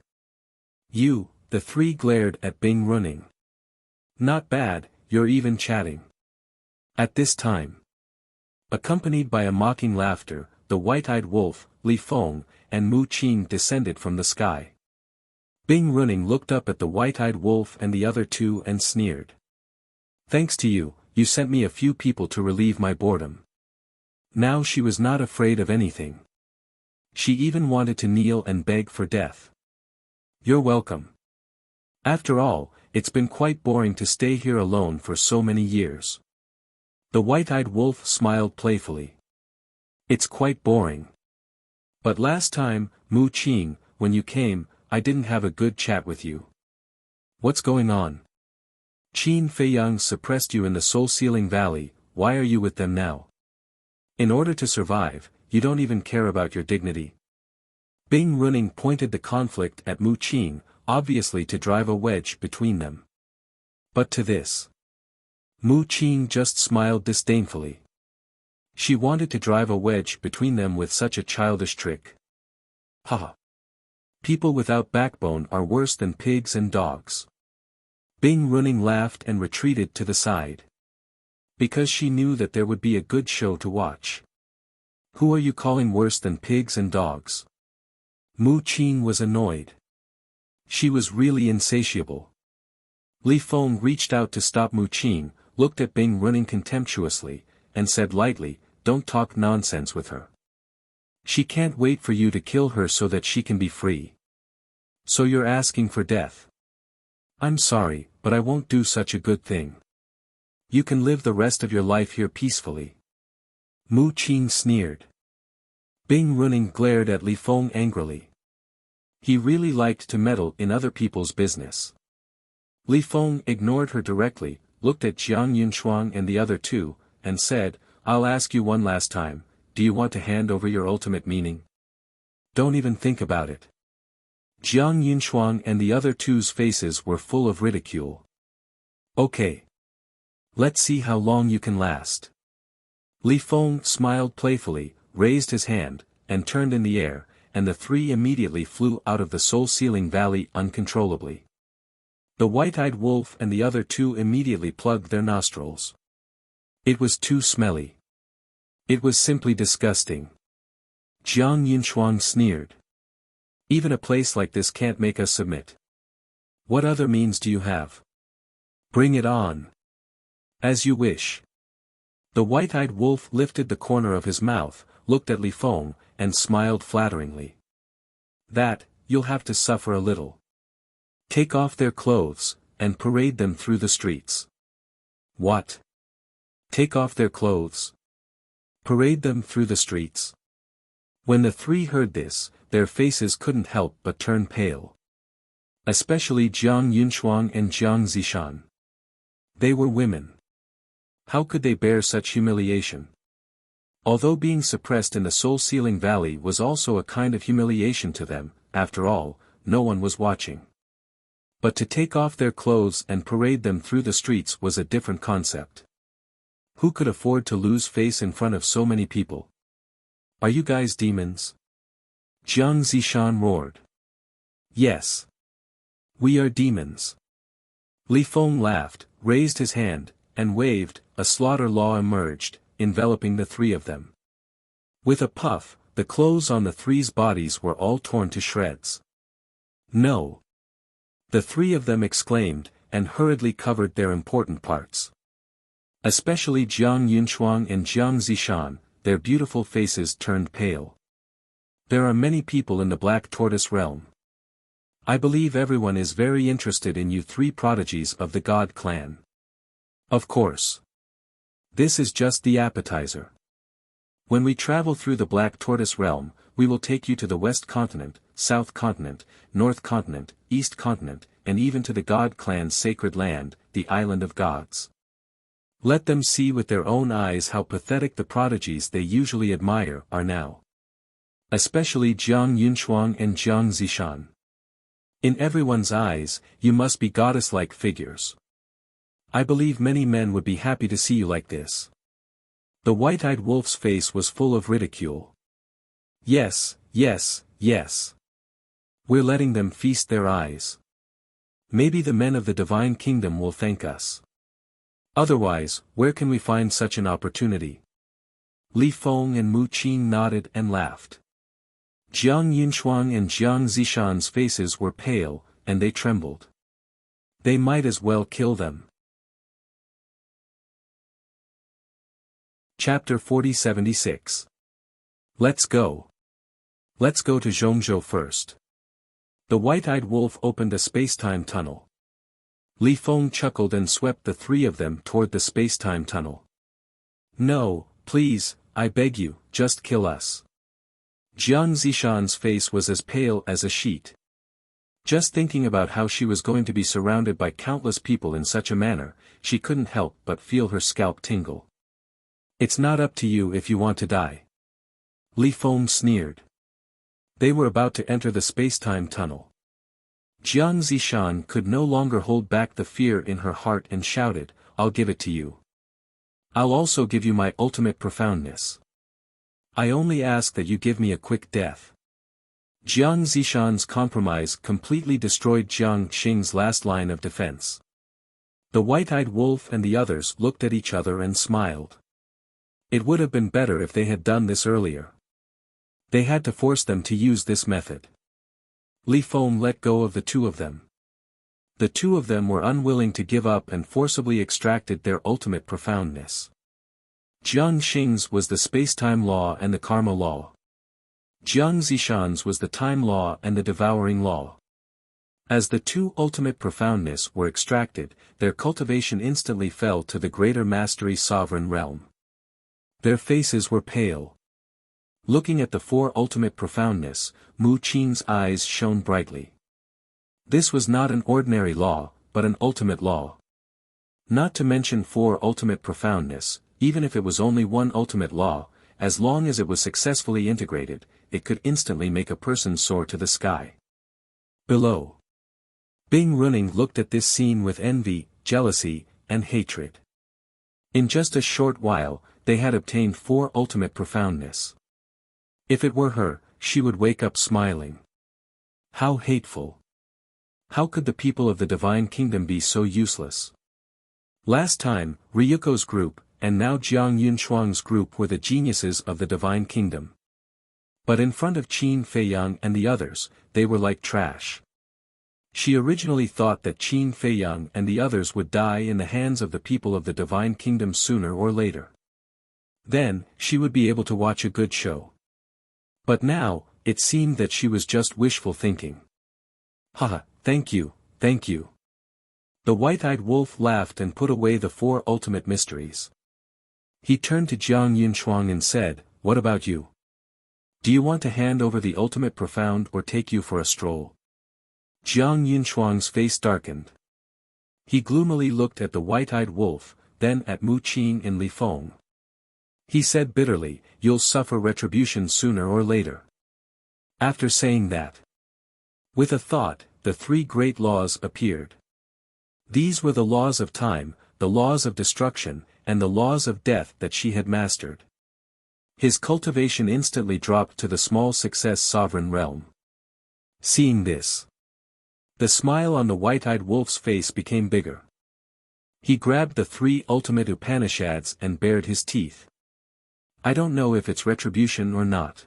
"You," the three glared at Bing Runing. "Not bad, you're even chatting." At this time, accompanied by a mocking laughter, the white-eyed wolf, Li Feng, and Mu Qing descended from the sky. Bing Running looked up at the white-eyed wolf and the other two and sneered. Thanks to you, you sent me a few people to relieve my boredom. Now she was not afraid of anything. She even wanted to kneel and beg for death. You're welcome. After all, it's been quite boring to stay here alone for so many years. The white-eyed wolf smiled playfully. It's quite boring. But last time, Mu Qing, when you came, I didn't have a good chat with you. What's going on? Qin Feiyang suppressed you in the Soul-Sealing Valley, why are you with them now? In order to survive, you don't even care about your dignity. Bing Running pointed the conflict at Mu Qing, obviously to drive a wedge between them. But to this, Mu Qing just smiled disdainfully. She wanted to drive a wedge between them with such a childish trick. Haha. People without backbone are worse than pigs and dogs. Bing Running laughed and retreated to the side. Because she knew that there would be a good show to watch. Who are you calling worse than pigs and dogs? Mu Qing was annoyed. She was really insatiable. Li Feng reached out to stop Mu Qing, looked at Bing Running contemptuously, and said lightly, don't talk nonsense with her. She can't wait for you to kill her so that she can be free. So you're asking for death. I'm sorry, but I won't do such a good thing. You can live the rest of your life here peacefully. Mu Qing sneered. Bing Running glared at Li Feng angrily. He really liked to meddle in other people's business. Li Feng ignored her directly, looked at Jiang Yunshuang and the other two, and said, I'll ask you one last time, do you want to hand over your ultimate meaning? Don't even think about it. Jiang Yunshuang and the other two's faces were full of ridicule. Okay. Let's see how long you can last. Li Feng smiled playfully, raised his hand, and turned in the air, and the three immediately flew out of the Soul-Sealing Valley uncontrollably. The white-eyed wolf and the other two immediately plugged their nostrils. It was too smelly. It was simply disgusting. Jiang Yunshuang sneered. Even a place like this can't make us submit. What other means do you have? Bring it on. As you wish. The white-eyed wolf lifted the corner of his mouth, looked at Li Feng, and smiled flatteringly. That, you'll have to suffer a little. Take off their clothes, and parade them through the streets. What? Take off their clothes? Parade them through the streets? When the three heard this, their faces couldn't help but turn pale. Especially Jiang Yunshuang and Jiang Zishan. They were women. How could they bear such humiliation? Although being suppressed in the Soul-Sealing Valley was also a kind of humiliation to them, after all, no one was watching. But to take off their clothes and parade them through the streets was a different concept. Who could afford to lose face in front of so many people? Are you guys demons? Jiang Zishan roared. Yes. We are demons. Li Feng laughed, raised his hand, and waved, a slaughter law emerged, enveloping the three of them. With a puff, the clothes on the three's bodies were all torn to shreds. No. The three of them exclaimed, and hurriedly covered their important parts. Especially Jiang Yunshuang and Jiang Zishan, their beautiful faces turned pale. There are many people in the Black Tortoise realm. I believe everyone is very interested in you three prodigies of the God clan. Of course. This is just the appetizer. When we travel through the Black Tortoise realm, we will take you to the West Continent, South Continent, North Continent, East Continent, and even to the God clan's sacred land, the Island of Gods. Let them see with their own eyes how pathetic the prodigies they usually admire are now. Especially Jiang Yunshuang and Jiang Zishan. In everyone's eyes, you must be goddess-like figures. I believe many men would be happy to see you like this. The white-eyed wolf's face was full of ridicule. Yes, yes, yes. We're letting them feast their eyes. Maybe the men of the divine kingdom will thank us. Otherwise, where can we find such an opportunity? Li Feng and Mu Qing nodded and laughed. Jiang Yunshuang and Jiang Zishan's faces were pale, and they trembled. They might as well kill them. Chapter 40-76. Let's go. Let's go to Zhongzhou first. The white-eyed wolf opened a space-time tunnel. Li Feng chuckled and swept the three of them toward the space-time tunnel. No, please, I beg you, just kill us. Jiang Zishan's face was as pale as a sheet. Just thinking about how she was going to be surrounded by countless people in such a manner, she couldn't help but feel her scalp tingle. It's not up to you if you want to die. Li Feng sneered. They were about to enter the space-time tunnel. Jiang Zishan could no longer hold back the fear in her heart and shouted, I'll give it to you. I'll also give you my ultimate profoundness. I only ask that you give me a quick death. Jiang Zishan's compromise completely destroyed Jiang Xing's last line of defense. The white-eyed wolf and the others looked at each other and smiled. It would have been better if they had done this earlier. They had to force them to use this method. Li Feng let go of the two of them. The two of them were unwilling to give up and forcibly extracted their ultimate profoundness. Jiang Xing's was the space-time law and the karma law. Jiang Zishan's was the time law and the devouring law. As the two ultimate profoundness were extracted, their cultivation instantly fell to the greater mastery sovereign realm. Their faces were pale. Looking at the four ultimate profoundness, Mu Qing's eyes shone brightly. This was not an ordinary law, but an ultimate law. Not to mention four ultimate profoundness, even if it was only one ultimate law, as long as it was successfully integrated, it could instantly make a person soar to the sky. Below. Bing Runing looked at this scene with envy, jealousy, and hatred. In just a short while, they had obtained four ultimate profoundness. If it were her, she would wake up smiling. How hateful. How could the people of the Divine Kingdom be so useless? Last time, Ryuko's group, and now Jiang Yunshuang's group were the geniuses of the Divine Kingdom. But in front of Qin Feiyang and the others, they were like trash. She originally thought that Qin Feiyang and the others would die in the hands of the people of the Divine Kingdom sooner or later. Then, she would be able to watch a good show. But now, it seemed that she was just wishful thinking. Haha, thank you, thank you. The white-eyed wolf laughed and put away the four ultimate mysteries. He turned to Jiang Yunshuang and said, what about you? Do you want to hand over the ultimate profound or take you for a stroll? Jiang Yunshuang's face darkened. He gloomily looked at the white-eyed wolf, then at Mu Qing and Li Feng. He said bitterly, you'll suffer retribution sooner or later. After saying that, with a thought, the three great laws appeared. These were the laws of time, the laws of destruction, and the laws of death that she had mastered. His cultivation instantly dropped to the small success sovereign realm. Seeing this, the smile on the white-eyed wolf's face became bigger. He grabbed the three ultimate Upanishads and bared his teeth. I don't know if it's retribution or not.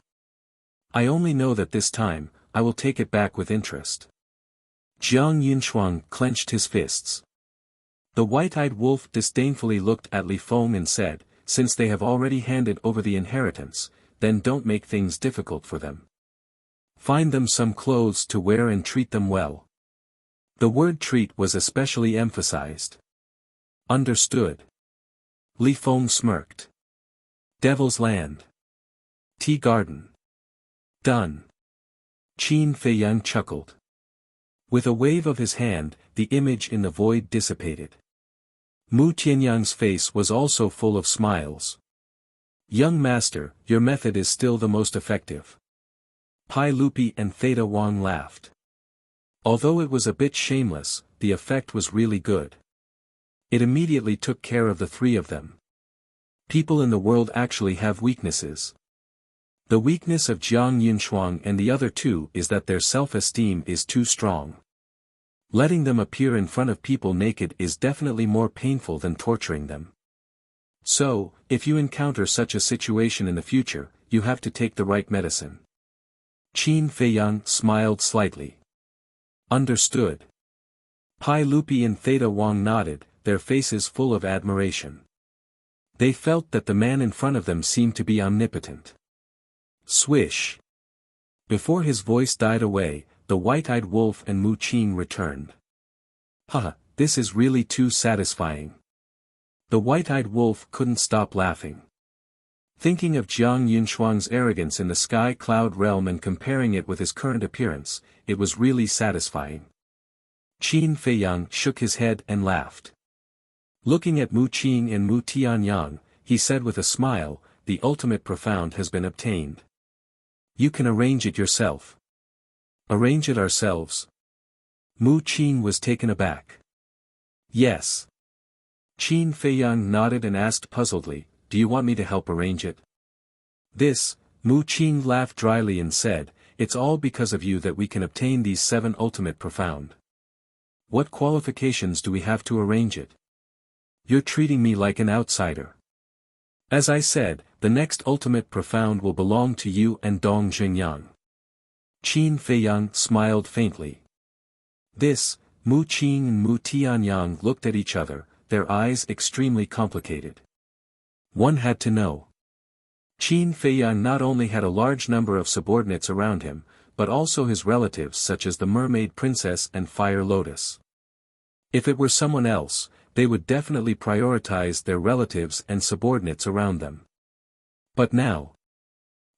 I only know that this time, I will take it back with interest. Jiang Yunshuang clenched his fists. The white-eyed wolf disdainfully looked at Li Feng and said, since they have already handed over the inheritance, then don't make things difficult for them. Find them some clothes to wear and treat them well. The word treat was especially emphasized. Understood. Li Feng smirked. Devil's Land. Tea Garden. Done. Qin Feiyang chuckled. With a wave of his hand, the image in the void dissipated. Mu Tianyang's face was also full of smiles. Young master, your method is still the most effective. Pai Lupi and Theta Wang laughed. Although it was a bit shameless, the effect was really good. It immediately took care of the three of them. People in the world actually have weaknesses. The weakness of Jiang Yunshuang and the other two is that their self-esteem is too strong. Letting them appear in front of people naked is definitely more painful than torturing them. So, if you encounter such a situation in the future, you have to take the right medicine. Qin Feiyang smiled slightly. Understood. Pai Lupi and Theta Wang nodded, their faces full of admiration. They felt that the man in front of them seemed to be omnipotent. Swish. Before his voice died away, the white-eyed wolf and Mu Qing returned. Haha, this is really too satisfying. The white-eyed wolf couldn't stop laughing. Thinking of Jiang Yunshuang's arrogance in the sky cloud realm and comparing it with his current appearance, it was really satisfying. Qin Feiyang shook his head and laughed. Looking at Mu Qing and Mu Tianyang, he said with a smile, the ultimate profound has been obtained. You can arrange it yourself. Arrange it ourselves? Mu Qing was taken aback. Yes. Qin Feiyang nodded and asked puzzledly, do you want me to help arrange it? This, Mu Qing laughed dryly and said, it's all because of you that we can obtain these 7 ultimate profound. What qualifications do we have to arrange it? You're treating me like an outsider. As I said, the next ultimate profound will belong to you and Dong Xingyang. Qin Feiyang smiled faintly. This, Mu Qing and Mu Tianyang looked at each other, their eyes extremely complicated. One had to know. Qin Feiyang not only had a large number of subordinates around him, but also his relatives such as the Mermaid Princess and Fire Lotus. If it were someone else, they would definitely prioritize their relatives and subordinates around them. But now,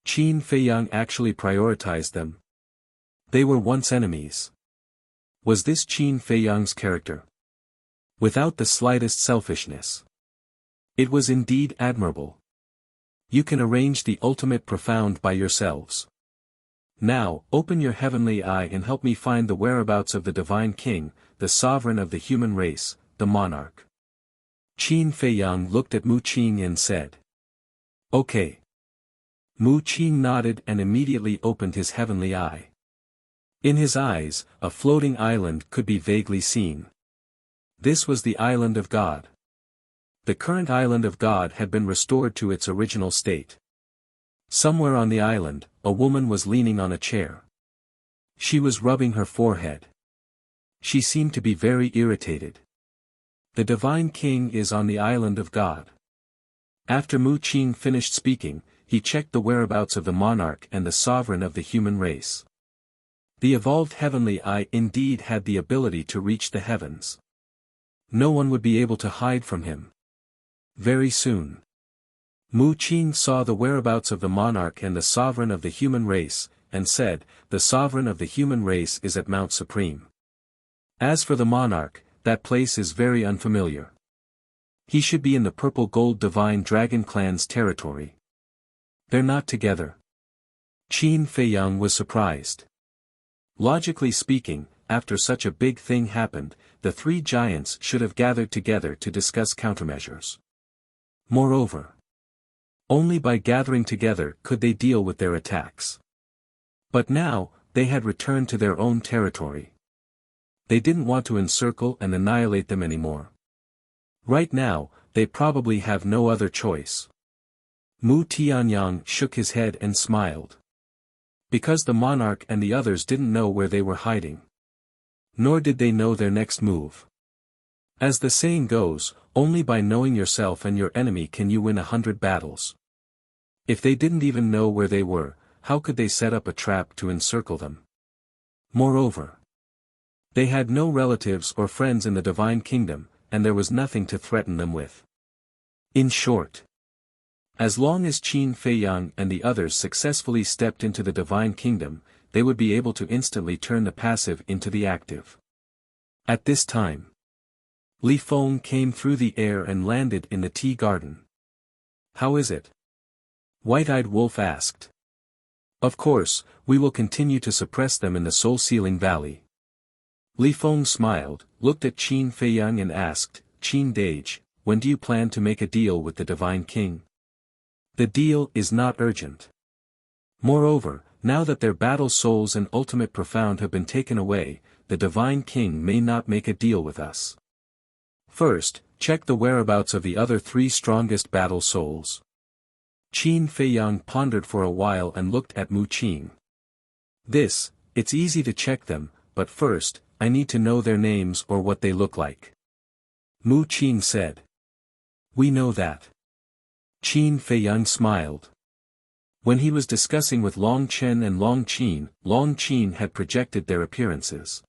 Qin Feiyang actually prioritized them. They were once enemies. Was this Qin Feiyang's character? Without the slightest selfishness. It was indeed admirable. You can arrange the ultimate profound by yourselves. Now, open your heavenly eye and help me find the whereabouts of the Divine King, the sovereign of the human race, the monarch. Qin Feiyang looked at Mu Qing and said. Okay. Mu Qing nodded and immediately opened his heavenly eye. In his eyes, a floating island could be vaguely seen. This was the island of God. The current island of God had been restored to its original state. Somewhere on the island, a woman was leaning on a chair. She was rubbing her forehead. She seemed to be very irritated. The Divine King is on the island of God. After Mu Qing finished speaking, he checked the whereabouts of the monarch and the sovereign of the human race. The evolved heavenly eye indeed had the ability to reach the heavens. No one would be able to hide from him. Very soon. Mu Qing saw the whereabouts of the monarch and the sovereign of the human race, and said, the sovereign of the human race is at Mount Supreme. As for the monarch, that place is very unfamiliar. He should be in the purple gold divine dragon clan's territory. They're not together. Qin Feiyang was surprised. Logically speaking, after such a big thing happened, the 3 giants should have gathered together to discuss countermeasures. Moreover, only by gathering together could they deal with their attacks. But now, they had returned to their own territory. They didn't want to encircle and annihilate them anymore. Right now, they probably have no other choice. Mu Tianyang shook his head and smiled. Because the monarch and the others didn't know where they were hiding. Nor did they know their next move. As the saying goes, only by knowing yourself and your enemy can you win 100 battles. If they didn't even know where they were, how could they set up a trap to encircle them? Moreover, they had no relatives or friends in the Divine Kingdom, and there was nothing to threaten them with. In short, as long as Qin Feiyang and the others successfully stepped into the Divine Kingdom, they would be able to instantly turn the passive into the active. At this time, Li Feng came through the air and landed in the tea garden. How is it? White-eyed Wolf asked. Of course, we will continue to suppress them in the Soul-Sealing Valley. Li Feng smiled, looked at Qin Feiyang and asked, Qin Dage, when do you plan to make a deal with the Divine King? The deal is not urgent. Moreover, now that their battle souls and ultimate profound have been taken away, the Divine King may not make a deal with us. First, check the whereabouts of the other 3 strongest battle souls. Qin Feiyang pondered for a while and looked at Mu Qing. It's easy to check them, but first, I need to know their names or what they look like. Mu Qing said. We know that. Qin Feiyang smiled. When he was discussing with Long Chen and Long Qin had projected their appearances.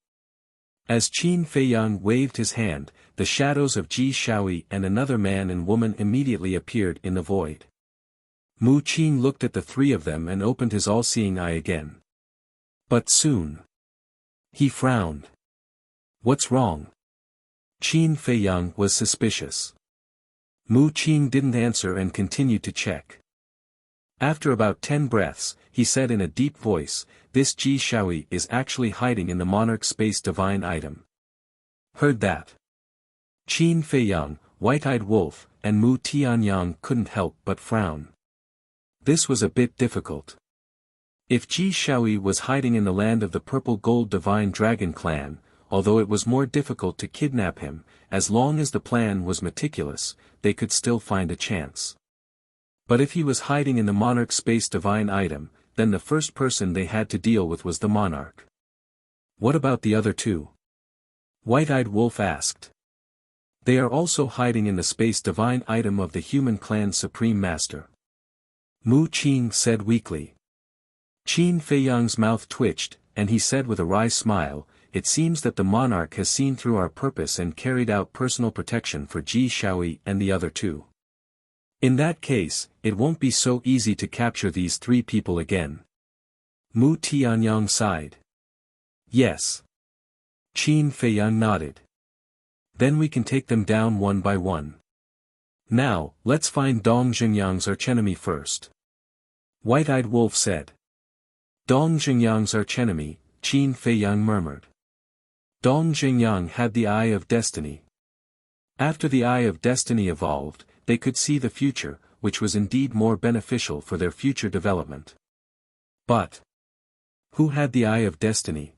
As Qin Feiyang waved his hand, the shadows of Ji Shaoi and another man and woman immediately appeared in the void. Mu Qin looked at the three of them and opened his all-seeing eye again. But soon. He frowned. What's wrong? Qin Feiyang was suspicious. Mu Qin didn't answer and continued to check. After about 10 breaths, he said in a deep voice, this Ji Shaoi is actually hiding in the Monarch Space Divine item. Heard that? Qin Feiyang, White-Eyed Wolf, and Mu Tianyang couldn't help but frown. This was a bit difficult. If Ji Shaoi was hiding in the land of the Purple Gold Divine Dragon Clan, although it was more difficult to kidnap him, as long as the plan was meticulous, they could still find a chance. But if he was hiding in the Monarch Space Divine item, then the first person they had to deal with was the Monarch. What about the other two? White-Eyed Wolf asked. They are also hiding in the Space Divine item of the Human Clan's Supreme Master. Mu Qing said weakly. Qin Feiyang's mouth twitched, and he said with a wry smile, it seems that the monarch has seen through our purpose and carried out personal protection for Ji Shaoi and the other two. In that case, it won't be so easy to capture these three people again. Mu Tianyang sighed. Yes. Qin Feiyang nodded. Then we can take them down one by one. Now, let's find Dong Xingyang's archenemy first. White-Eyed Wolf said. Dong Xingyang's archenemy, Qin Feiyang murmured. Dong Xingyang had the Eye of Destiny. After the Eye of Destiny evolved, they could see the future, which was indeed more beneficial for their future development. But who had the Eye of Destiny?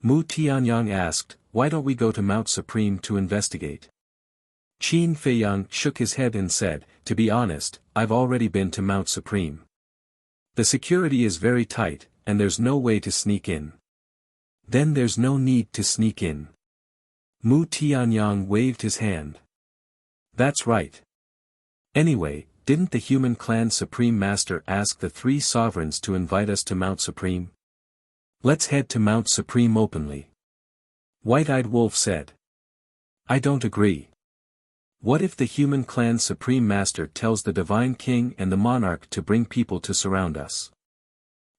Mu Tianyang asked, why don't we go to Mount Supreme to investigate? Qin Feiyang shook his head and said, to be honest, I've already been to Mount Supreme. The security is very tight, and there's no way to sneak in. Then there's no need to sneak in. Mu Tianyang waved his hand. That's right. Anyway, didn't the Human Clan Supreme Master ask the three sovereigns to invite us to Mount Supreme? Let's head to Mount Supreme openly. White-Eyed Wolf said. I don't agree. What if the Human Clan Supreme Master tells the Divine King and the Monarch to bring people to surround us?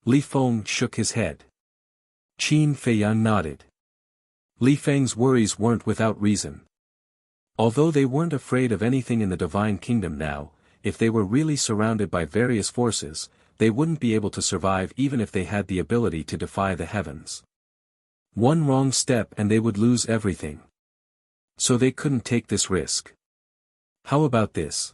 Li Feng shook his head. Qin Feiyang nodded. Li Feng's worries weren't without reason. Although they weren't afraid of anything in the Divine Kingdom now, if they were really surrounded by various forces, they wouldn't be able to survive even if they had the ability to defy the heavens. One wrong step and they would lose everything. So they couldn't take this risk. How about this?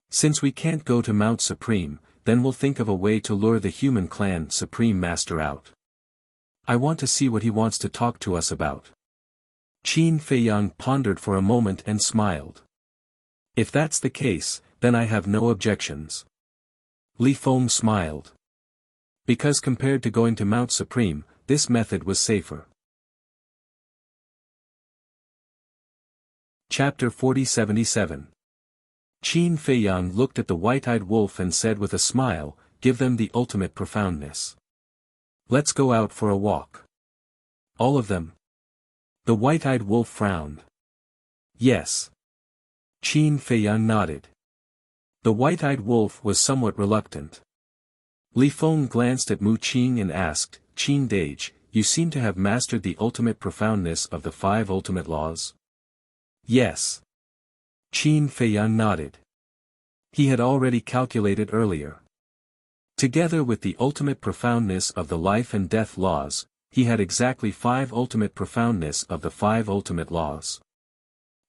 Since we can't go to Mount Supreme, then we'll think of a way to lure the Human Clan Supreme Master out. I want to see what he wants to talk to us about. Qin Feiyang pondered for a moment and smiled. If that's the case, then I have no objections. Li Feng smiled. Because compared to going to Mount Supreme, this method was safer. Chapter 4077. Qin Feiyang looked at the White-Eyed Wolf and said with a smile, give them the ultimate profoundness. Let's go out for a walk. All of them? The White-Eyed Wolf frowned. Yes. Qin Feiyang nodded. The White-Eyed Wolf was somewhat reluctant. Li Feng glanced at Mu Qing and asked, Qin Dage, you seem to have mastered the ultimate profoundness of the 5 ultimate laws? Yes. Qin Feiyang nodded. He had already calculated earlier. Together with the ultimate profoundness of the life and death laws, he had exactly 5 ultimate profoundness of the 5 ultimate laws.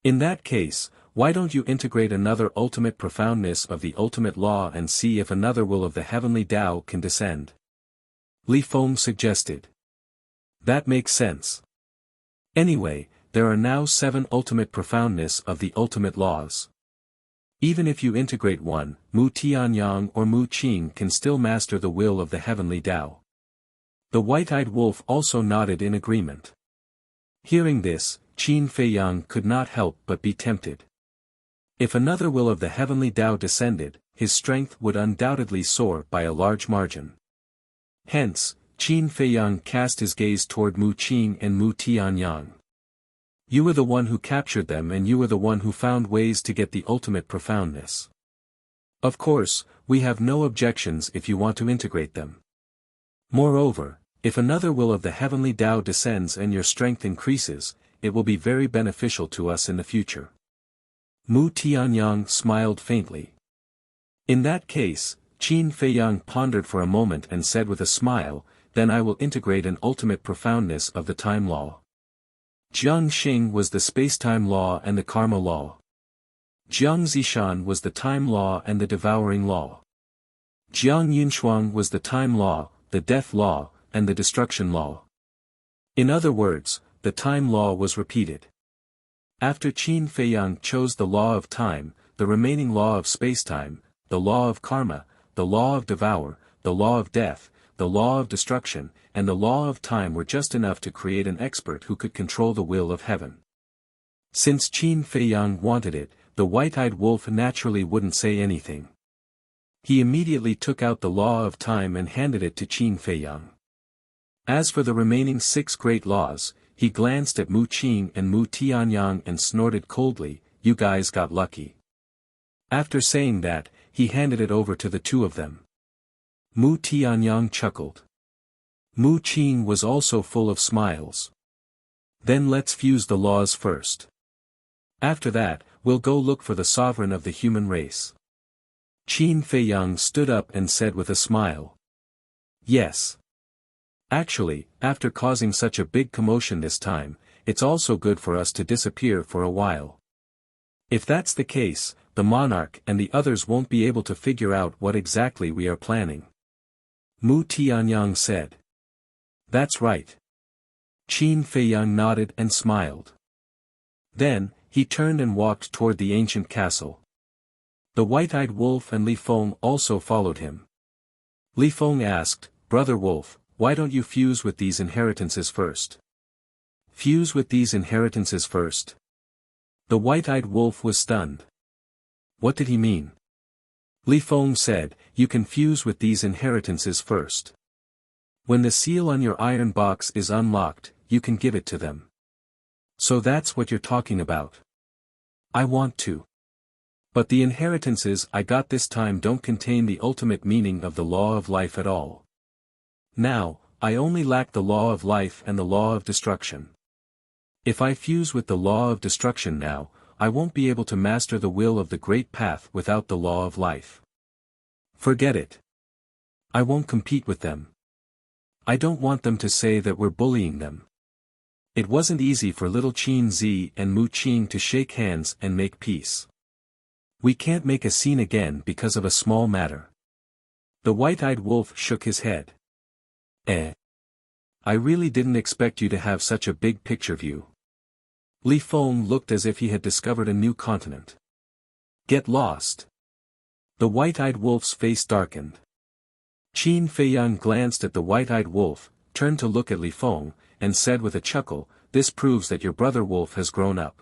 In that case, why don't you integrate another ultimate profoundness of the ultimate law and see if another will of the heavenly Tao can descend? Li Feng suggested. That makes sense. Anyway, there are now 7 ultimate profoundness of the ultimate laws. Even if you integrate one, Mu Tianyang or Mu Qing can still master the will of the heavenly Tao. The White-Eyed Wolf also nodded in agreement. Hearing this, Qin Feiyang could not help but be tempted. If another will of the heavenly Tao descended, his strength would undoubtedly soar by a large margin. Hence, Qin Feiyang cast his gaze toward Mu Qing and Mu Tianyang. You were the one who captured them and you were the one who found ways to get the ultimate profoundness. Of course, we have no objections if you want to integrate them. Moreover, if another will of the heavenly Tao descends and your strength increases, it will be very beneficial to us in the future. Mu Tianyang smiled faintly. In that case, Qin Feiyang pondered for a moment and said with a smile, then I will integrate an ultimate profoundness of the time law. Jiang Xing was the space-time law and the karma law. Jiang Zishan was the time law and the devouring law. Jiang Yunshuang was the time law, the death law, and the destruction law. In other words, the time law was repeated. After Qin Feiyang chose the law of time, the remaining law of spacetime, the law of karma, the law of devour, the law of death, the law of destruction, and the law of time were just enough to create an expert who could control the will of heaven. Since Qin Feiyang wanted it, the white-eyed wolf naturally wouldn't say anything. He immediately took out the law of time and handed it to Qin Feiyang. As for the remaining 6 great laws, he glanced at Mu Qing and Mu Tianyang and snorted coldly, "You guys got lucky." After saying that, he handed it over to the 2 of them. Mu Tianyang chuckled. Mu Qing was also full of smiles. Then let's fuse the laws first. After that, we'll go look for the sovereign of the human race. Qin Feiyang stood up and said with a smile. Yes. Actually, after causing such a big commotion this time, it's also good for us to disappear for a while. If that's the case, the monarch and the others won't be able to figure out what exactly we are planning. Mu Tianyang said. That's right. Qin Feiyang nodded and smiled. Then, he turned and walked toward the ancient castle. The white-eyed wolf and Li Feng also followed him. Li Feng asked, "Brother Wolf, why don't you fuse with these inheritances first?" Fuse with these inheritances first? The white-eyed wolf was stunned. What did he mean? Li Feng said, "You can fuse with these inheritances first. When the seal on your iron box is unlocked, you can give it to them." So that's what you're talking about. I want to. But the inheritances I got this time don't contain the ultimate meaning of the law of life at all. Now, I only lack the law of life and the law of destruction. If I fuse with the law of destruction now, I won't be able to master the will of the great path without the law of life. Forget it. I won't compete with them. I don't want them to say that we're bullying them. It wasn't easy for little Qin Zi and Mu Qing to shake hands and make peace. We can't make a scene again because of a small matter. The white-eyed wolf shook his head. I really didn't expect you to have such a big picture view. Li Feng looked as if he had discovered a new continent. Get lost. The white-eyed wolf's face darkened. Qin Feiyang glanced at the white-eyed wolf, turned to look at Li Feng, and said with a chuckle, "This proves that your brother wolf has grown up.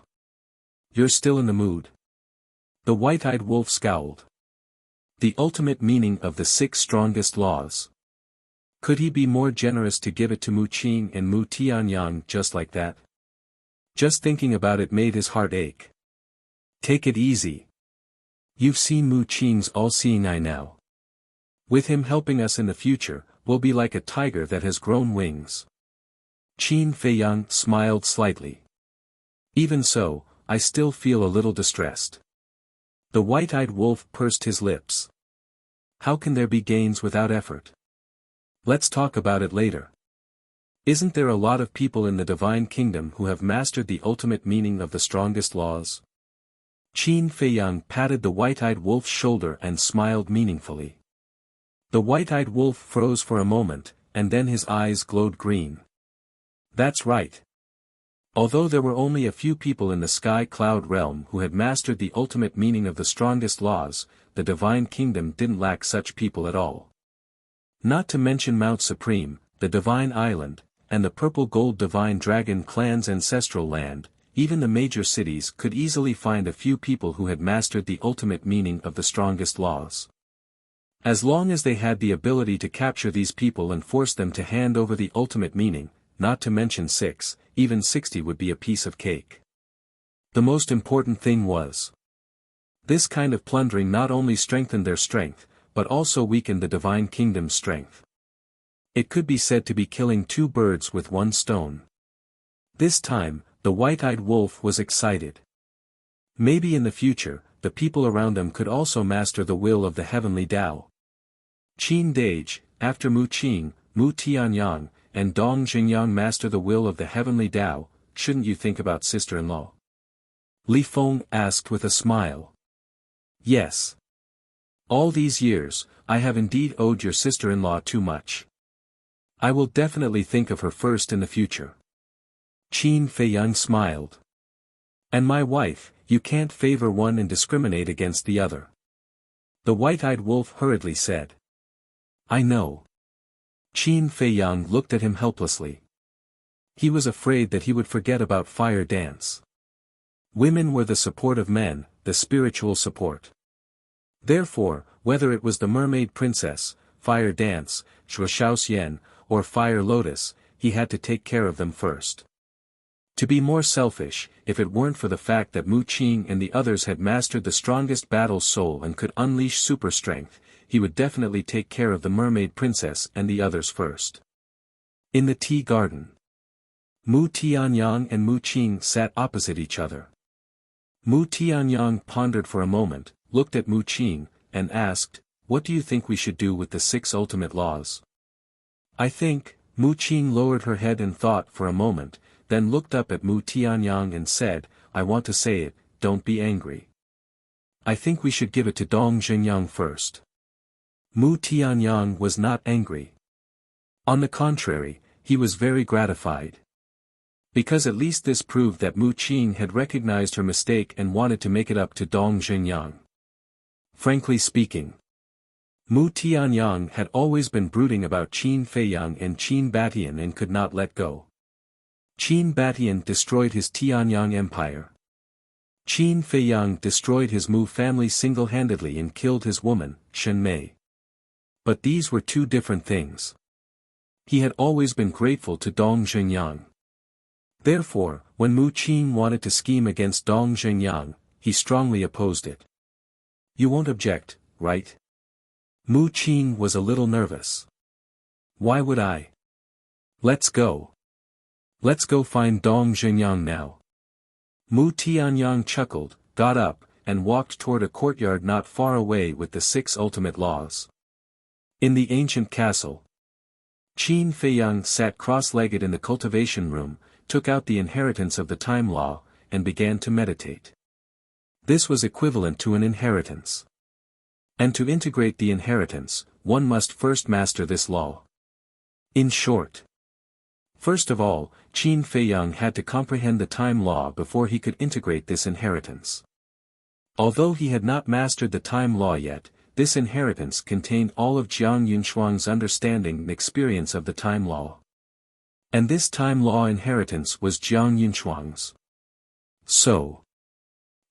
You're still in the mood." The white-eyed wolf scowled. The ultimate meaning of the 6 strongest laws. Could he be more generous to give it to Mu Qing and Mu Tianyang just like that? Just thinking about it made his heart ache. Take it easy. You've seen Mu Qing's all-seeing eye now. With him helping us in the future, we'll be like a tiger that has grown wings. Qin Feiyang smiled slightly. Even so, I still feel a little distressed. The white-eyed wolf pursed his lips. How can there be gains without effort? Let's talk about it later. Isn't there a lot of people in the divine kingdom who have mastered the ultimate meaning of the strongest laws? Qin Feiyang patted the white-eyed wolf's shoulder and smiled meaningfully. The white-eyed wolf froze for a moment, and then his eyes glowed green. That's right. Although there were only a few people in the sky cloud realm who had mastered the ultimate meaning of the strongest laws, the divine kingdom didn't lack such people at all. Not to mention Mount Supreme, the divine island, and the purple-gold divine dragon clan's ancestral land, even the major cities could easily find a few people who had mastered the ultimate meaning of the strongest laws. As long as they had the ability to capture these people and force them to hand over the ultimate meaning, not to mention 6, even 60 would be a piece of cake. The most important thing was, this kind of plundering not only strengthened their strength, but also weakened the divine kingdom's strength. It could be said to be killing 2 birds with 1 stone. This time, the white-eyed wolf was excited. Maybe in the future, the people around them could also master the will of the heavenly Tao. Qin Dage, after Mu Qing, Mu Tianyang, and Dong Xingyang master the will of the heavenly Tao, shouldn't you think about sister-in-law? Li Feng asked with a smile. Yes. All these years, I have indeed owed your sister-in-law too much. I will definitely think of her first in the future. Qin Feiyang smiled. And my wife, you can't favor one and discriminate against the other. The white-eyed wolf hurriedly said. I know. Qin Feiyang looked at him helplessly. He was afraid that he would forget about fire dance. Women were the support of men, the spiritual support. Therefore, whether it was the mermaid princess, fire dance, Shuo or fire lotus, he had to take care of them first. To be more selfish, if it weren't for the fact that Mu Qing and the others had mastered the strongest battle soul and could unleash super strength, he would definitely take care of the mermaid princess and the others first. In the tea garden, Mu Tianyang and Mu Qing sat opposite each other. Mu Tianyang pondered for a moment, looked at Mu Qing, and asked, what do you think we should do with the 6 ultimate laws? I think, Mu Qing lowered her head and thought for a moment, then looked up at Mu Tianyang and said, I want to say it, don't be angry. I think we should give it to Dong Xingyang first. Mu Tianyang was not angry. On the contrary, he was very gratified. Because at least this proved that Mu Qing had recognized her mistake and wanted to make it up to Dong Xingyang. Frankly speaking, Mu Tianyang had always been brooding about Qin Feiyang and Qin Batian and could not let go. Qin Batian destroyed his Tianyang empire. Qin Feiyang destroyed his Mu family single-handedly and killed his woman, Shen Mei. But these were 2 different things. He had always been grateful to Dong Xingyang. Therefore, when Mu Qing wanted to scheme against Dong Xingyang, he strongly opposed it. You won't object, right? Mu Qing was a little nervous. Why would I? Let's go. Let's go find Dong Xingyang now. Mu Tianyang chuckled, got up, and walked toward a courtyard not far away with the 6 ultimate laws. In the ancient castle, Qin Feiyang sat cross-legged in the cultivation room, took out the inheritance of the time law, and began to meditate. This was equivalent to an inheritance. And to integrate the inheritance, one must first master this law. In short, first of all, Qin Feiyang had to comprehend the time law before he could integrate this inheritance. Although he had not mastered the time law yet, this inheritance contained all of Jiang Yunshuang's understanding and experience of the time law. And this time law inheritance was Jiang Yunshuang's. So,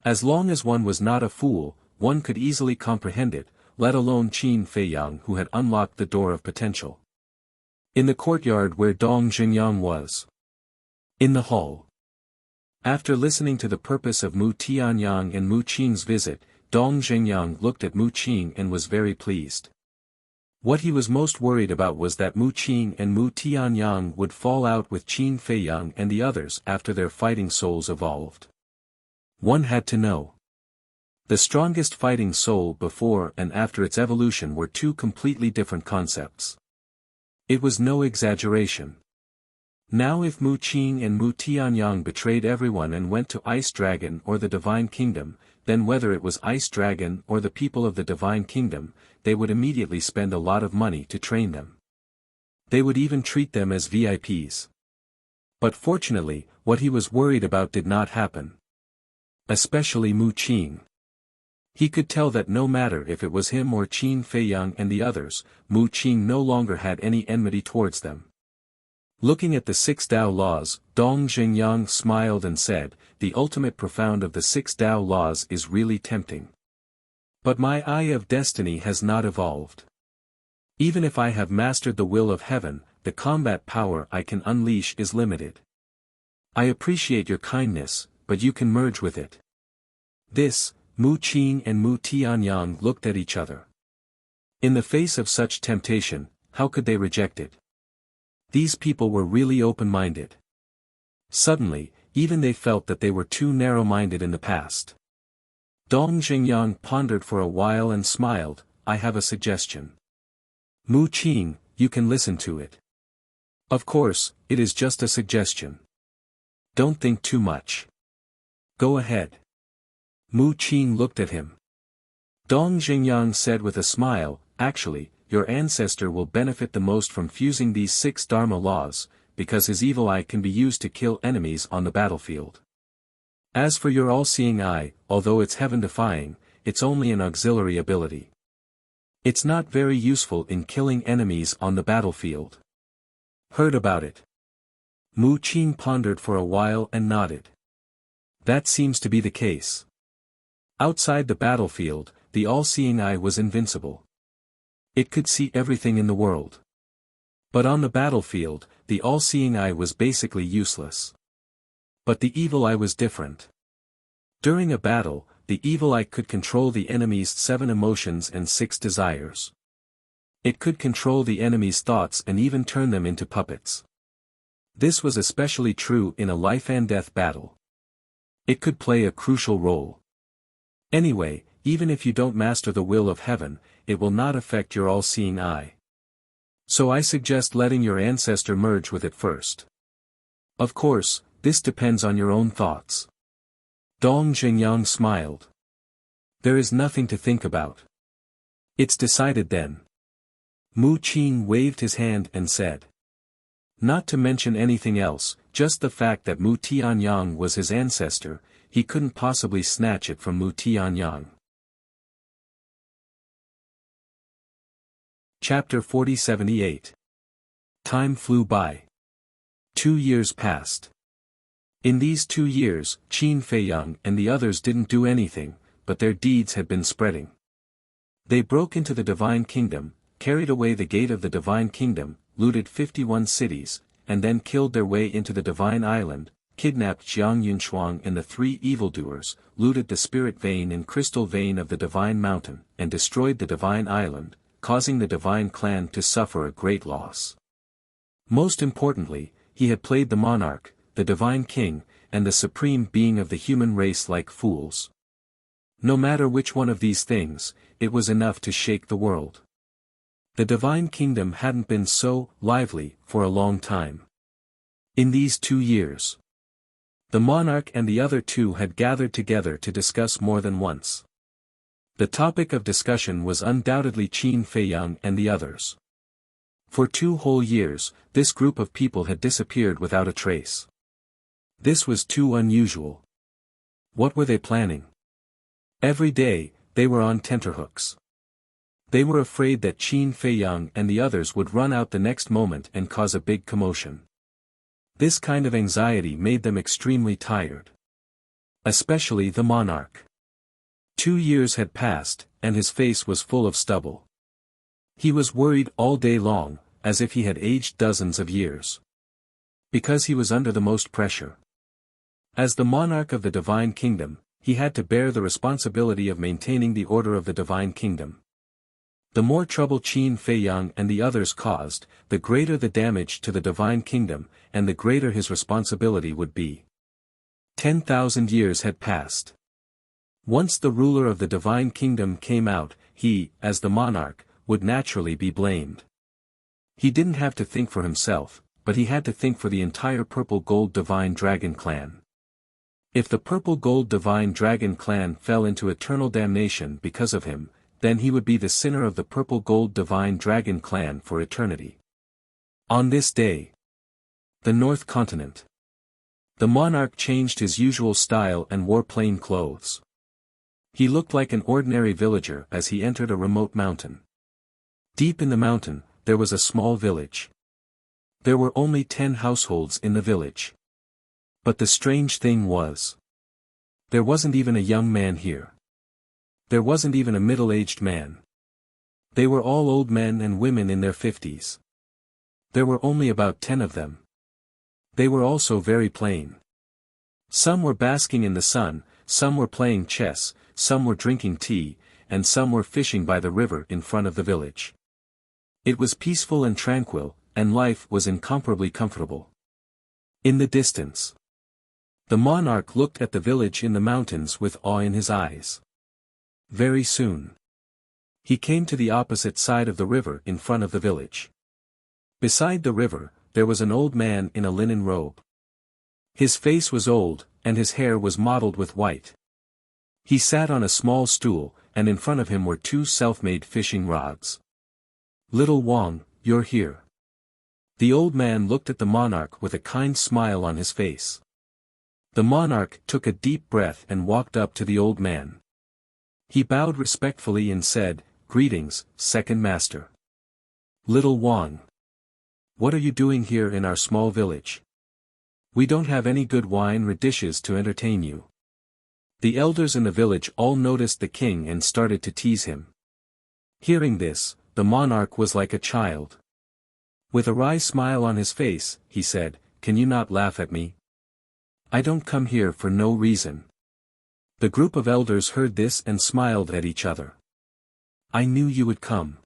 as long as one was not a fool, one could easily comprehend it, let alone Qin Feiyang who had unlocked the door of potential. In the courtyard where Dong Xingyang was. In the hall. After listening to the purpose of Mu Tianyang and Mu Qing's visit, Dong Xingyang looked at Mu Qing and was very pleased. What he was most worried about was that Mu Qing and Mu Tianyang would fall out with Qin Feiyang and the others after their fighting souls evolved. One had to know. The strongest fighting soul before and after its evolution were 2 completely different concepts. It was no exaggeration. Now if Mu Qing and Mu Tianyang betrayed everyone and went to Ice Dragon or the Divine Kingdom, then whether it was Ice Dragon or the people of the Divine Kingdom, they would immediately spend a lot of money to train them. They would even treat them as VIPs. But fortunately, what he was worried about did not happen. Especially Mu Qing. He could tell that no matter if it was him or Qin Feiyang and the others, Mu Qing no longer had any enmity towards them. Looking at the six Tao laws, Dong Xingyang smiled and said, "The ultimate profound of the six Tao laws is really tempting. But my eye of destiny has not evolved. Even if I have mastered the will of heaven, the combat power I can unleash is limited. I appreciate your kindness, but you can merge with it." This, Mu Qing and Mu Tianyang looked at each other. In the face of such temptation, how could they reject it? These people were really open-minded. Suddenly, even they felt that they were too narrow-minded in the past. Dong Xingyang pondered for a while and smiled, "I have a suggestion. Mu Qing, you can listen to it. Of course, it is just a suggestion. Don't think too much. Go ahead." Mu Qing looked at him. Dong Xingyang said with a smile, "Actually, your ancestor will benefit the most from fusing these six Dharma laws, because his evil eye can be used to kill enemies on the battlefield. As for your all-seeing eye, although it's heaven-defying, it's only an auxiliary ability. It's not very useful in killing enemies on the battlefield." Heard about it? Mu Qing pondered for a while and nodded. That seems to be the case. Outside the battlefield, the all-seeing eye was invincible. It could see everything in the world. But on the battlefield, the all-seeing eye was basically useless. But the evil eye was different. During a battle, the evil eye could control the enemy's 7 emotions and 6 desires. It could control the enemy's thoughts and even turn them into puppets. This was especially true in a life-and-death battle. It could play a crucial role. Anyway, even if you don't master the will of heaven, it will not affect your all-seeing eye. So I suggest letting your ancestor merge with it first. Of course, this depends on your own thoughts. Dong Xingyang smiled. There is nothing to think about. It's decided then. Mu Qing waved his hand and said. Not to mention anything else, just the fact that Mu Tianyang was his ancestor, he couldn't possibly snatch it from Mu Tianyang. Chapter 4078. Time flew by. 2 years passed. In these 2 years, Qin Feiyang and the others didn't do anything, but their deeds had been spreading. They broke into the Divine Kingdom, carried away the gate of the Divine Kingdom, looted 51 cities, and then killed their way into the Divine Island, kidnapped Jiang Yunshuang and the 3 evildoers, looted the spirit vein and crystal vein of the Divine Mountain, and destroyed the Divine Island, causing the Divine Clan to suffer a great loss. Most importantly, he had played the monarch, the Divine King, and the supreme being of the human race like fools. No matter which one of these things, it was enough to shake the world. The Divine Kingdom hadn't been so lively for a long time. In these 2 years, the monarch and the other 2 had gathered together to discuss more than once. The topic of discussion was undoubtedly Qin Feiyang and the others. For 2 whole years, this group of people had disappeared without a trace. This was too unusual. What were they planning? Every day, they were on tenterhooks. They were afraid that Qin Feiyang and the others would run out the next moment and cause a big commotion. This kind of anxiety made them extremely tired. Especially the monarch. 2 years had passed, and his face was full of stubble. He was worried all day long, as if he had aged dozens of years. Because he was under the most pressure. As the monarch of the Divine Kingdom, he had to bear the responsibility of maintaining the order of the Divine Kingdom. The more trouble Qin Feiyang and the others caused, the greater the damage to the Divine Kingdom, and the greater his responsibility would be. 10,000 years had passed. Once the ruler of the Divine Kingdom came out, he, as the monarch, would naturally be blamed. He didn't have to think for himself, but he had to think for the entire Purple Gold Divine Dragon Clan. If the Purple Gold Divine Dragon Clan fell into eternal damnation because of him, then he would be the sinner of the Purple Gold Divine Dragon Clan for eternity. On this day, the North Continent. The monarch changed his usual style and wore plain clothes. He looked like an ordinary villager as he entered a remote mountain. Deep in the mountain, there was a small village. There were only 10 households in the village. But the strange thing was, there wasn't even a young man here. There wasn't even a middle-aged man. They were all old men and women in their 50s. There were only about 10 of them. They were also very plain. Some were basking in the sun, some were playing chess, some were drinking tea, and some were fishing by the river in front of the village. It was peaceful and tranquil, and life was incomparably comfortable. In the distance, the monarch looked at the village in the mountains with awe in his eyes. Very soon, he came to the opposite side of the river in front of the village. Beside the river, there was an old man in a linen robe. His face was old, and his hair was mottled with white. He sat on a small stool, and in front of him were 2 self-made fishing rods. "Little Wang, you're here." The old man looked at the monarch with a kind smile on his face. The monarch took a deep breath and walked up to the old man. He bowed respectfully and said, "Greetings, second master." "Little Wang. What are you doing here in our small village? We don't have any good wine or dishes to entertain you." The elders in the village all noticed the king and started to tease him. Hearing this, the monarch was like a child. With a wry smile on his face, he said, "Can you not laugh at me? I don't come here for no reason." The group of elders heard this and smiled at each other. "I knew you would come."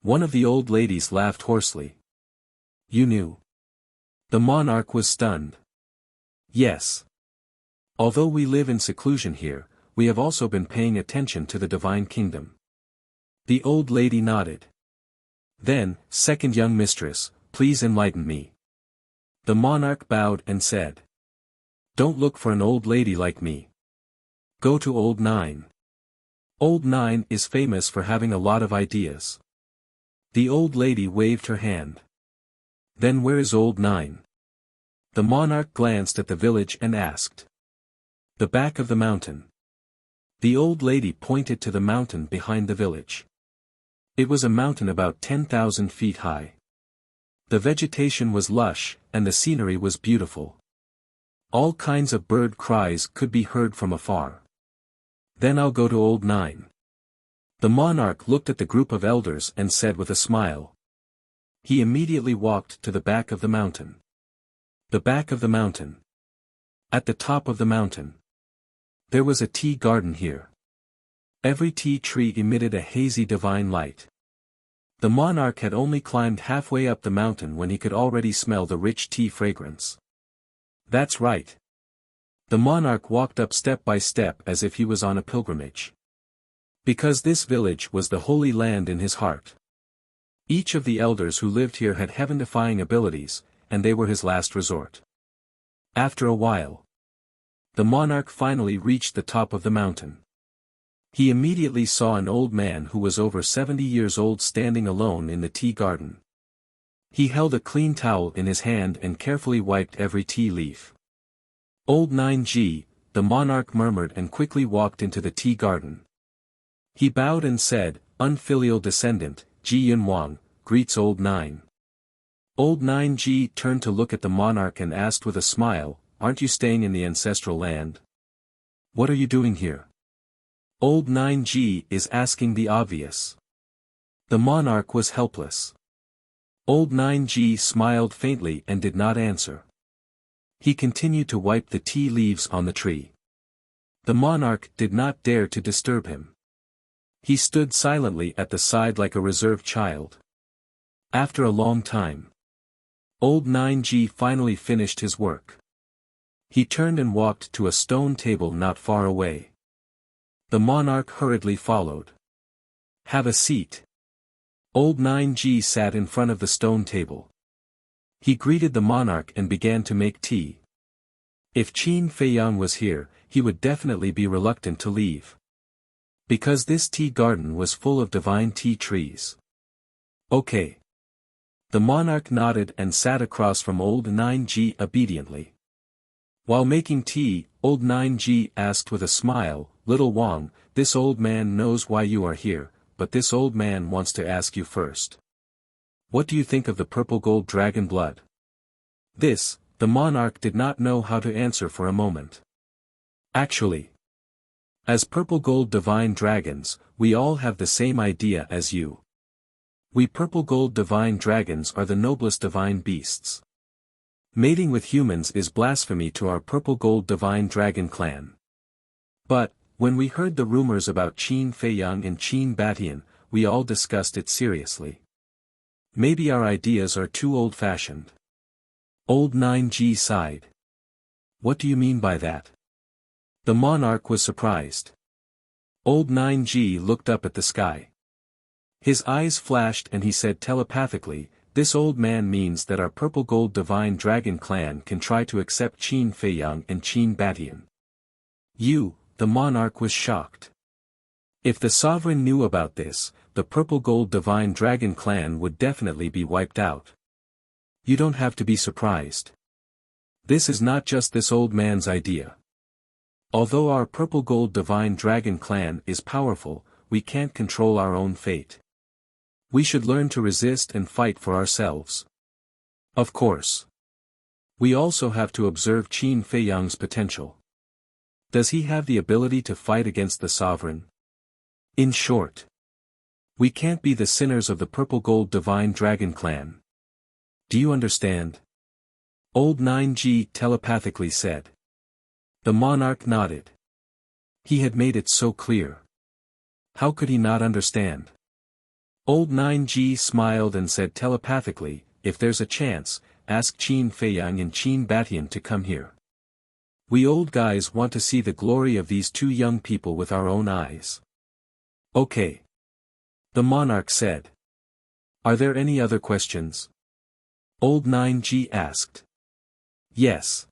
One of the old ladies laughed hoarsely. "You knew?" The monarch was stunned. "Yes. Although we live in seclusion here, we have also been paying attention to the divine kingdom." The old lady nodded. "Then, second young mistress, please enlighten me." The monarch bowed and said, "Don't look for an old lady like me. Go to Old Nine. Old Nine is famous for having a lot of ideas." The old lady waved her hand. "Then where is Old Nine?" The monarch glanced at the village and asked. "The back of the mountain." The old lady pointed to the mountain behind the village. It was a mountain about 10,000 feet high. The vegetation was lush, and the scenery was beautiful. All kinds of bird cries could be heard from afar. "Then I'll go to Old Nine." The monarch looked at the group of elders and said with a smile. He immediately walked to the back of the mountain. The back of the mountain. At the top of the mountain. There was a tea garden here. Every tea tree emitted a hazy divine light. The monarch had only climbed halfway up the mountain when he could already smell the rich tea fragrance. "That's right." The monarch walked up step by step as if he was on a pilgrimage. Because this village was the holy land in his heart. Each of the elders who lived here had heaven-defying abilities, and they were his last resort. After a while, the monarch finally reached the top of the mountain. He immediately saw an old man who was over 70 years old standing alone in the tea garden. He held a clean towel in his hand and carefully wiped every tea leaf. "Old 9G, the monarch murmured and quickly walked into the tea garden. He bowed and said, "Unfilial descendant, Ji Yun Wang, greets Old 9. Old 9G turned to look at the monarch and asked with a smile, "Aren't you staying in the ancestral land? What are you doing here?" Old 9G is asking the obvious. The monarch was helpless. Old 9G smiled faintly and did not answer. He continued to wipe the tea leaves on the tree. The monarch did not dare to disturb him. He stood silently at the side like a reserved child. After a long time, Old 9G finally finished his work. He turned and walked to a stone table not far away. The monarch hurriedly followed. "Have a seat." Old 9G sat in front of the stone table. He greeted the monarch and began to make tea. If Qin Feiyang was here, he would definitely be reluctant to leave. Because this tea garden was full of divine tea trees. "Okay." The monarch nodded and sat across from Old 9G obediently. While making tea, Old 9G asked with a smile, "Little Wang, this old man knows why you are here, but this old man wants to ask you first. What do you think of the purple gold dragon blood? This, the monarch did not know how to answer for a moment. Actually, as purple gold divine dragons, we all have the same idea as you. We purple gold divine dragons are the noblest divine beasts. Mating with humans is blasphemy to our purple gold divine dragon clan. But, when we heard the rumors about Qin Feiyang and Qin Batian, we all discussed it seriously. Maybe our ideas are too old-fashioned. Old 9G sighed. What do you mean by that? The monarch was surprised. Old 9G looked up at the sky. His eyes flashed and he said telepathically, "This old man means that our purple gold divine dragon clan can try to accept Qin Feiyang and Qin Batian." The monarch was shocked. If the sovereign knew about this, the purple gold divine dragon clan would definitely be wiped out. You don't have to be surprised. This is not just this old man's idea. Although our purple gold divine dragon clan is powerful, we can't control our own fate. We should learn to resist and fight for ourselves. Of course. We also have to observe Qin Feiyang's potential. Does he have the ability to fight against the sovereign? In short, we can't be the sinners of the purple gold divine dragon clan. Do you understand? Old 9G telepathically said. The monarch nodded. He had made it so clear. How could he not understand? Old 9G smiled and said telepathically, "If there's a chance, ask Qin Feiyang and Qin Batian to come here. We old guys want to see the glory of these two young people with our own eyes." Okay. The monarch said. Are there any other questions? Old 9G asked. Yes.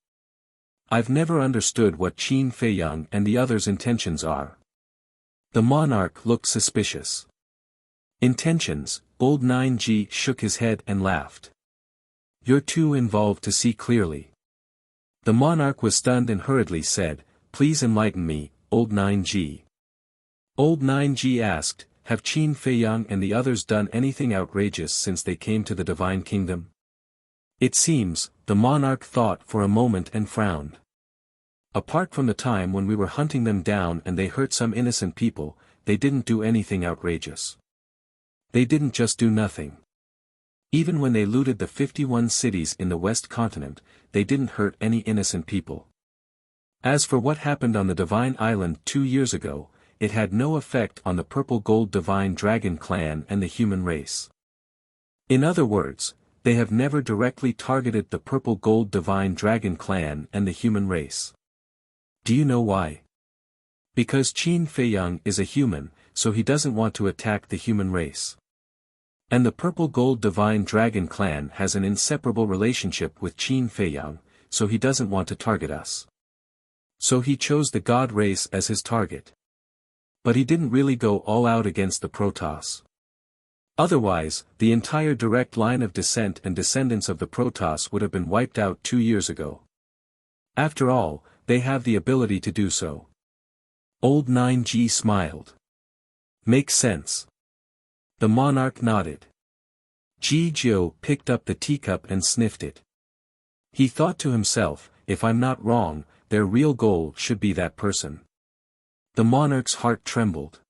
I've never understood what Qin Feiyang and the others' intentions are. The monarch looked suspicious. Intentions? Old 9G shook his head and laughed. You're too involved to see clearly. The monarch was stunned and hurriedly said, "Please enlighten me, Old 9G." Old 9G asked, "Have Qin Feiyang and the others done anything outrageous since they came to the Divine Kingdom?" It seems, the monarch thought for a moment and frowned. Apart from the time when we were hunting them down and they hurt some innocent people, they didn't do anything outrageous. They didn't just do nothing. Even when they looted the 51 cities in the West Continent, they didn't hurt any innocent people. As for what happened on the Divine Island 2 years ago, it had no effect on the Purple Gold Divine Dragon clan and the human race. In other words, they have never directly targeted the Purple Gold Divine Dragon clan and the human race. Do you know why? Because Qin Feiyang is a human, so he doesn't want to attack the human race. And the Purple Gold Divine Dragon clan has an inseparable relationship with Qin Feiyang, so he doesn't want to target us. So he chose the God race as his target. But he didn't really go all out against the Protoss. Otherwise, the entire direct line of descent and descendants of the Protoss would have been wiped out 2 years ago. After all, they have the ability to do so. Old 9G smiled. Makes sense. The monarch nodded. Ji Jiu picked up the teacup and sniffed it. He thought to himself, if I'm not wrong, their real goal should be that person. The monarch's heart trembled.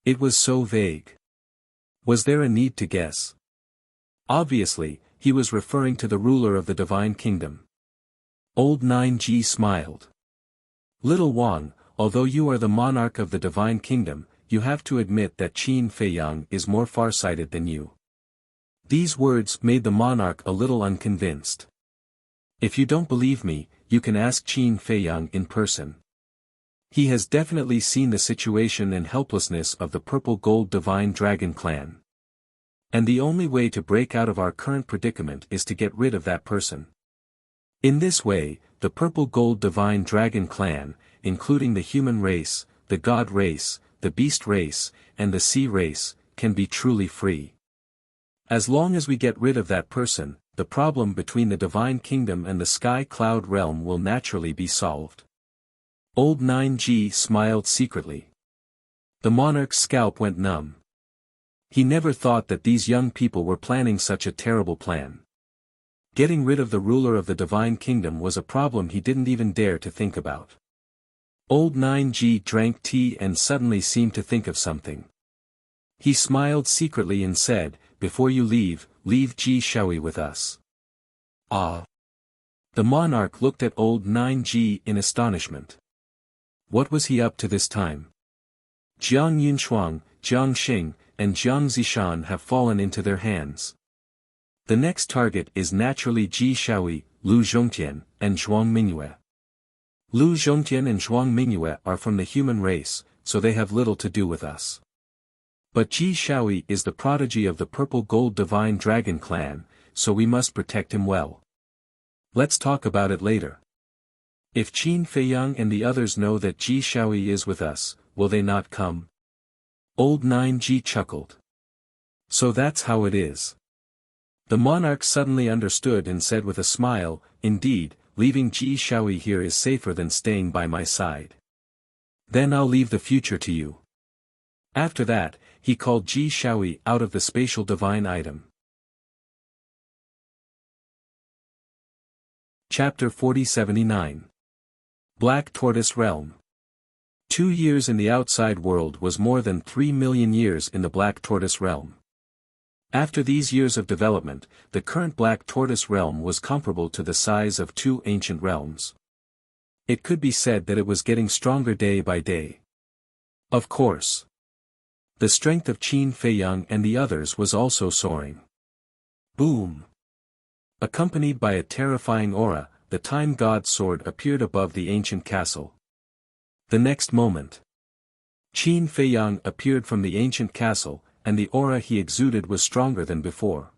It was so vague. Was there a need to guess? Obviously, he was referring to the ruler of the Divine Kingdom. Old 9G smiled. Little Wang, although you are the monarch of the Divine Kingdom, you have to admit that Qin Feiyang is more farsighted than you. These words made the monarch a little unconvinced. If you don't believe me, you can ask Qin Feiyang in person. He has definitely seen the situation and helplessness of the Purple Gold Divine Dragon clan. And the only way to break out of our current predicament is to get rid of that person. In this way, the Purple Gold Divine Dragon clan, including the human race, the God race, the beast race, and the sea race, can be truly free. As long as we get rid of that person, the problem between the Divine Kingdom and the Sky Cloud realm will naturally be solved. Old 9G smiled secretly. The monarch's scalp went numb. He never thought that these young people were planning such a terrible plan. Getting rid of the ruler of the divine kingdom was a problem he didn't even dare to think about. Old 9G drank tea and suddenly seemed to think of something. He smiled secretly and said, "Before you leave Ji Shaoyi with us." Ah! The monarch looked at old 9G in astonishment. What was he up to this time? Jiang Yunshuang, Jiang Xing, and Jiang Zishan have fallen into their hands. The next target is naturally Ji Shaoyi, Lu Zhongtian, and Zhuang Mingyue. Lu Zhongtian and Zhuang Mingyue are from the human race, so they have little to do with us. But Ji Shaoyi is the prodigy of the purple gold divine dragon clan, so we must protect him well. Let's talk about it later. If Qin Feiyang and the others know that Ji Shaoyi is with us, will they not come? Old 9G chuckled. So that's how it is. The monarch suddenly understood and said with a smile, "Indeed, leaving Ji Shaoyi here is safer than staying by my side. Then I'll leave the future to you." After that, he called Ji Shaoyi out of the spatial divine item. Chapter 4079. Black Tortoise Realm. 2 years in the outside world was more than 3 million years in the Black Tortoise Realm. After these years of development, the current Black Tortoise Realm was comparable to the size of 2 ancient realms. It could be said that it was getting stronger day by day. Of course. The strength of Qin Feiyang and the others was also soaring. Boom! Accompanied by a terrifying aura, the Time God's sword appeared above the ancient castle. The next moment, Qin Feiyang appeared from the ancient castle, and the aura he exuded was stronger than before.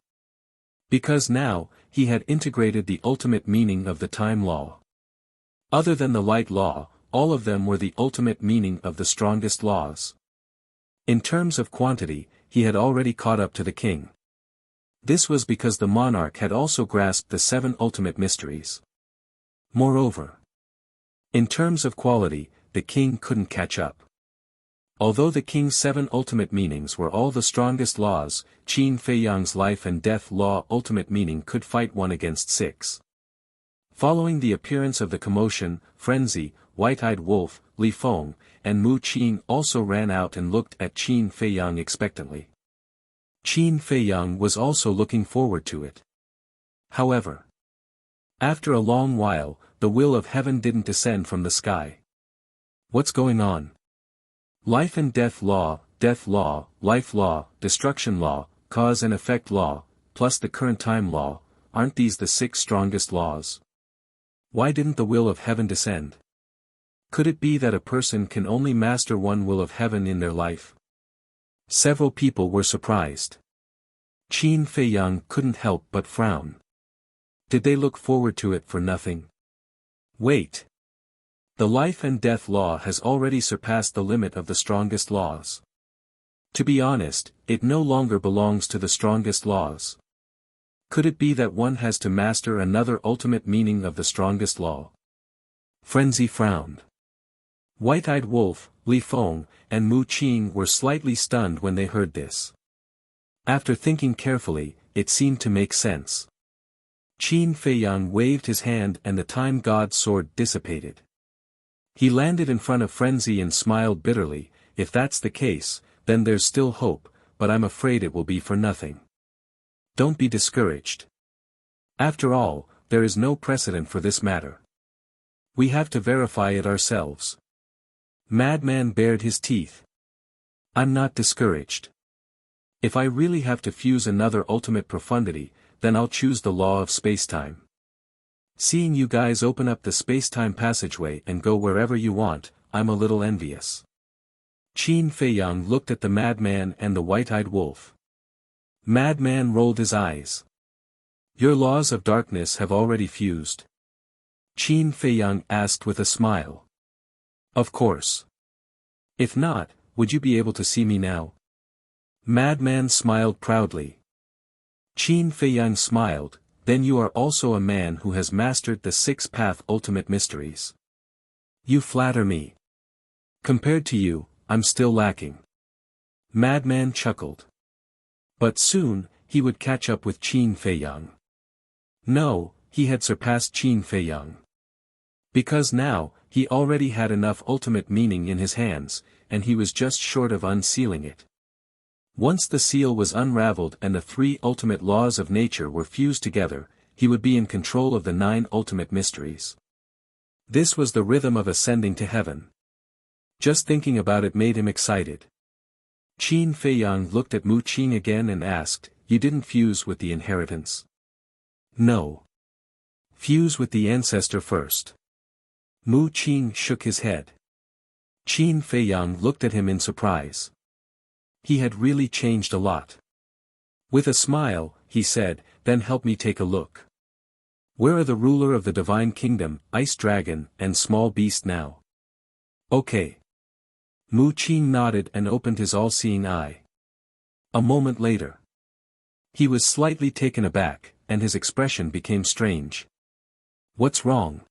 Because now, he had integrated the ultimate meaning of the time law. Other than the light law, all of them were the ultimate meaning of the strongest laws. In terms of quantity, he had already caught up to the king. This was because the monarch had also grasped the 7 ultimate mysteries. Moreover, in terms of quality, the king couldn't catch up. Although the king's 7 ultimate meanings were all the strongest laws, Qin Feiyang's life and death law ultimate meaning could fight 1 against 6. Following the appearance of the commotion, frenzy, White-Eyed Wolf, Li Feng, and Mu Qin also ran out and looked at Qin Feiyang expectantly. Qin Feiyang was also looking forward to it. However, after a long while, the will of heaven didn't descend from the sky. What's going on? Life and death law, life law, destruction law, cause and effect law, plus the current time law, aren't these the 6 strongest laws? Why didn't the will of heaven descend? Could it be that a person can only master 1 will of heaven in their life? Several people were surprised. Qin Feiyang couldn't help but frown. Did they look forward to it for nothing? Wait. The life and death law has already surpassed the limit of the strongest laws. To be honest, it no longer belongs to the strongest laws. Could it be that one has to master another ultimate meaning of the strongest law? Frenzy frowned. White-Eyed Wolf, Li Feng, and Mu Qin were slightly stunned when they heard this. After thinking carefully, it seemed to make sense. Qin Feiyang waved his hand and the Time God's sword dissipated. He landed in front of Frenzy and smiled bitterly. If that's the case, then there's still hope, but I'm afraid it will be for nothing. Don't be discouraged. After all, there is no precedent for this matter. We have to verify it ourselves. Madman bared his teeth. I'm not discouraged. If I really have to fuse another ultimate profundity, then I'll choose the law of spacetime. Seeing you guys open up the spacetime passageway and go wherever you want, I'm a little envious. Qin Feiyang looked at the madman and the White-Eyed Wolf. Madman rolled his eyes. Your laws of darkness have already fused? Qin Feiyang asked with a smile. Of course. If not, would you be able to see me now? Madman smiled proudly. Qin Feiyang smiled, then you are also a man who has mastered the 6-path ultimate mysteries. You flatter me. Compared to you, I'm still lacking. Madman chuckled. But soon, he would catch up with Qin Feiyang. No, he had surpassed Qin Feiyang. Because now, he already had enough ultimate meaning in his hands, and he was just short of unsealing it. Once the seal was unraveled and the 3 ultimate laws of nature were fused together, he would be in control of the 9 ultimate mysteries. This was the rhythm of ascending to heaven. Just thinking about it made him excited. Qin Feiyang looked at Mu Qing again and asked, "You didn't fuse with the inheritance?" "No. Fuse with the ancestor first." Mu Qing shook his head. Qin Feiyang looked at him in surprise. He had really changed a lot. With a smile, he said, "Then help me take a look. Where are the ruler of the divine kingdom, Ice Dragon, and Small Beast now?" "Okay." Mu Qing nodded and opened his all-seeing eye. A moment later. He was slightly taken aback, and his expression became strange. "What's wrong?"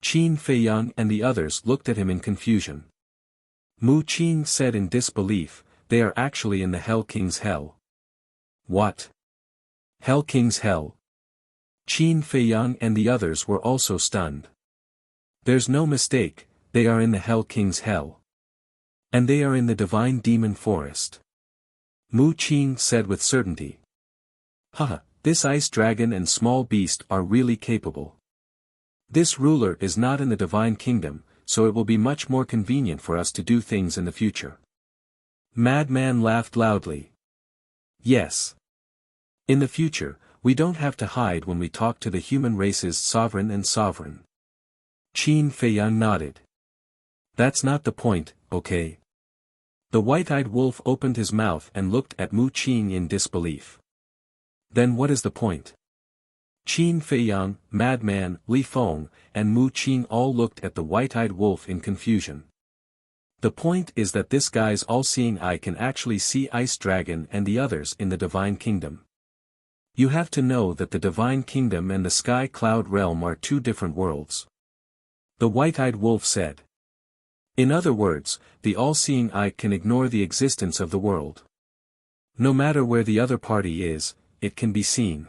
Qin Feiyang and the others looked at him in confusion. Mu Qing said in disbelief, "They are actually in the Hell King's hell." "What? Hell King's hell?" Qin Feiyang and the others were also stunned. "There's no mistake, they are in the Hell King's hell. And they are in the divine demon forest." Mu Qing said with certainty. "Haha, this ice dragon and small beast are really capable. This ruler is not in the divine kingdom, so it will be much more convenient for us to do things in the future." Madman laughed loudly. "Yes. In the future, we don't have to hide when we talk to the human race's sovereign and sovereign." Qin Feiyang nodded. "That's not the point, okay?" The white-eyed wolf opened his mouth and looked at Mu Qing in disbelief. "Then what is the point?" Qin Feiyang, Madman, Li Feng, and Mu Qing all looked at the white-eyed wolf in confusion. "The point is that this guy's all-seeing eye can actually see Ice Dragon and the others in the Divine Kingdom. You have to know that the Divine Kingdom and the Sky Cloud Realm are 2 different worlds." The white-eyed wolf said. "In other words, the all-seeing eye can ignore the existence of the world. No matter where the other party is, it can be seen.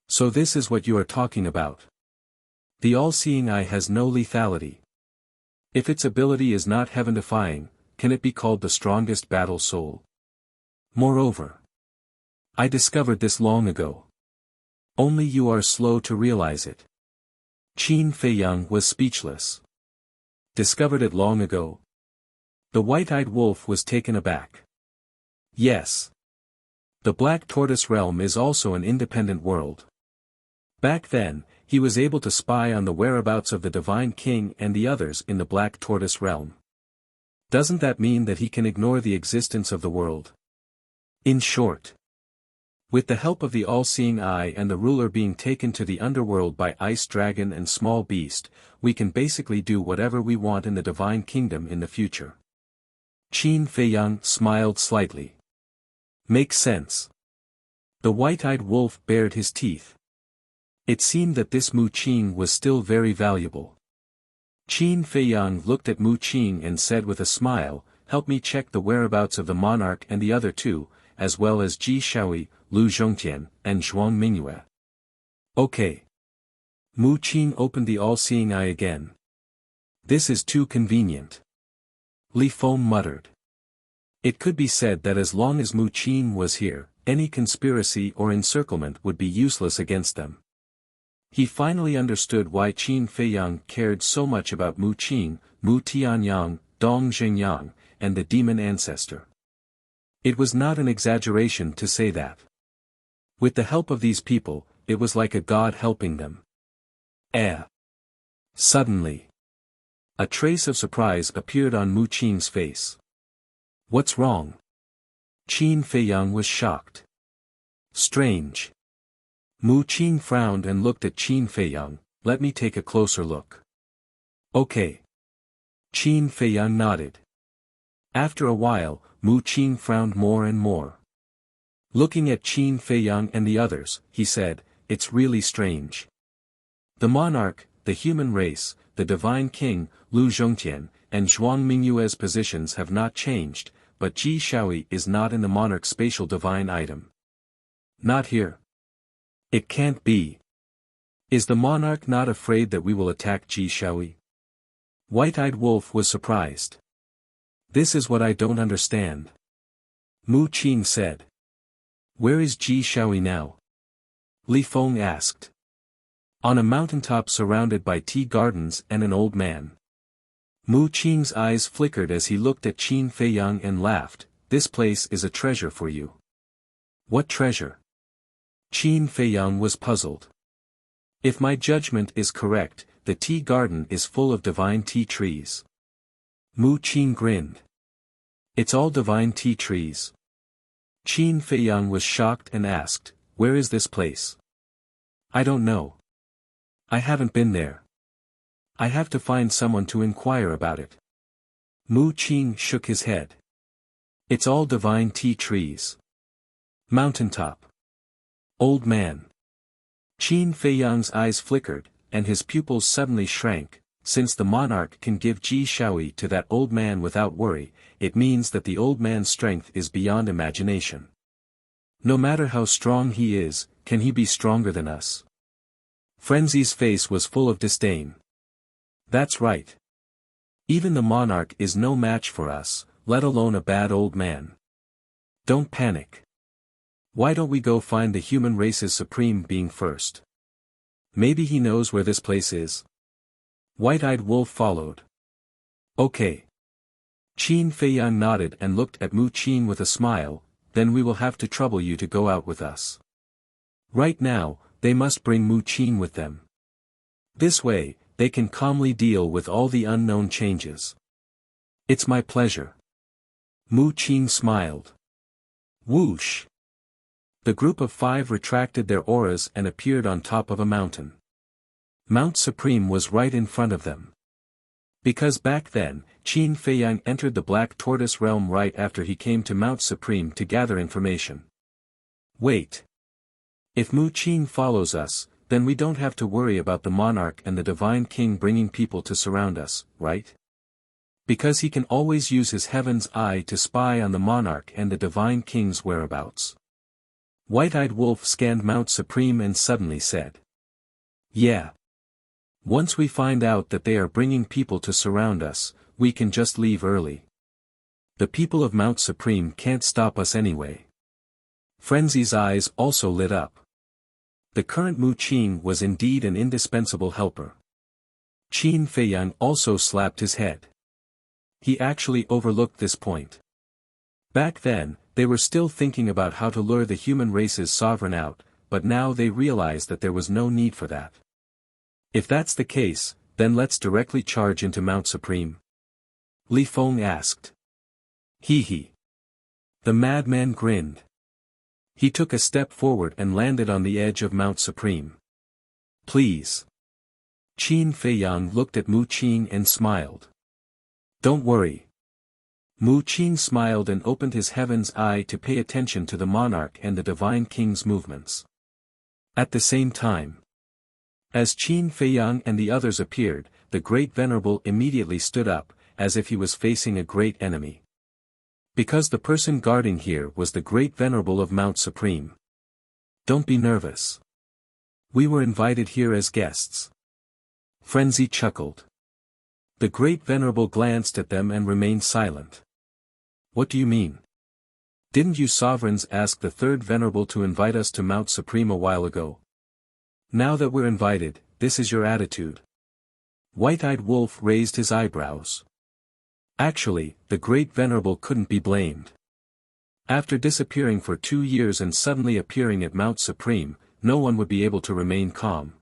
So this is what you are talking about. The all-seeing eye has no lethality. If its ability is not heaven-defying, can it be called the strongest battle soul? Moreover, I discovered this long ago. Only you are slow to realize it." Qin Feiyang was speechless. "Discovered it long ago?" The white-eyed wolf was taken aback. "Yes. The Black Tortoise Realm is also an independent world. Back then, he was able to spy on the whereabouts of the Divine King and the others in the Black Tortoise Realm. Doesn't that mean that he can ignore the existence of the world? In short, with the help of the all-seeing eye and the ruler being taken to the underworld by Ice Dragon and Small Beast, we can basically do whatever we want in the Divine Kingdom in the future." Qin Feiyang smiled slightly. "Makes sense." The white-eyed wolf bared his teeth. It seemed that this Mu Qing was still very valuable. Qin Feiyang looked at Mu Qing and said with a smile, "Help me check the whereabouts of the monarch and the other 2, as well as Ji Shaoyi, Lu Zhongtian, and Zhuang Mingyue." "Okay." Mu Qing opened the all-seeing eye again. "This is too convenient." Li Feng muttered. It could be said that as long as Mu Qing was here, any conspiracy or encirclement would be useless against them. He finally understood why Qin Feiyang cared so much about Mu Qing, Mu Tianyang, Dong Xingyang, and the demon ancestor. It was not an exaggeration to say that. With the help of these people, it was like a god helping them. Suddenly, a trace of surprise appeared on Mu Qing's face. "What's wrong?" Qin Feiyang was shocked. "Strange." Mu Qing frowned and looked at Qin Feiyang. "Let me take a closer look." "Okay." Qin Feiyang nodded. After a while, Mu Qing frowned more and more. Looking at Qin Feiyang and the others, he said, "It's really strange. The monarch, the human race, the divine king, Lu Zhongtian, and Zhuang Mingyue's positions have not changed, but Ji Shaoi is not in the monarch's spatial divine item. Not here. It can't be. Is the monarch not afraid that we will attack Ji Shaoi? White-eyed Wolf was surprised. This is what I don't understand. Mu Qing said. Where is Ji Shaoi now? Li Feng asked. On a mountaintop surrounded by tea gardens and an old man. Mu Qing's eyes flickered as he looked at Qin Feiyang and laughed. This place is a treasure for you. What treasure? Qin Feiyang was puzzled. If my judgment is correct, the tea garden is full of divine tea trees. Mu Qing grinned. It's all divine tea trees. Qin Feiyang was shocked and asked, where is this place? I don't know. I haven't been there. I have to find someone to inquire about it. Mu Qing shook his head. It's all divine tea trees. Mountaintop. Old man. Qin Feiyang's eyes flickered, and his pupils suddenly shrank. Since the monarch can give Ji Shaoi to that old man without worry, it means that the old man's strength is beyond imagination. No matter how strong he is, can he be stronger than us? Frenzy's face was full of disdain. That's right. Even the monarch is no match for us, let alone a bad old man. Don't panic. Why don't we go find the human race's supreme being first? Maybe he knows where this place is. White-eyed Wolf followed. Okay. Qin Feiyang nodded and looked at Mu Qing with a smile. Then we will have to trouble you to go out with us. Right now, they must bring Mu Qing with them. This way, they can calmly deal with all the unknown changes. It's my pleasure. Mu Qing smiled. Whoosh! The group of 5 retracted their auras and appeared on top of a mountain. Mount Supreme was right in front of them. Because back then, Qin Feiyang entered the Black Tortoise realm right after he came to Mount Supreme to gather information. Wait. If Mu Qing follows us, then we don't have to worry about the monarch and the divine king bringing people to surround us, right? Because he can always use his heaven's eye to spy on the monarch and the divine king's whereabouts. White-eyed Wolf scanned Mount Supreme and suddenly said. Yeah. Once we find out that they are bringing people to surround us, we can just leave early. The people of Mount Supreme can't stop us anyway. Frenzy's eyes also lit up. The current Mu Qing was indeed an indispensable helper. Qin Feiyang also slapped his head. He actually overlooked this point. Back then, they were still thinking about how to lure the human race's sovereign out, but now they realized that there was no need for that. If that's the case, then let's directly charge into Mount Supreme. Li Feng asked. Hee hee. The madman grinned. He took a step forward and landed on the edge of Mount Supreme. Please. Qin Feiyang looked at Mu Qing and smiled. Don't worry. Mu Qing smiled and opened his heaven's eye to pay attention to the monarch and the divine king's movements. At the same time, as Qin Feiyang and the others appeared, the Great Venerable immediately stood up, as if he was facing a great enemy. Because the person guarding here was the Great Venerable of Mount Supreme. Don't be nervous. We were invited here as guests. Frenzy chuckled. The Great Venerable glanced at them and remained silent. What do you mean? Didn't you sovereigns ask the Third Venerable to invite us to Mount Supreme a while ago? Now that we're invited, this is your attitude. White-eyed Wolf raised his eyebrows. Actually, the Great Venerable couldn't be blamed. After disappearing for 2 years and suddenly appearing at Mount Supreme, no one would be able to remain calm.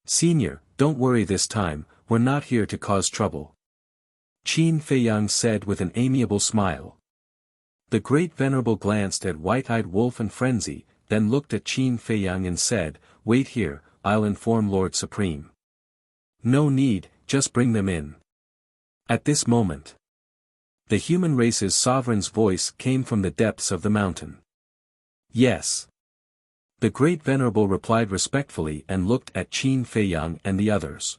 Senior, don't worry this time, we're not here to cause trouble. Qin Feiyang said with an amiable smile. The Great Venerable glanced at White-eyed Wolf and Frenzy, then looked at Qin Feiyang and said, Wait here, I'll inform Lord Supreme. No need, just bring them in. At this moment, the human race's sovereign's voice came from the depths of the mountain. Yes. The Great Venerable replied respectfully and looked at Qin Feiyang and the others.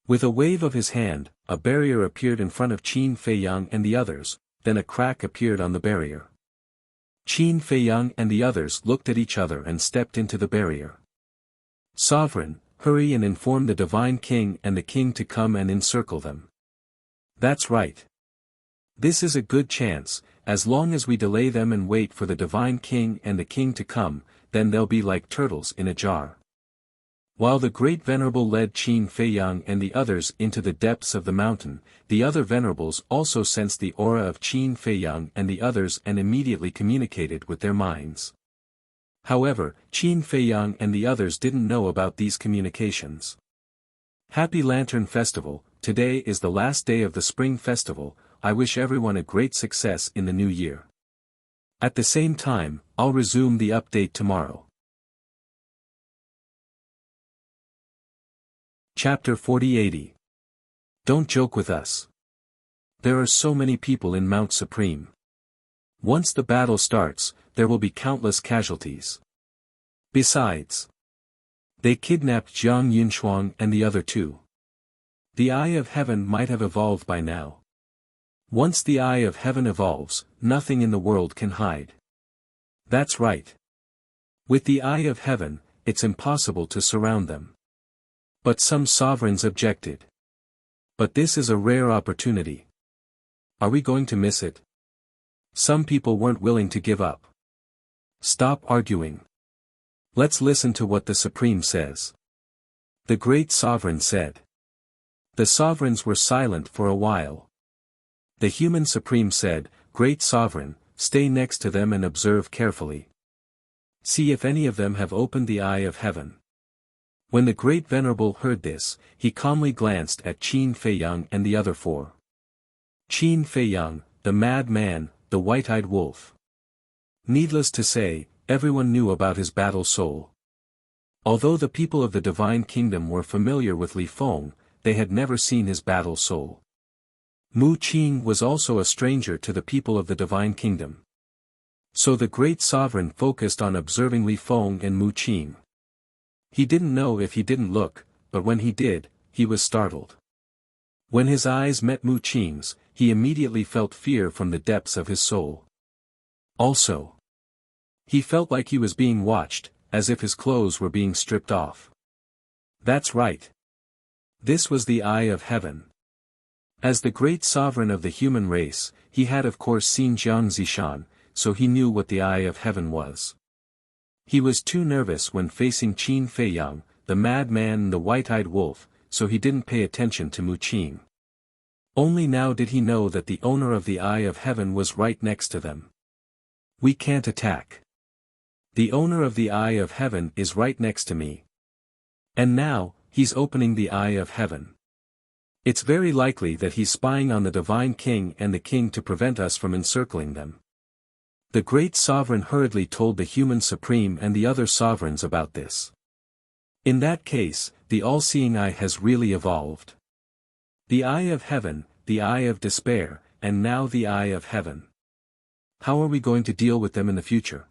With a wave of his hand, a barrier appeared in front of Qin Feiyang and the others, then a crack appeared on the barrier. Qin Feiyang and the others looked at each other and stepped into the barrier. "Sovereign, hurry and inform the Divine King and the King to come and encircle them." "That's right. This is a good chance. As long as we delay them and wait for the Divine King and the King to come, then they'll be like turtles in a jar." While the great venerable led Qin Feiyang and the others into the depths of the mountain, the other venerables also sensed the aura of Qin Feiyang and the others and immediately communicated with their minds. However, Qin Feiyang and the others didn't know about these communications. Happy Lantern Festival. Today is the last day of the Spring Festival. I wish everyone a great success in the new year. At the same time, I'll resume the update tomorrow. Chapter 4080. Don't joke with us. There are so many people in Mount Supreme. Once the battle starts, there will be countless casualties. Besides, they kidnapped Jiang Yunshuang and the other two. The Eye of Heaven might have evolved by now. Once the Eye of Heaven evolves, nothing in the world can hide. That's right. With the Eye of Heaven, it's impossible to surround them. But some sovereigns objected. But this is a rare opportunity. Are we going to miss it? Some people weren't willing to give up. Stop arguing. Let's listen to what the Supreme says. The great sovereign said. The sovereigns were silent for a while. The human Supreme said, "Great sovereign, stay next to them and observe carefully. See if any of them have opened the Eye of Heaven." When the great venerable heard this, he calmly glanced at Qin Feiyang and the other four. Qin Feiyang, the mad man, the white-eyed wolf. Needless to say, everyone knew about his battle soul. Although the people of the Divine Kingdom were familiar with Li Feng, they had never seen his battle soul. Mu Qing was also a stranger to the people of the Divine Kingdom. So the great sovereign focused on observing Li Feng and Mu Qing. He didn't know if he didn't look, but when he did, he was startled. When his eyes met Mu Qing's, he immediately felt fear from the depths of his soul. Also, he felt like he was being watched, as if his clothes were being stripped off. That's right. This was the Eye of Heaven. As the great sovereign of the human race, he had of course seen Jiang Zishan, so he knew what the Eye of Heaven was. He was too nervous when facing Qin Feiyang, the mad man and the white-eyed wolf, so he didn't pay attention to Mu Qing. Only now did he know that the owner of the Eye of Heaven was right next to them. We can't attack. The owner of the Eye of Heaven is right next to me. And now, he's opening the Eye of Heaven. It's very likely that he's spying on the Divine King and the King to prevent us from encircling them. The great sovereign hurriedly told the human Supreme and the other sovereigns about this. In that case, the all-seeing eye has really evolved. The Eye of Heaven, the Eye of Despair, and now the Eye of Heaven. How are we going to deal with them in the future?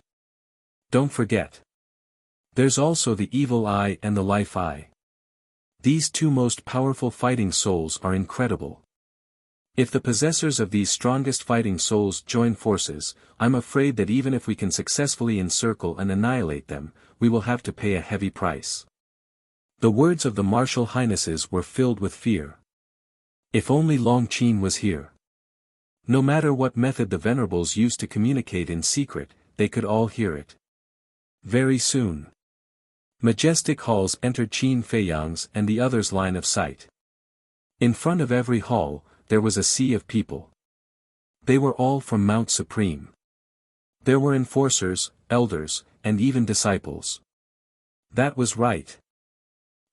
Don't forget. There's also the Evil Eye and the Life Eye. These two most powerful fighting souls are incredible. If the possessors of these strongest fighting souls join forces, I'm afraid that even if we can successfully encircle and annihilate them, we will have to pay a heavy price. The words of the martial highnesses were filled with fear. If only Long Qin was here. No matter what method the venerables used to communicate in secret, they could all hear it. Very soon. Majestic halls entered Qin Feiyang's and the others' line of sight. In front of every hall, there was a sea of people. They were all from Mount Supreme. There were enforcers, elders, and even disciples. That was right.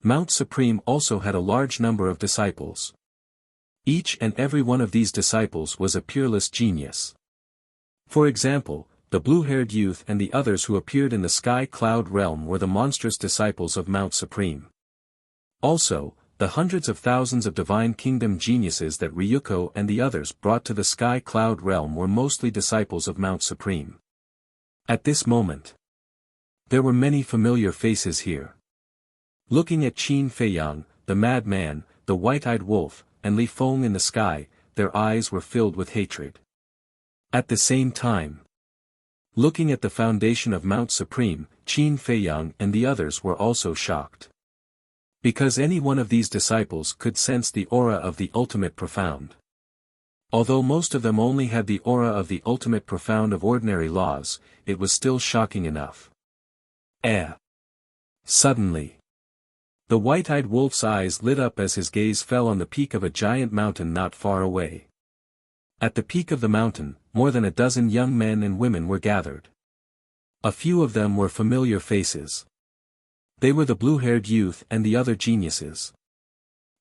Mount Supreme also had a large number of disciples. Each and every one of these disciples was a peerless genius. For example, the blue-haired youth and the others who appeared in the sky cloud realm were the monstrous disciples of Mount Supreme. Also, the hundreds of thousands of Divine Kingdom geniuses that Ryuko and the others brought to the sky cloud realm were mostly disciples of Mount Supreme. At this moment, there were many familiar faces here. Looking at Qin Feiyang, the mad man, the white-eyed wolf, and Li Feng in the sky, their eyes were filled with hatred. At the same time, looking at the foundation of Mount Supreme, Qin Feiyang and the others were also shocked. Because any one of these disciples could sense the aura of the ultimate profound. Although most of them only had the aura of the ultimate profound of ordinary laws, it was still shocking enough. Suddenly, the white-eyed wolf's eyes lit up as his gaze fell on the peak of a giant mountain not far away. At the peak of the mountain, more than a dozen young men and women were gathered. A few of them were familiar faces. They were the blue-haired youth and the other geniuses.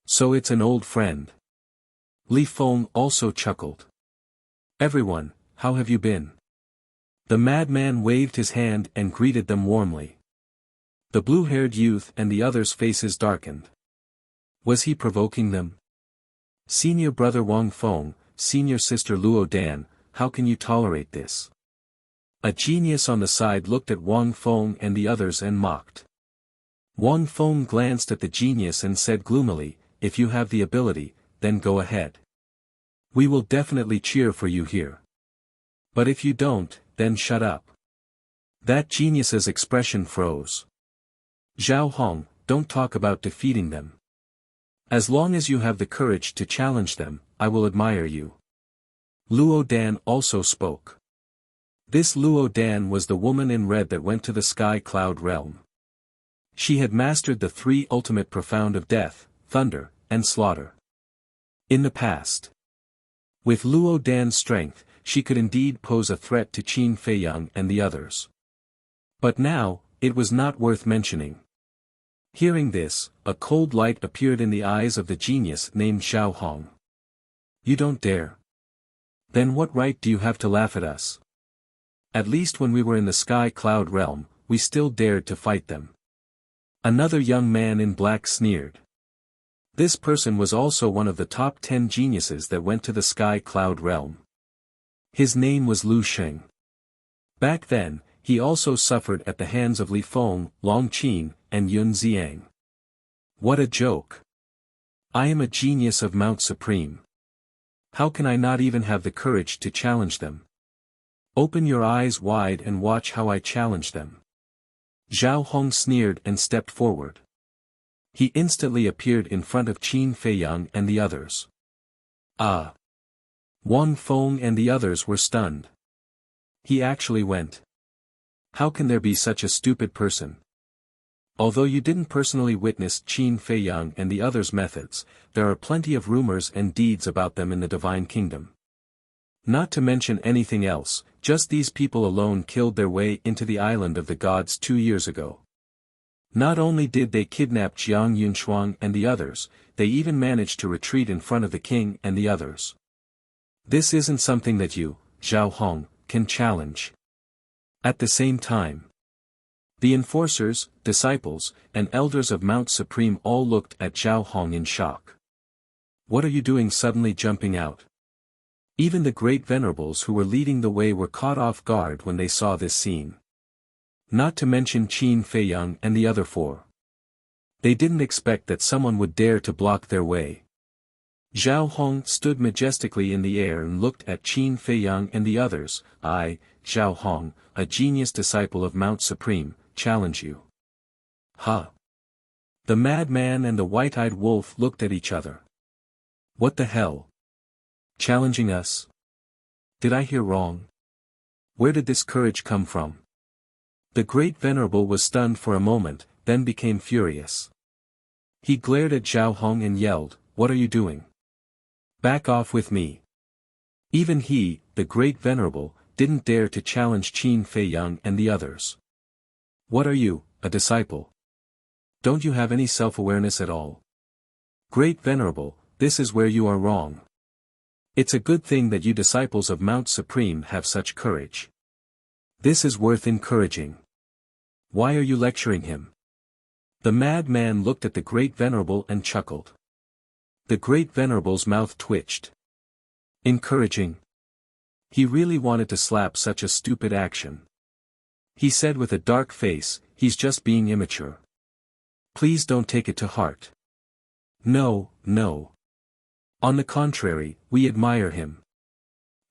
So it's an old friend. Li Feng also chuckled. Everyone, how have you been? The madman waved his hand and greeted them warmly. The blue-haired youth and the others' faces darkened. Was he provoking them? Senior brother Wang Feng, senior sister Luo Dan, how can you tolerate this? A genius on the side looked at Wang Feng and the others and mocked. Wang Feng glanced at the genius and said gloomily, if you have the ability, then go ahead. We will definitely cheer for you here. But if you don't, then shut up. That genius's expression froze. Zhao Hong, don't talk about defeating them. As long as you have the courage to challenge them, I will admire you. Luo Dan also spoke. This Luo Dan was the woman in red that went to the sky cloud realm. She had mastered the three ultimate profound of death, thunder, and slaughter. In the past. With Luo Dan's strength, she could indeed pose a threat to Qin Feiyang and the others. But now, it was not worth mentioning. Hearing this, a cold light appeared in the eyes of the genius named Zhao Hong. You don't dare. Then what right do you have to laugh at us? At least when we were in the sky cloud realm, we still dared to fight them. Another young man in black sneered. This person was also one of the top 10 geniuses that went to the sky cloud realm. His name was Lu Sheng. Back then, he also suffered at the hands of Li Feng, Long Qin, and Yun Xiang. What a joke. I am a genius of Mount Supreme. How can I not even have the courage to challenge them? Open your eyes wide and watch how I challenge them. Zhao Hong sneered and stepped forward. He instantly appeared in front of Qin Feiyang and the others. Ah! Wang Feng and the others were stunned. He actually went. How can there be such a stupid person? Although you didn't personally witness Qin Feiyang and the others' methods, there are plenty of rumors and deeds about them in the Divine Kingdom. Not to mention anything else, just these people alone killed their way into the island of the gods 2 years ago. Not only did they kidnap Jiang Yunshuang and the others, they even managed to retreat in front of the king and the others. This isn't something that you, Zhao Hong, can challenge. At the same time, the enforcers, disciples, and elders of Mount Supreme all looked at Zhao Hong in shock. What are you doing suddenly jumping out? Even the great venerables who were leading the way were caught off guard when they saw this scene. Not to mention Qin Feiyang and the other four. They didn't expect that someone would dare to block their way. Zhao Hong stood majestically in the air and looked at Qin Feiyang and the others. I, Zhao Hong, a genius disciple of Mount Supreme, challenge you. Ha! The madman and the white-eyed wolf looked at each other. What the hell? Challenging us? Did I hear wrong? Where did this courage come from? The great venerable was stunned for a moment, then became furious. He glared at Zhao Hong and yelled, "What are you doing? Back off with me." Even he, the great venerable, didn't dare to challenge Qin Feiyang and the others. What are you, a disciple? Don't you have any self-awareness at all? Great venerable, this is where you are wrong. It's a good thing that you disciples of Mount Supreme have such courage. This is worth encouraging. Why are you lecturing him? The madman looked at the great venerable and chuckled. The great venerable's mouth twitched. Encouraging. He really wanted to slap such a stupid action. He said with a dark face, he's just being immature. Please don't take it to heart. No, no. On the contrary, we admire him.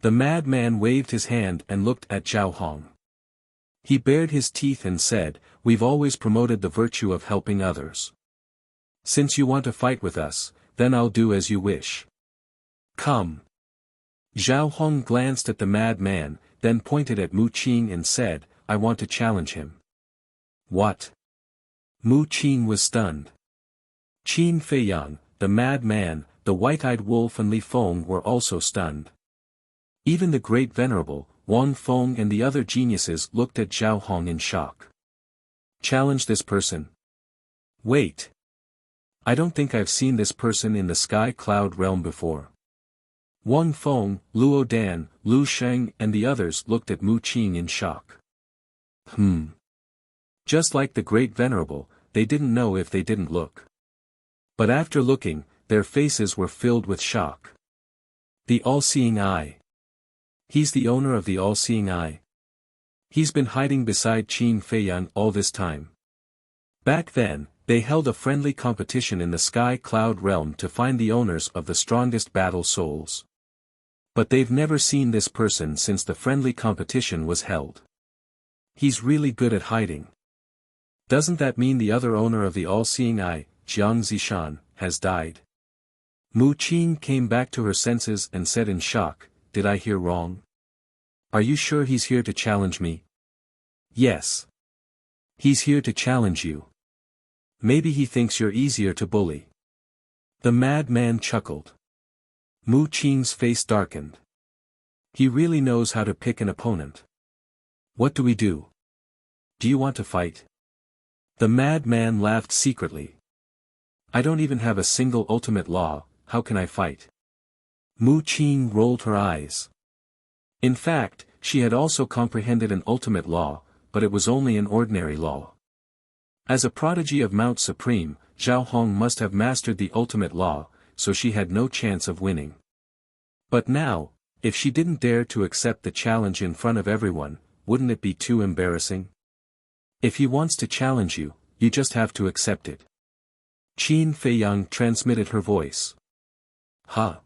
The madman waved his hand and looked at Zhao Hong. He bared his teeth and said, "We've always promoted the virtue of helping others. Since you want to fight with us, then I'll do as you wish. Come." Zhao Hong glanced at the madman, then pointed at Mu Qing and said, "I want to challenge him." "What?" Mu Qing was stunned. Qin Feiyang, the madman, the white-eyed wolf and Li Feng were also stunned. Even the great venerable, Wang Feng and the other geniuses looked at Zhao Hong in shock. "Challenge this person?" "Wait. I don't think I've seen this person in the sky cloud realm before." Wang Feng, Luo Dan, Lu Sheng and the others looked at Mu Qing in shock. Just like the great venerable, they didn't know if they didn't look. But after looking, their faces were filled with shock. The all-seeing eye. He's the owner of the all-seeing eye. He's been hiding beside Qin Feiyang all this time. Back then, they held a friendly competition in the sky cloud realm to find the owners of the strongest battle souls. But they've never seen this person since the friendly competition was held. He's really good at hiding. Doesn't that mean the other owner of the all-seeing eye, Jiang Zishan, has died? Mu Qing came back to her senses and said in shock, "Did I hear wrong? Are you sure he's here to challenge me?" "Yes. He's here to challenge you. Maybe he thinks you're easier to bully." The madman chuckled. Mu Qing's face darkened. He really knows how to pick an opponent. "What do we do? Do you want to fight?" The madman laughed secretly. "I don't even have a single ultimate law, how can I fight?" Mu Qing rolled her eyes. In fact, she had also comprehended an ultimate law, but it was only an ordinary law. As a prodigy of Mount Supreme, Zhao Hong must have mastered the ultimate law, so she had no chance of winning. But now, if she didn't dare to accept the challenge in front of everyone, wouldn't it be too embarrassing? If he wants to challenge you, you just have to accept it. Qin Feiyang transmitted her voice. "Huh?"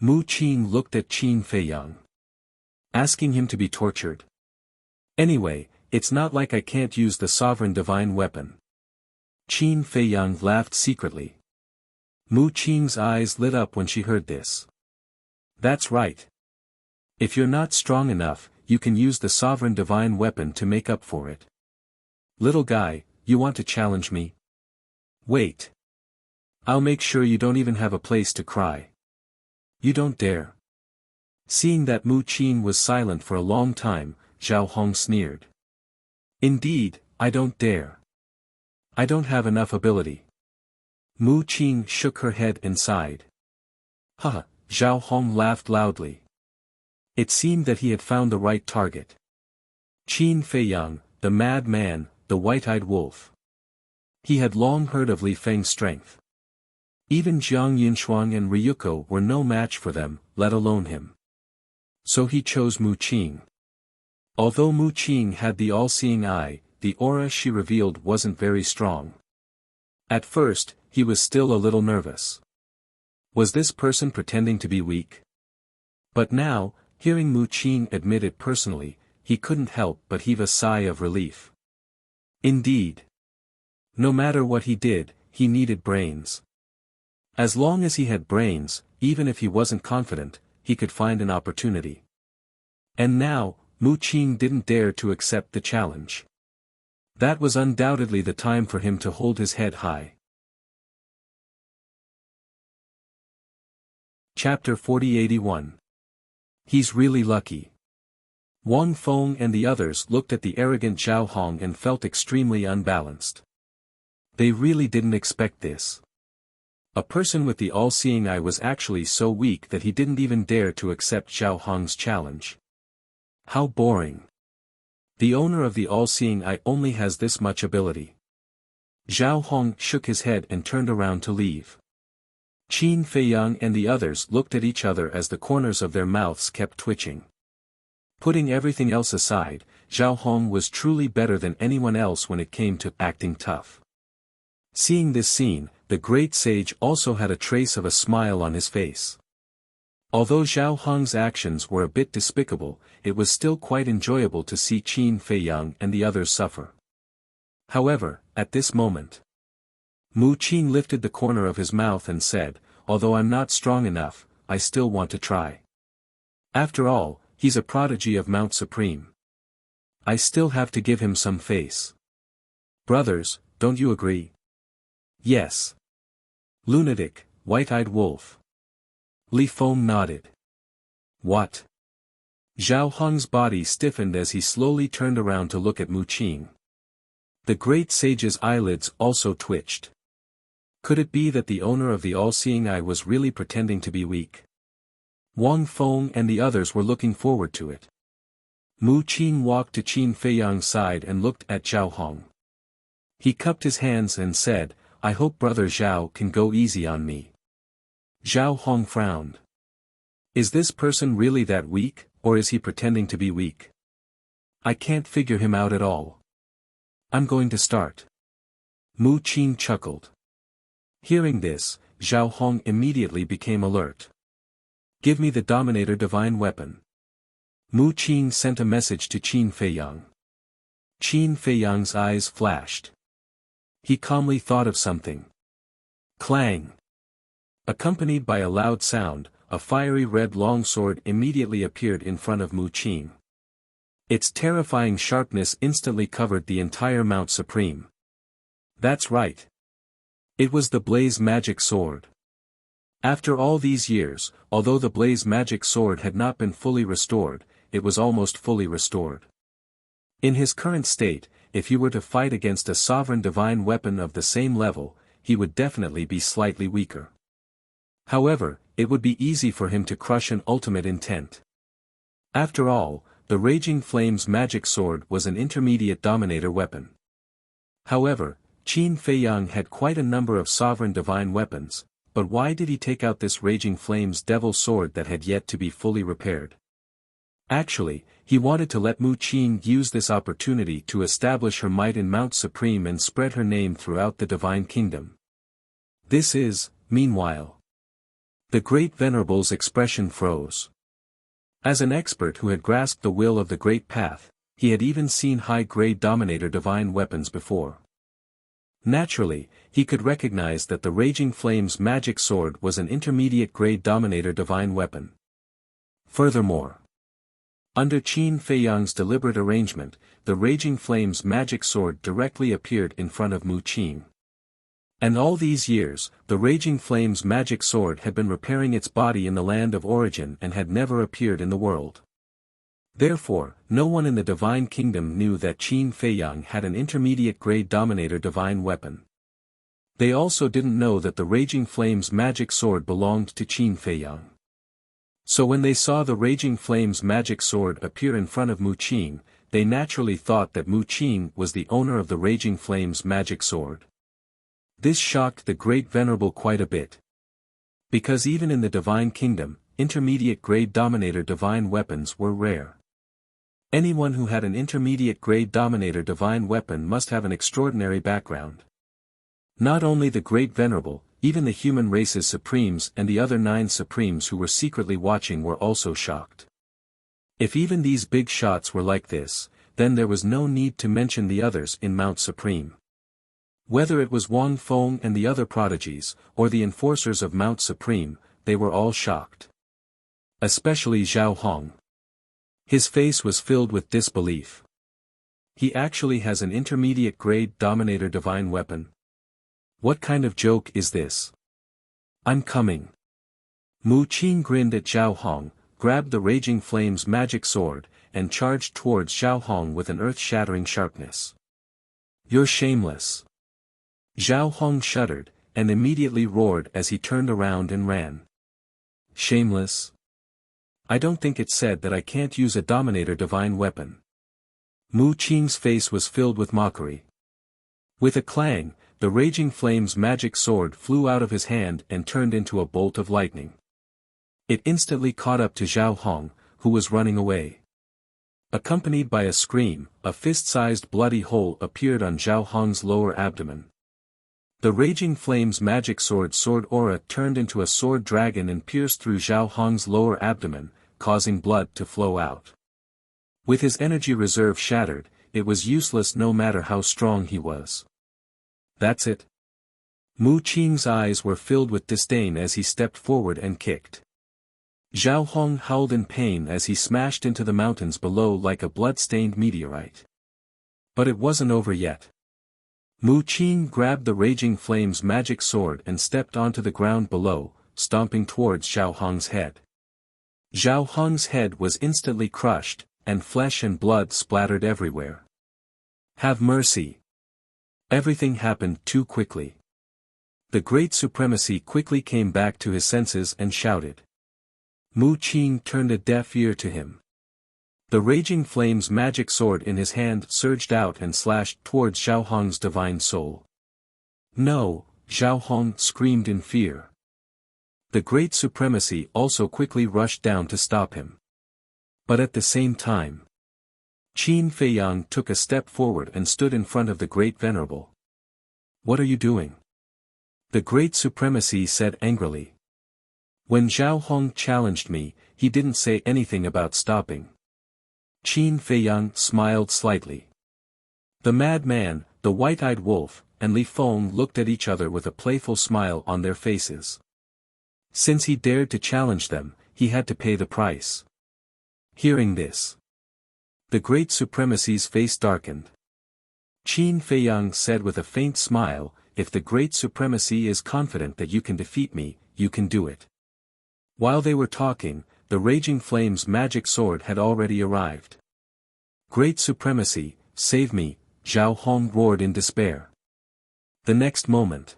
Mu Qing looked at Qin Feiyang. "Asking him to be tortured? Anyway, it's not like I can't use the sovereign divine weapon." Qin Feiyang laughed secretly. Mu Qing's eyes lit up when she heard this. "That's right. If you're not strong enough, you can use the sovereign divine weapon to make up for it. Little guy, you want to challenge me? Wait. I'll make sure you don't even have a place to cry. You don't dare." Seeing that Mu Qing was silent for a long time, Zhao Hong sneered. "Indeed, I don't dare. I don't have enough ability." Mu Qing shook her head and sighed. "Haha," Zhao Hong laughed loudly. It seemed that he had found the right target. Qin Feiyang, the mad man, the white-eyed wolf. He had long heard of Li Feng's strength. Even Jiang Yinchuang and Ryuko were no match for them, let alone him. So he chose Mu Qing. Although Mu Qing had the all-seeing eye, the aura she revealed wasn't very strong. At first, he was still a little nervous. Was this person pretending to be weak? But now, hearing Mu Qing admit it personally, he couldn't help but heave a sigh of relief. Indeed. No matter what he did, he needed brains. As long as he had brains, even if he wasn't confident, he could find an opportunity. And now, Mu Qing didn't dare to accept the challenge. That was undoubtedly the time for him to hold his head high. Chapter 4081. He's really lucky. Wang Feng and the others looked at the arrogant Zhao Hong and felt extremely unbalanced. They really didn't expect this. A person with the all-seeing eye was actually so weak that he didn't even dare to accept Zhao Hong's challenge. How boring. The owner of the all-seeing eye only has this much ability. Zhao Hong shook his head and turned around to leave. Qin Feiyang and the others looked at each other as the corners of their mouths kept twitching. Putting everything else aside, Zhao Hong was truly better than anyone else when it came to acting tough. Seeing this scene, the great sage also had a trace of a smile on his face. Although Zhao Hong's actions were a bit despicable, it was still quite enjoyable to see Qin Feiyang and the others suffer. However, at this moment, Mu Qin lifted the corner of his mouth and said, "Although I'm not strong enough, I still want to try. After all, he's a prodigy of Mount Supreme. I still have to give him some face. Brothers, don't you agree?" "Yes." Lunatic, white-eyed wolf. Li Feng nodded. "What?" Zhao Hong's body stiffened as he slowly turned around to look at Mu Qin. The great sage's eyelids also twitched. Could it be that the owner of the all-seeing eye was really pretending to be weak? Wang Feng and the others were looking forward to it. Mu Qin walked to Qin Feiyang's side and looked at Zhao Hong. He cupped his hands and said, "I hope Brother Zhao can go easy on me." Zhao Hong frowned. Is this person really that weak, or is he pretending to be weak? I can't figure him out at all. I'm going to start. Mu Qin chuckled. Hearing this, Zhao Hong immediately became alert. "Give me the Dominator Divine Weapon." Mu Qin sent a message to Qin Feiyang. Qin Feiyang's eyes flashed. He calmly thought of something. Clang! Accompanied by a loud sound, a fiery red longsword immediately appeared in front of Mu Qin. Its terrifying sharpness instantly covered the entire Mount Supreme. That's right. It was the Blaze Magic Sword. After all these years, although the Blaze Magic Sword had not been fully restored, it was almost fully restored. In his current state, if he were to fight against a sovereign divine weapon of the same level, he would definitely be slightly weaker. However, it would be easy for him to crush an ultimate intent. After all, the Raging Flames Magic Sword was an intermediate dominator weapon. However, Qin Feiyang had quite a number of sovereign divine weapons, but why did he take out this Raging Flames Devil Sword that had yet to be fully repaired? Actually, he wanted to let Mu Qin use this opportunity to establish her might in Mount Supreme and spread her name throughout the Divine Kingdom. This is, meanwhile. The Great Venerable's expression froze. As an expert who had grasped the will of the Great Path, he had even seen high-grade Dominator divine weapons before. Naturally, he could recognize that the Raging Flames Magic Sword was an intermediate-grade Dominator divine weapon. Furthermore, under Qin Feiyang's deliberate arrangement, the Raging Flames Magic Sword directly appeared in front of Mu Qin. And all these years, the Raging Flames Magic Sword had been repairing its body in the land of origin and had never appeared in the world. Therefore, no one in the Divine Kingdom knew that Qin Feiyang had an intermediate-grade Dominator divine weapon. They also didn't know that the Raging Flames Magic Sword belonged to Qin Feiyang. So when they saw the Raging Flames Magic Sword appear in front of Mu Qin, they naturally thought that Mu Qin was the owner of the Raging Flames Magic Sword. This shocked the Great Venerable quite a bit. Because even in the Divine Kingdom, intermediate-grade Dominator divine weapons were rare. Anyone who had an intermediate-grade Dominator divine weapon must have an extraordinary background. Not only the Great Venerable, even the human race's Supremes and the other 9 Supremes who were secretly watching were also shocked. If even these big shots were like this, then there was no need to mention the others in Mount Supreme. Whether it was Wang Feng and the other prodigies, or the enforcers of Mount Supreme, they were all shocked. Especially Zhao Hong. His face was filled with disbelief. He actually has an intermediate-grade Dominator divine weapon? What kind of joke is this? I'm coming. Mu Qin grinned at Zhao Hong, grabbed the Raging Flames Magic Sword, and charged towards Zhao Hong with an earth-shattering sharpness. You're shameless. Zhao Hong shuddered, and immediately roared as he turned around and ran. Shameless? I don't think it said that I can't use a Dominator divine weapon. Mu Qin's face was filled with mockery. With a clang, the Raging Flames Magic Sword flew out of his hand and turned into a bolt of lightning. It instantly caught up to Zhao Hong, who was running away. Accompanied by a scream, a fist-sized bloody hole appeared on Zhao Hong's lower abdomen. The raging flame's magic sword aura turned into a sword dragon and pierced through Zhao Hong's lower abdomen, causing blood to flow out. With his energy reserve shattered, it was useless no matter how strong he was. That's it. Mu Qing's eyes were filled with disdain as he stepped forward and kicked. Zhao Hong howled in pain as he smashed into the mountains below like a blood-stained meteorite. But it wasn't over yet. Mu Qing grabbed the raging flame's magic sword and stepped onto the ground below, stomping towards Zhao Hong's head. Zhao Hong's head was instantly crushed, and flesh and blood splattered everywhere. Have mercy. Everything happened too quickly. The Great Supremacy quickly came back to his senses and shouted. Mu Qing turned a deaf ear to him. The raging flame's magic sword in his hand surged out and slashed towards Zhao Hong's divine soul. No, Zhao Hong screamed in fear. The Great Supremacy also quickly rushed down to stop him. But at the same time, Qin Feiyang took a step forward and stood in front of the Great Venerable. What are you doing? The Great Supremacy said angrily. When Zhao Hong challenged me, he didn't say anything about stopping. Qin Feiyang smiled slightly. The madman, the white-eyed wolf, and Li Feng looked at each other with a playful smile on their faces. Since he dared to challenge them, he had to pay the price. Hearing this, the Great Supremacy's face darkened. Qin Feiyang said with a faint smile, if the Great Supremacy is confident that you can defeat me, you can do it. While they were talking, the raging flame's magic sword had already arrived. Great Supremacy, save me, Zhao Hong roared in despair. The next moment,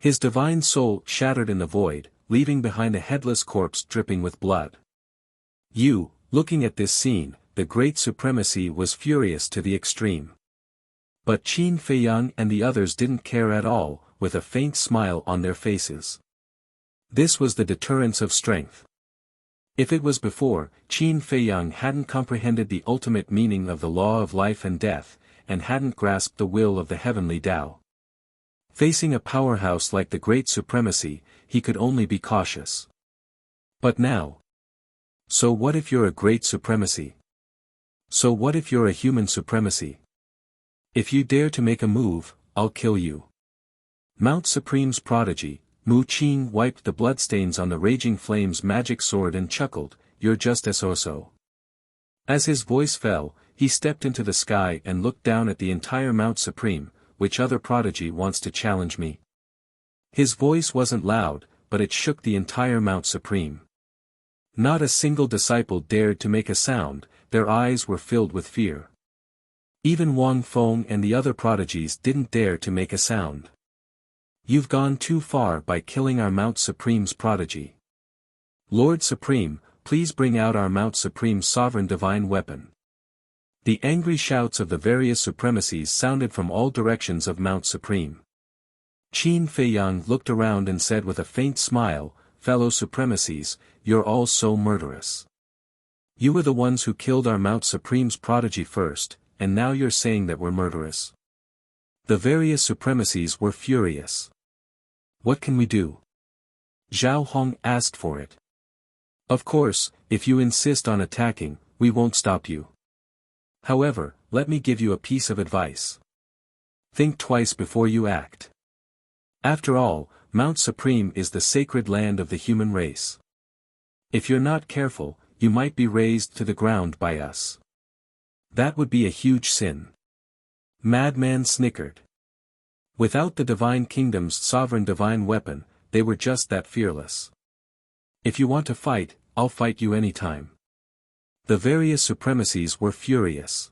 his divine soul shattered in the void, leaving behind a headless corpse dripping with blood. Looking at this scene, the Great Supremacy was furious to the extreme. But Qin Feiyang and the others didn't care at all, with a faint smile on their faces. This was the deterrence of strength. If it was before, Qin Feiyang hadn't comprehended the ultimate meaning of the law of life and death, and hadn't grasped the will of the heavenly Tao. Facing a powerhouse like the Great Supremacy, he could only be cautious. But now. So what if you're a Great Supremacy? So what if you're a human supremacy? If you dare to make a move, I'll kill you. Mount Supreme's prodigy, Mu Qing wiped the bloodstains on the raging flame's magic sword and chuckled, you're just so. As his voice fell, he stepped into the sky and looked down at the entire Mount Supreme, which other prodigy wants to challenge me? His voice wasn't loud, but it shook the entire Mount Supreme. Not a single disciple dared to make a sound, their eyes were filled with fear. Even Wang Feng and the other prodigies didn't dare to make a sound. You've gone too far by killing our Mount Supreme's prodigy. Lord Supreme, please bring out our Mount Supreme's sovereign divine weapon. The angry shouts of the various supremacies sounded from all directions of Mount Supreme. Qin Feiyang looked around and said with a faint smile, fellow supremacies, you're all so murderous. You were the ones who killed our Mount Supreme's prodigy first, and now you're saying that we're murderous. The various supremacies were furious. What can we do? Zhao Hong asked for it. Of course, if you insist on attacking, we won't stop you. However, let me give you a piece of advice. Think twice before you act. After all, Mount Supreme is the sacred land of the human race. If you're not careful, you might be razed to the ground by us. That would be a huge sin. Madman snickered. Without the Divine Kingdom's sovereign divine weapon, they were just that fearless. If you want to fight, I'll fight you anytime. The various supremacies were furious.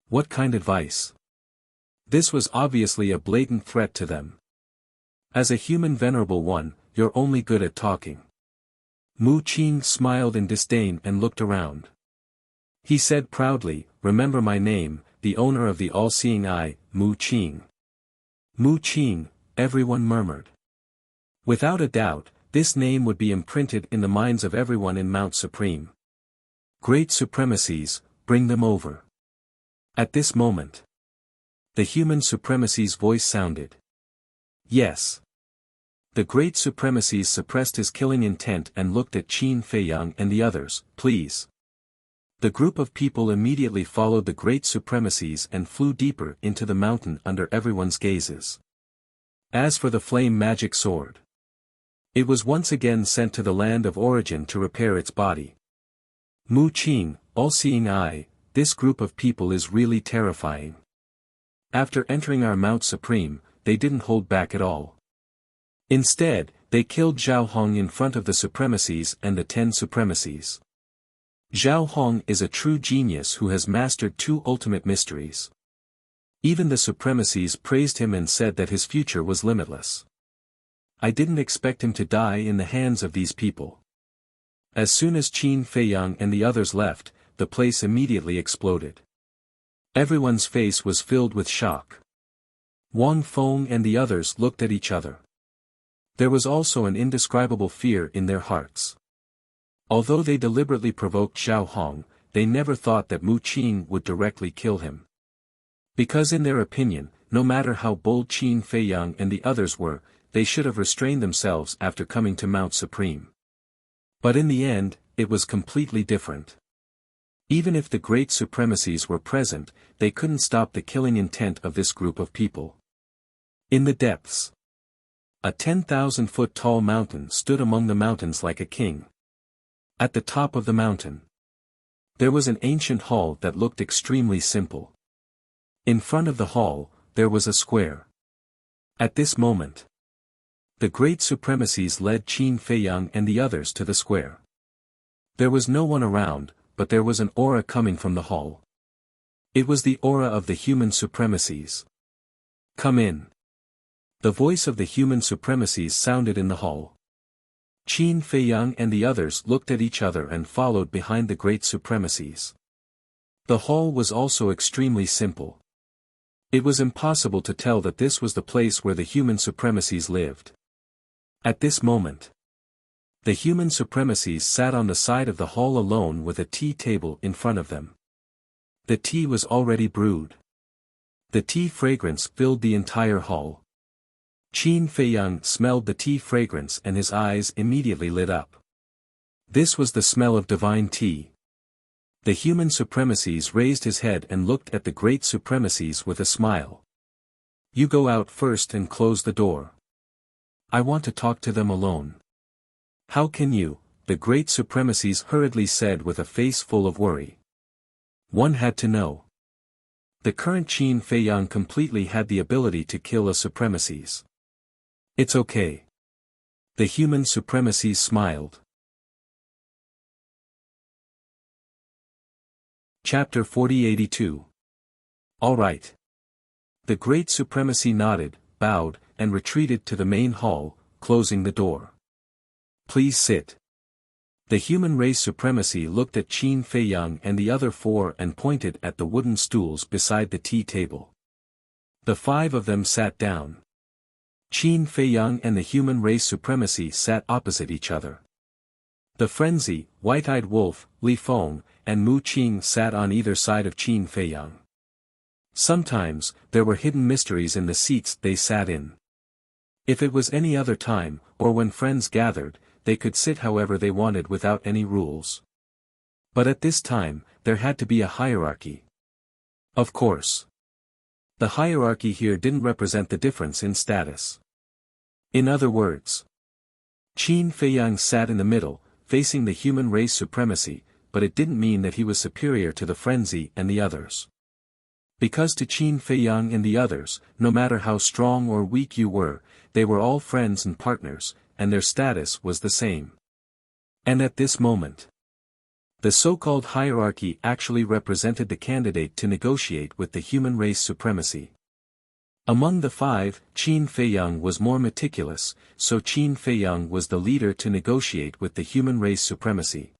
What kind of advice? This was obviously a blatant threat to them. As a human venerable one, you're only good at talking. Mu Qing smiled in disdain and looked around. He said proudly, remember my name, the owner of the all-seeing eye, Mu Qing. Mu Qing, everyone murmured. Without a doubt, this name would be imprinted in the minds of everyone in Mount Supreme. Great supremacies, bring them over. At this moment, the human supremacy's voice sounded. Yes. The great supremacies suppressed his killing intent and looked at Qin Feiyang and the others. Please. The group of people immediately followed the great supremacies and flew deeper into the mountain under everyone's gazes. As for the flame magic sword, it was once again sent to the land of origin to repair its body. Mu Qing, all-seeing eye, this group of people is really terrifying. After entering our Mount Supreme, they didn't hold back at all. Instead, they killed Zhao Hong in front of the supremacies and the 10 supremacies. Zhao Hong is a true genius who has mastered 2 ultimate mysteries. Even the supremacies praised him and said that his future was limitless. I didn't expect him to die in the hands of these people. As soon as Qin Feiyang and the others left, the place immediately exploded. Everyone's face was filled with shock. Wang Feng and the others looked at each other. There was also an indescribable fear in their hearts. Although they deliberately provoked Zhao Hong, they never thought that Mu Qing would directly kill him. Because in their opinion, no matter how bold Qin Feiyang and the others were, they should have restrained themselves after coming to Mount Supreme. But in the end, it was completely different. Even if the great supremacies were present, they couldn't stop the killing intent of this group of people. In the depths, a 10,000-foot tall mountain stood among the mountains like a king. At the top of the mountain, there was an ancient hall that looked extremely simple. In front of the hall, there was a square. At this moment, the great supremacies led Qin Feiyang and the others to the square. There was no one around, but there was an aura coming from the hall. It was the aura of the human supremacies. Come in. The voice of the human supremacies sounded in the hall. Qin Feiyang and the others looked at each other and followed behind the great supremacies. The hall was also extremely simple. It was impossible to tell that this was the place where the human supremacies lived. At this moment, the human supremacies sat on the side of the hall alone with a tea table in front of them. The tea was already brewed. The tea fragrance filled the entire hall. Qin Feiyang smelled the tea fragrance and his eyes immediately lit up. This was the smell of divine tea. The human supremacies raised his head and looked at the great supremacies with a smile. You go out first and close the door. I want to talk to them alone. How can you? The great supremacies hurriedly said with a face full of worry. One had to know. The current Qin Feiyang completely had the ability to kill a supremacies. It's okay. The human supremacies smiled. Chapter 4082. All right. The great supremacy nodded, bowed, and retreated to the main hall, closing the door. Please sit. The human race supremacy looked at Qin Feiyang and the other 4 and pointed at the wooden stools beside the tea table. The 5 of them sat down. Qin Feiyang and the human race supremacy sat opposite each other. The frenzy, white-eyed wolf, Li Feng, and Mu Qing sat on either side of Qin Feiyang. Sometimes, there were hidden mysteries in the seats they sat in. If it was any other time, or when friends gathered, they could sit however they wanted without any rules. But at this time, there had to be a hierarchy. Of course. The hierarchy here didn't represent the difference in status. In other words, Qin Feiyang sat in the middle, facing the human race supremacy, but it didn't mean that he was superior to the frenzy and the others. Because to Qin Feiyang and the others, no matter how strong or weak you were, they were all friends and partners, and their status was the same. And at this moment, the so-called hierarchy actually represented the candidate to negotiate with the human race supremacy. Among the 5, Qin Feiyang was more meticulous, so Qin Feiyang was the leader to negotiate with the human race supremacy.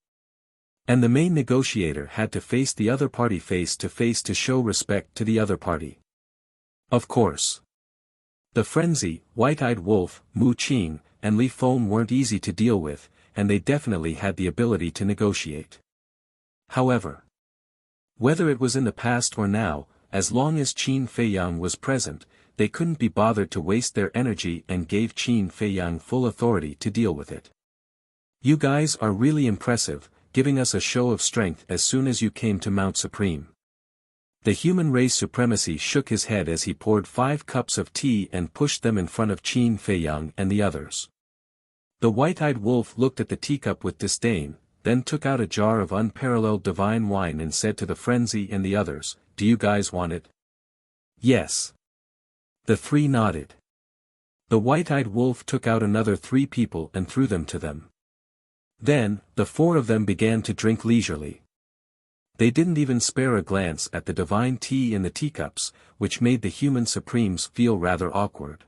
And the main negotiator had to face the other party face to face to show respect to the other party. Of course. The frenzy, white-eyed wolf, Mu Qing, and Li Feng weren't easy to deal with, and they definitely had the ability to negotiate. However, whether it was in the past or now, as long as Qin Feiyang was present, they couldn't be bothered to waste their energy and gave Qin Feiyang full authority to deal with it. You guys are really impressive, giving us a show of strength as soon as you came to Mount Supreme. The human race supremacy shook his head as he poured 5 cups of tea and pushed them in front of Qin Feiyang and the others. The white-eyed wolf looked at the teacup with disdain, then took out a jar of unparalleled divine wine and said to the frenzy and the others, "Do you guys want it?" "Yes." The 3 nodded. The white-eyed wolf took out another 3 people and threw them to them. Then, the 4 of them began to drink leisurely. They didn't even spare a glance at the divine tea in the teacups, which made the human supremes feel rather awkward.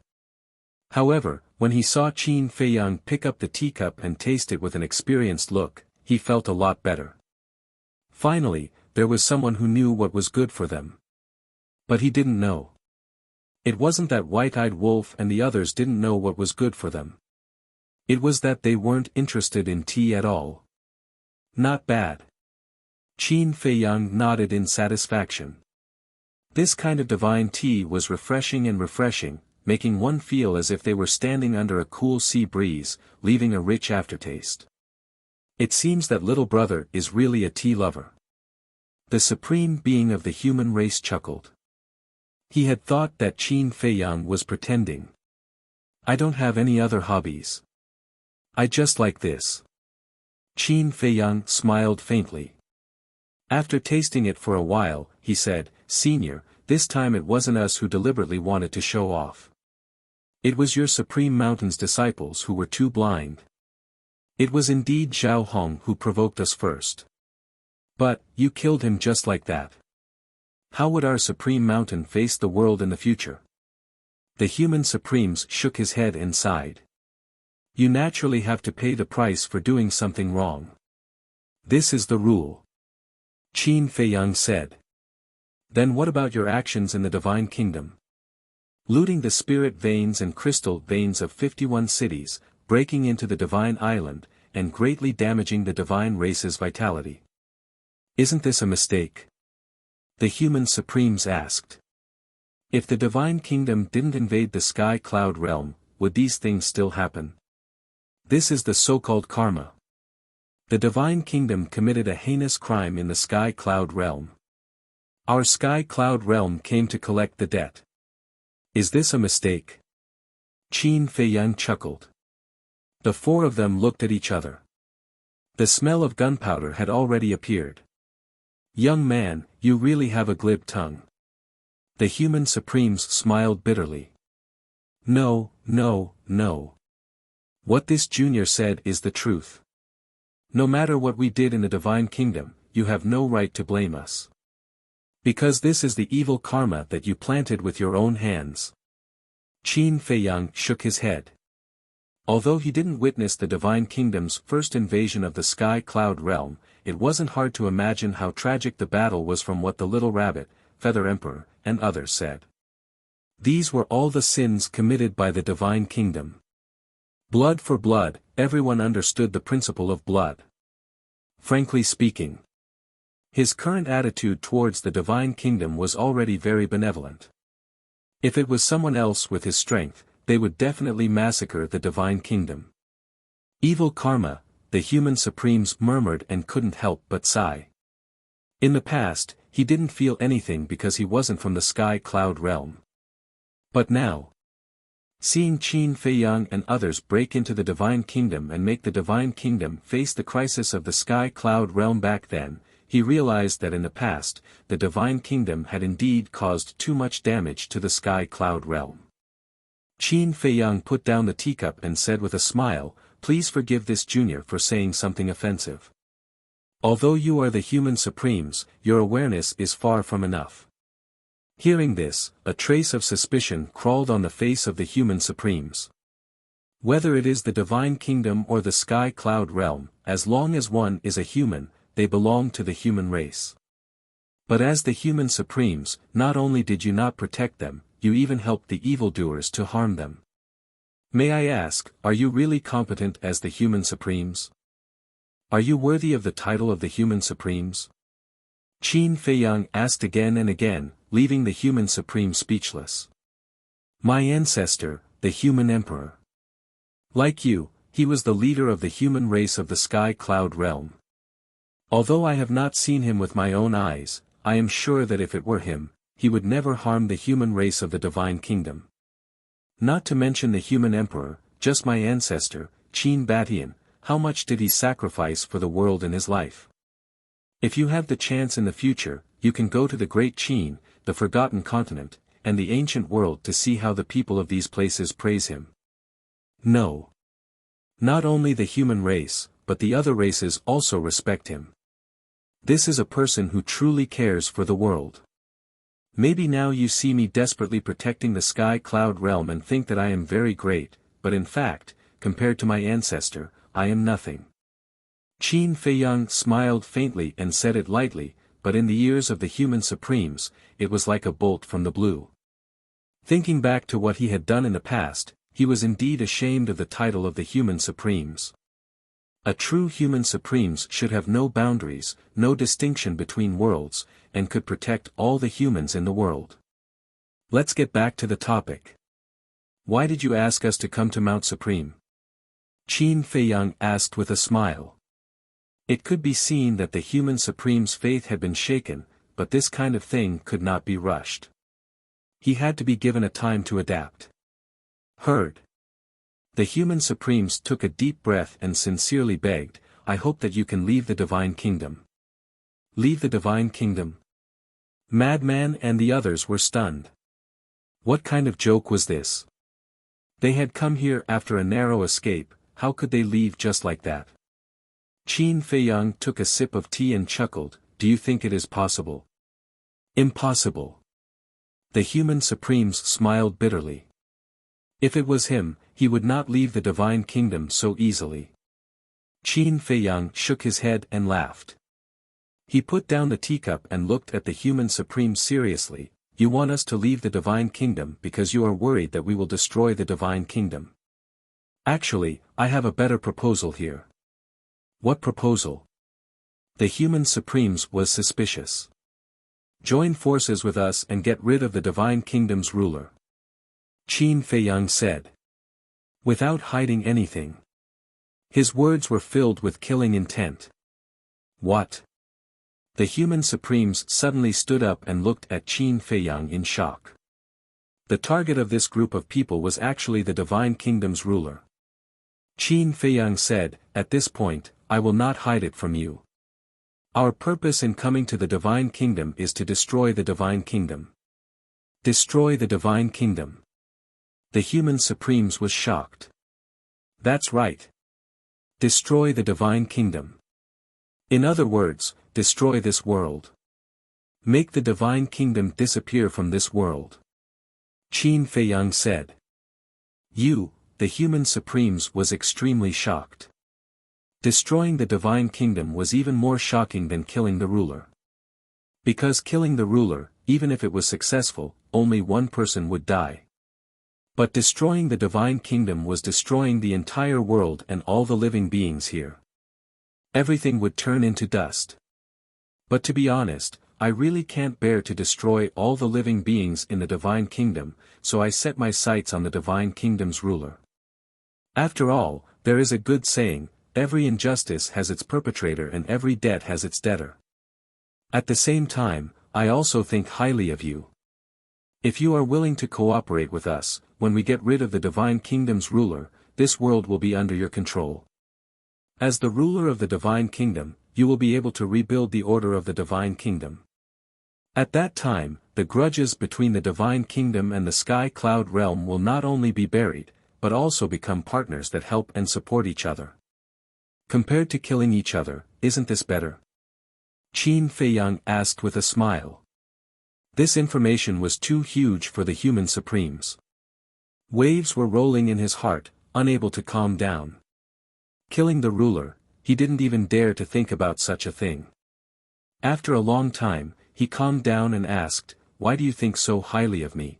However, when he saw Qin Feiyang pick up the teacup and taste it with an experienced look, he felt a lot better. Finally, there was someone who knew what was good for them. But he didn't know. It wasn't that white-eyed wolf and the others didn't know what was good for them. It was that they weren't interested in tea at all. Not bad. Qin Feiyang nodded in satisfaction. This kind of divine tea was refreshing, making one feel as if they were standing under a cool sea breeze, leaving a rich aftertaste. It seems that little brother is really a tea lover. The supreme being of the human race chuckled. He had thought that Qin Feiyang was pretending. "I don't have any other hobbies. I just like this." Qin Feiyang smiled faintly. After tasting it for a while, he said, "Senior, this time it wasn't us who deliberately wanted to show off. It was your Supreme Mountain's disciples who were too blind. It was indeed Zhao Hong who provoked us first. But, you killed him just like that. How would our Supreme Mountain face the world in the future?" The human supremes shook his head and sighed. "You naturally have to pay the price for doing something wrong. This is the rule," Qin Feiyang said. "Then what about your actions in the Divine Kingdom? Looting the spirit veins and crystal veins of 51 cities, breaking into the Divine Island, and greatly damaging the Divine Race's vitality. Isn't this a mistake?" The human supremes asked. If the Divine Kingdom didn't invade the Sky Cloud realm, would these things still happen? This is the so-called karma. The Divine Kingdom committed a heinous crime in the Sky Cloud realm. Our Sky Cloud realm came to collect the debt. Is this a mistake? Qin Feiyang chuckled. The 4 of them looked at each other. The smell of gunpowder had already appeared. "Young man, you really have a glib tongue." The human supremes smiled bitterly. No. What this junior said is the truth. No matter what we did in the Divine Kingdom, you have no right to blame us. Because this is the evil karma that you planted with your own hands. Qin Feiyang shook his head. Although he didn't witness the Divine Kingdom's first invasion of the Sky Cloud realm, it wasn't hard to imagine how tragic the battle was from what the Little Rabbit, Feather Emperor, and others said. These were all the sins committed by the Divine Kingdom. Blood for blood, everyone understood the principle of blood. Frankly speaking, his current attitude towards the Divine Kingdom was already very benevolent. If it was someone else with his strength, they would definitely massacre the Divine Kingdom. Evil karma, the human supremes murmured and couldn't help but sigh. In the past, he didn't feel anything because he wasn't from the Sky Cloud realm. But now, seeing Qin Feiyang and others break into the Divine Kingdom and make the Divine Kingdom face the crisis of the Sky Cloud realm back then, he realized that in the past, the Divine Kingdom had indeed caused too much damage to the Sky Cloud realm. Qin Feiyang put down the teacup and said with a smile, "Please forgive this junior for saying something offensive. Although you are the human supremes, your awareness is far from enough." Hearing this, a trace of suspicion crawled on the face of the human supremes. Whether it is the Divine Kingdom or the Sky Cloud realm, as long as one is a human, they belong to the human race. But as the human supremes, not only did you not protect them, you even helped the evildoers to harm them. May I ask, are you really competent as the human supremes? Are you worthy of the title of the human supremes? Qin Feiyang asked again and again, leaving the human supreme speechless. My ancestor, the human emperor. Like you, he was the leader of the human race of the sky cloud realm. Although I have not seen him with my own eyes, I am sure that if it were him, he would never harm the human race of the divine kingdom. Not to mention the human emperor, just my ancestor, Qin Batian, how much did he sacrifice for the world in his life? If you have the chance in the future, you can go to the great Qin, the forgotten continent, and the ancient world to see how the people of these places praise him. No. Not only the human race, but the other races also respect him. This is a person who truly cares for the world. Maybe now you see me desperately protecting the sky cloud realm and think that I am very great, but in fact, compared to my ancestor, I am nothing. Qin Feiyang smiled faintly and said it lightly, but in the ears of the human supremes, it was like a bolt from the blue. Thinking back to what he had done in the past, he was indeed ashamed of the title of the human supremes. A true human supremes should have no boundaries, no distinction between worlds, and could protect all the humans in the world. Let's get back to the topic. Why did you ask us to come to Mount Supreme? Qin Feiyang asked with a smile. It could be seen that the human supreme's faith had been shaken, but this kind of thing could not be rushed. He had to be given a time to adapt. Heard. The human supremes took a deep breath and sincerely begged, I hope that you can leave the divine kingdom. Leave the divine kingdom? Madman and the others were stunned. What kind of joke was this? They had come here after a narrow escape, how could they leave just like that? Qin Feiyang took a sip of tea and chuckled, do you think it is possible? Impossible. The human supremes smiled bitterly. If it was him, he would not leave the divine kingdom so easily. Qin Feiyang shook his head and laughed. He put down the teacup and looked at the human supreme seriously, you want us to leave the divine kingdom because you are worried that we will destroy the divine kingdom. Actually, I have a better proposal here. What proposal? The human supremes was suspicious. Join forces with us and get rid of the divine kingdom's ruler. Qin Feiyang said. Without hiding anything. His words were filled with killing intent. What? The human supremes suddenly stood up and looked at Qin Feiyang in shock. The target of this group of people was actually the divine kingdom's ruler. Qin Feiyang said, at this point, I will not hide it from you. Our purpose in coming to the divine kingdom is to destroy the divine kingdom. Destroy the divine kingdom. The human supremes was shocked. That's right. Destroy the divine kingdom. In other words, destroy this world. Make the divine kingdom disappear from this world. Qin Feiyang said. You, the human supremes was extremely shocked. Destroying the divine kingdom was even more shocking than killing the ruler. Because killing the ruler, even if it was successful, only one person would die. But destroying the divine kingdom was destroying the entire world and all the living beings here. Everything would turn into dust. But to be honest, I really can't bear to destroy all the living beings in the divine kingdom, so I set my sights on the divine kingdom's ruler. After all, there is a good saying, every injustice has its perpetrator and every debt has its debtor. At the same time, I also think highly of you. If you are willing to cooperate with us, when we get rid of the divine kingdom's ruler, this world will be under your control. As the ruler of the divine kingdom, you will be able to rebuild the order of the divine kingdom. At that time, the grudges between the divine kingdom and the sky cloud realm will not only be buried, but also become partners that help and support each other. Compared to killing each other, isn't this better? Qin Feiyang asked with a smile. This information was too huge for the human supremes. Waves were rolling in his heart, unable to calm down. Killing the ruler, he didn't even dare to think about such a thing. After a long time, he calmed down and asked, why do you think so highly of me?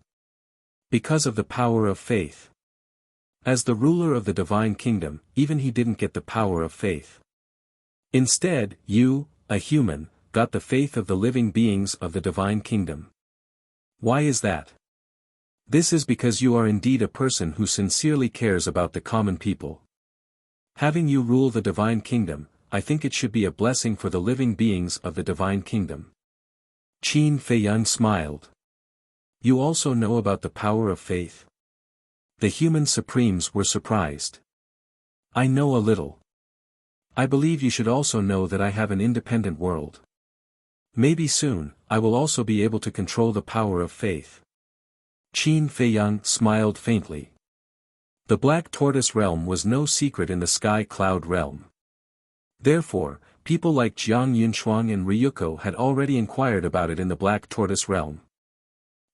Because of the power of faith. As the ruler of the divine kingdom, even he didn't get the power of faith. Instead, you, a human, got the faith of the living beings of the divine kingdom. Why is that? This is because you are indeed a person who sincerely cares about the common people. Having you rule the divine kingdom, I think it should be a blessing for the living beings of the divine kingdom. Qin Feiyang smiled. You also know about the power of faith? The human supremes were surprised. I know a little. I believe you should also know that I have an independent world. Maybe soon, I will also be able to control the power of faith. Qin Feiyang smiled faintly. The Black Tortoise realm was no secret in the Sky Cloud realm. Therefore, people like Jiang Yunshuang and Ryuko had already inquired about it in the Black Tortoise realm.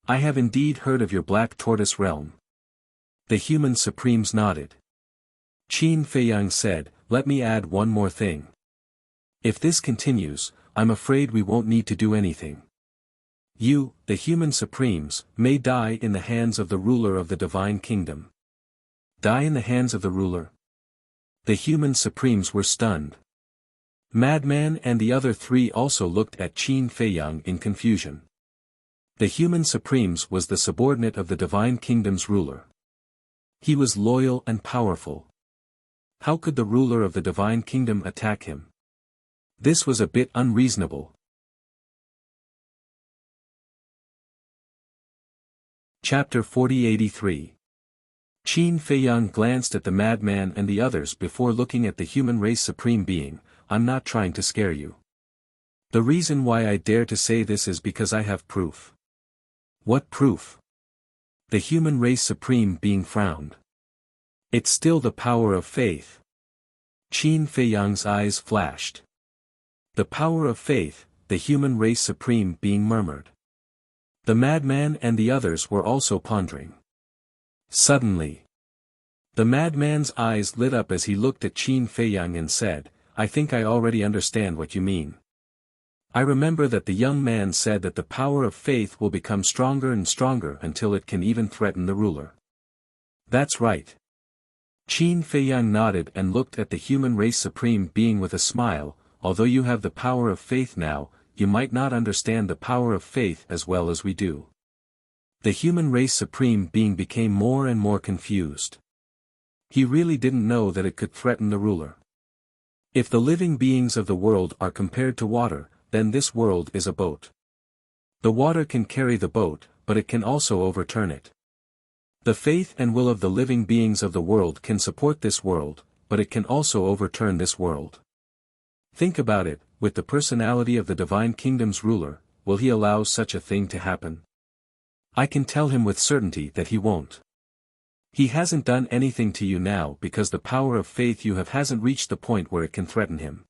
I have indeed heard of your Black Tortoise realm. The human supremes nodded. Qin Feiyang said, let me add one more thing. If this continues, I'm afraid we won't need to do anything. You, the human supremes, may die in the hands of the ruler of the divine kingdom. Die in the hands of the ruler? The human supremes were stunned. Madman and the other three also looked at Qin Feiyang in confusion. The human supremes was the subordinate of the divine kingdom's ruler. He was loyal and powerful. How could the ruler of the divine kingdom attack him? This was a bit unreasonable. Chapter 4083. Qin Feiyang glanced at the madman and the others before looking at the human race supreme being. I'm not trying to scare you. The reason why I dare to say this is because I have proof. What proof? The human race supreme being frowned. It's still the power of faith. Qin Feiyang's eyes flashed. The power of faith, the human race supreme being murmured. The madman and the others were also pondering. Suddenly, the madman's eyes lit up as he looked at Qin Feiyang and said, I think I already understand what you mean. I remember that the young man said that the power of faith will become stronger and stronger until it can even threaten the ruler. That's right. Qin Feiyang nodded and looked at the human race supreme being with a smile. Although you have the power of faith now, you might not understand the power of faith as well as we do. The human race supreme being became more and more confused. He really didn't know that it could threaten the ruler. If the living beings of the world are compared to water, then this world is a boat. The water can carry the boat, but it can also overturn it. The faith and will of the living beings of the world can support this world, but it can also overturn this world. Think about it, with the personality of the divine kingdom's ruler, will he allow such a thing to happen? I can tell him with certainty that he won't. He hasn't done anything to you now because the power of faith you have hasn't reached the point where it can threaten him.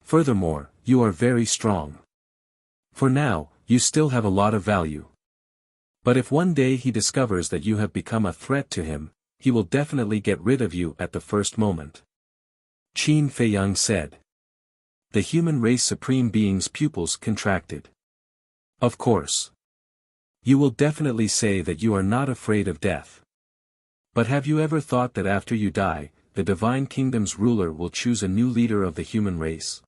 Furthermore, you are very strong. For now, you still have a lot of value. But if one day he discovers that you have become a threat to him, he will definitely get rid of you at the first moment. Qin Feiyang said. The human race supreme being's pupils contracted. Of course. You will definitely say that you are not afraid of death. But have you ever thought that after you die, the divine kingdom's ruler will choose a new leader of the human race?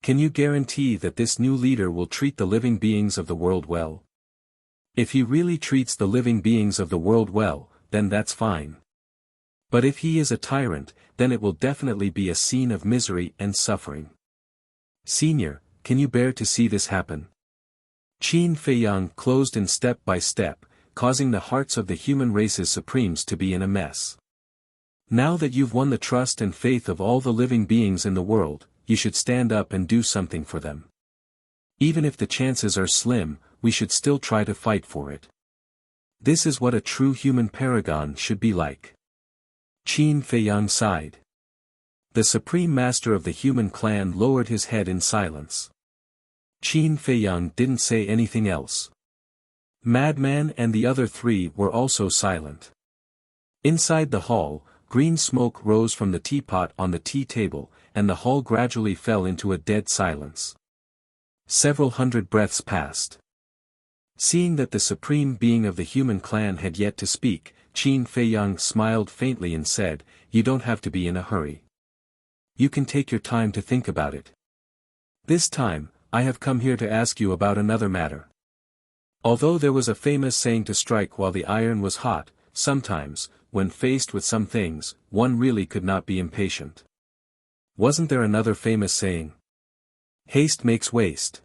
Can you guarantee that this new leader will treat the living beings of the world well? If he really treats the living beings of the world well, then that's fine. But if he is a tyrant, then it will definitely be a scene of misery and suffering. Senior, can you bear to see this happen? Qin Feiyang closed in step by step, causing the hearts of the human race's supremes to be in a mess. Now that you've won the trust and faith of all the living beings in the world, you should stand up and do something for them. Even if the chances are slim, we should still try to fight for it. This is what a true human paragon should be like. Qin Feiyang sighed. The supreme master of the human clan lowered his head in silence. Qin Feiyang didn't say anything else. Madman and the other three were also silent. Inside the hall, green smoke rose from the teapot on the tea table, and the hall gradually fell into a dead silence. Several hundred breaths passed. Seeing that the supreme being of the human clan had yet to speak, Qin Feiyang smiled faintly and said, "You don't have to be in a hurry. You can take your time to think about it. This time, I have come here to ask you about another matter. Although there was a famous saying to strike while the iron was hot, sometimes, when faced with some things, one really could not be impatient. Wasn't there another famous saying? Haste makes waste.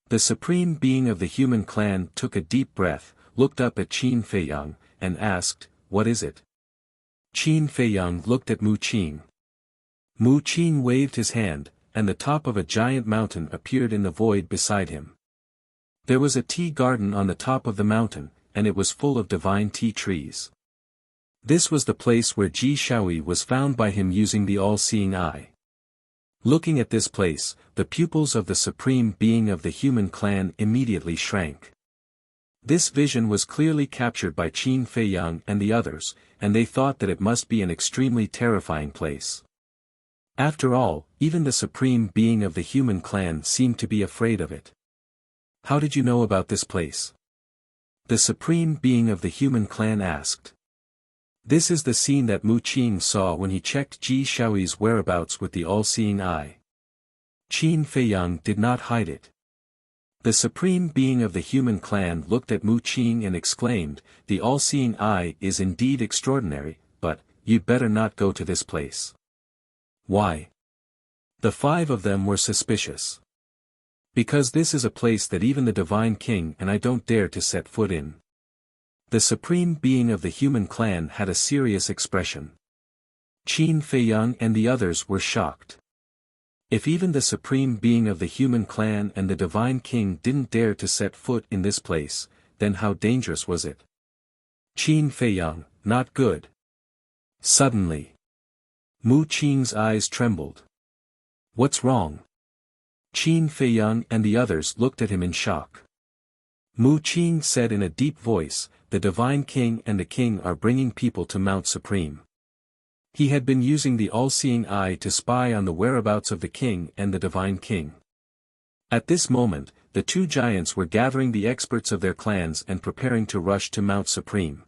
The supreme being of the human clan took a deep breath, looked up at Qin Feiyang, and asked, "What is it?" Qin Feiyang looked at Mu Qing. Mu Qing waved his hand, and the top of a giant mountain appeared in the void beside him. There was a tea garden on the top of the mountain, and it was full of divine tea trees. This was the place where Ji Shaoyi was found by him using the all-seeing eye. Looking at this place, the pupils of the supreme being of the human clan immediately shrank. This vision was clearly captured by Qin Feiyang and the others, and they thought that it must be an extremely terrifying place. After all, even the supreme being of the human clan seemed to be afraid of it. How did you know about this place? The supreme being of the human clan asked. This is the scene that Mu Qing saw when he checked Ji Shaoyi's whereabouts with the all-seeing eye. Qin Feiyang did not hide it. The supreme being of the human clan looked at Mu Qing and exclaimed, "The all-seeing eye is indeed extraordinary, but, you'd better not go to this place." Why? The five of them were suspicious. Because this is a place that even the divine king and I don't dare to set foot in. The supreme being of the human clan had a serious expression. Qin Feiyang and the others were shocked. If even the supreme being of the human clan and the divine king didn't dare to set foot in this place, then how dangerous was it? Qin Feiyang, not good. Suddenly, Mu Qing's eyes trembled. What's wrong? Qin Feiyang and the others looked at him in shock. Mu Qing said in a deep voice, "The divine king and the king are bringing people to Mount Supreme." He had been using the all-seeing eye to spy on the whereabouts of the king and the divine king. At this moment, the two giants were gathering the experts of their clans and preparing to rush to Mount Supreme.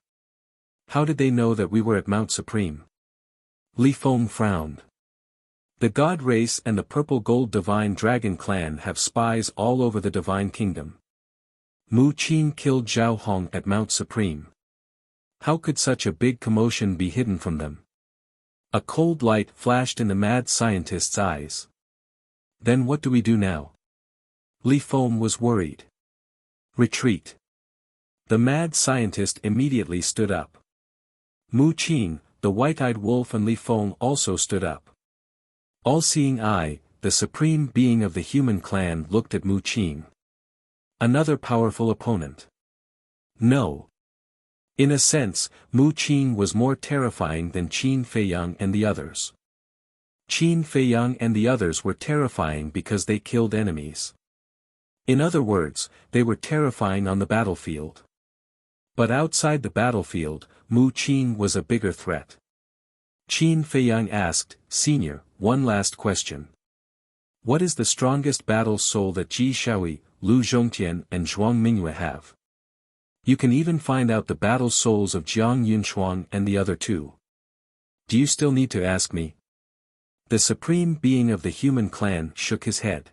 How did they know that we were at Mount Supreme? Li Feng frowned. The God race and the purple gold divine dragon clan have spies all over the divine kingdom. Mu Qing killed Zhao Hong at Mount Supreme. How could such a big commotion be hidden from them? A cold light flashed in the mad scientist's eyes. Then what do we do now? Li Feng was worried. Retreat. The mad scientist immediately stood up. Mu Qing, the white-eyed wolf and Li Feng also stood up. All-seeing eye, the supreme being of the human clan looked at Mu Qing. Another powerful opponent. No. In a sense, Mu Qing was more terrifying than Qin Feiyang and the others. Qin Feiyang and the others were terrifying because they killed enemies. In other words, they were terrifying on the battlefield. But outside the battlefield, Mu Qing was a bigger threat. Qin Feiyang asked, "Senior, one last question. What is the strongest battle soul that Ji Shaoyi, Lu Zhongtian and Zhuang Mingyue have? You can even find out the battle souls of Jiang Yunshuang and the other two. Do you still need to ask me?" The supreme being of the human clan shook his head.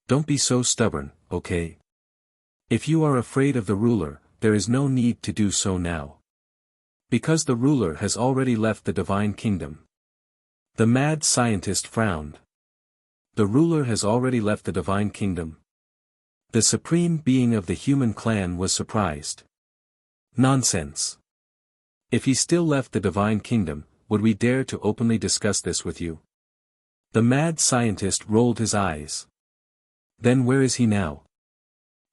Don't be so stubborn, okay? If you are afraid of the ruler, there is no need to do so now. Because the ruler has already left the divine kingdom. The mad scientist frowned. The ruler has already left the divine kingdom. The supreme being of the human clan was surprised. Nonsense. If he still left the divine kingdom, would we dare to openly discuss this with you? The mad scientist rolled his eyes. Then where is he now?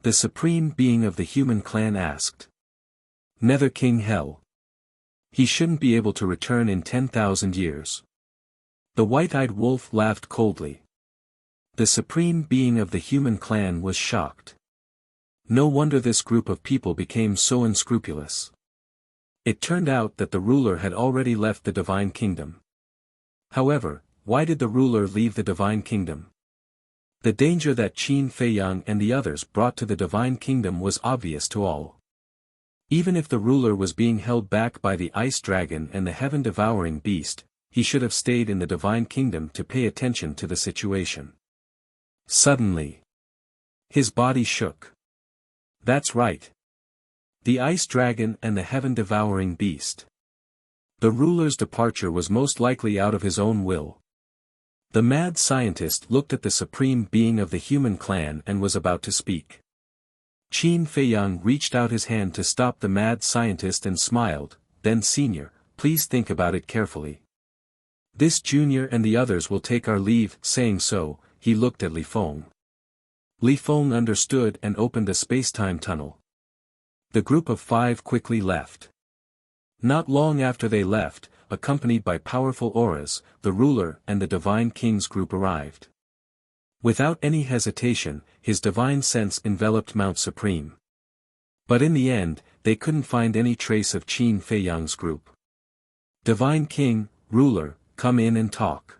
The supreme being of the human clan asked. Nether King Hell. He shouldn't be able to return in 10,000 years. The white-eyed wolf laughed coldly. The supreme being of the human clan was shocked. No wonder this group of people became so unscrupulous. It turned out that the ruler had already left the divine kingdom. However, why did the ruler leave the divine kingdom? The danger that Qin Feiyang and the others brought to the divine kingdom was obvious to all. Even if the ruler was being held back by the ice dragon and the heaven-devouring beast, he should have stayed in the divine kingdom to pay attention to the situation. Suddenly, his body shook. That's right. The ice dragon and the heaven-devouring beast. The ruler's departure was most likely out of his own will. The mad scientist looked at the supreme being of the human clan and was about to speak. Qin Feiyang reached out his hand to stop the mad scientist and smiled, then Senior, please think about it carefully. This Junior and the others will take our leave. Saying so, he looked at Li Feng. Li Feng understood and opened a space-time tunnel. The group of 5 quickly left. Not long after they left, accompanied by powerful auras, the ruler and the Divine King's group arrived. Without any hesitation, his divine sense enveloped Mount Supreme. But in the end, they couldn't find any trace of Qin Feiyang's group. Divine King, ruler, come in and talk.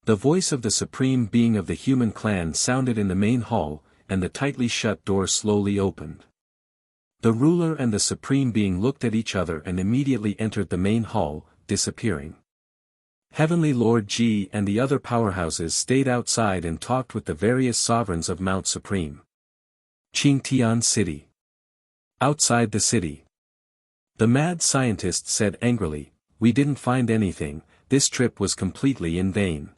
The voice of the supreme being of the human clan sounded in the main hall, and the tightly shut door slowly opened. The ruler and the supreme being looked at each other and immediately entered the main hall, disappearing. Heavenly Lord Ji and the other powerhouses stayed outside and talked with the various sovereigns of Mount Supreme. Qingtian City. Outside the city. The mad scientist said angrily, we didn't find anything, this trip was completely in vain.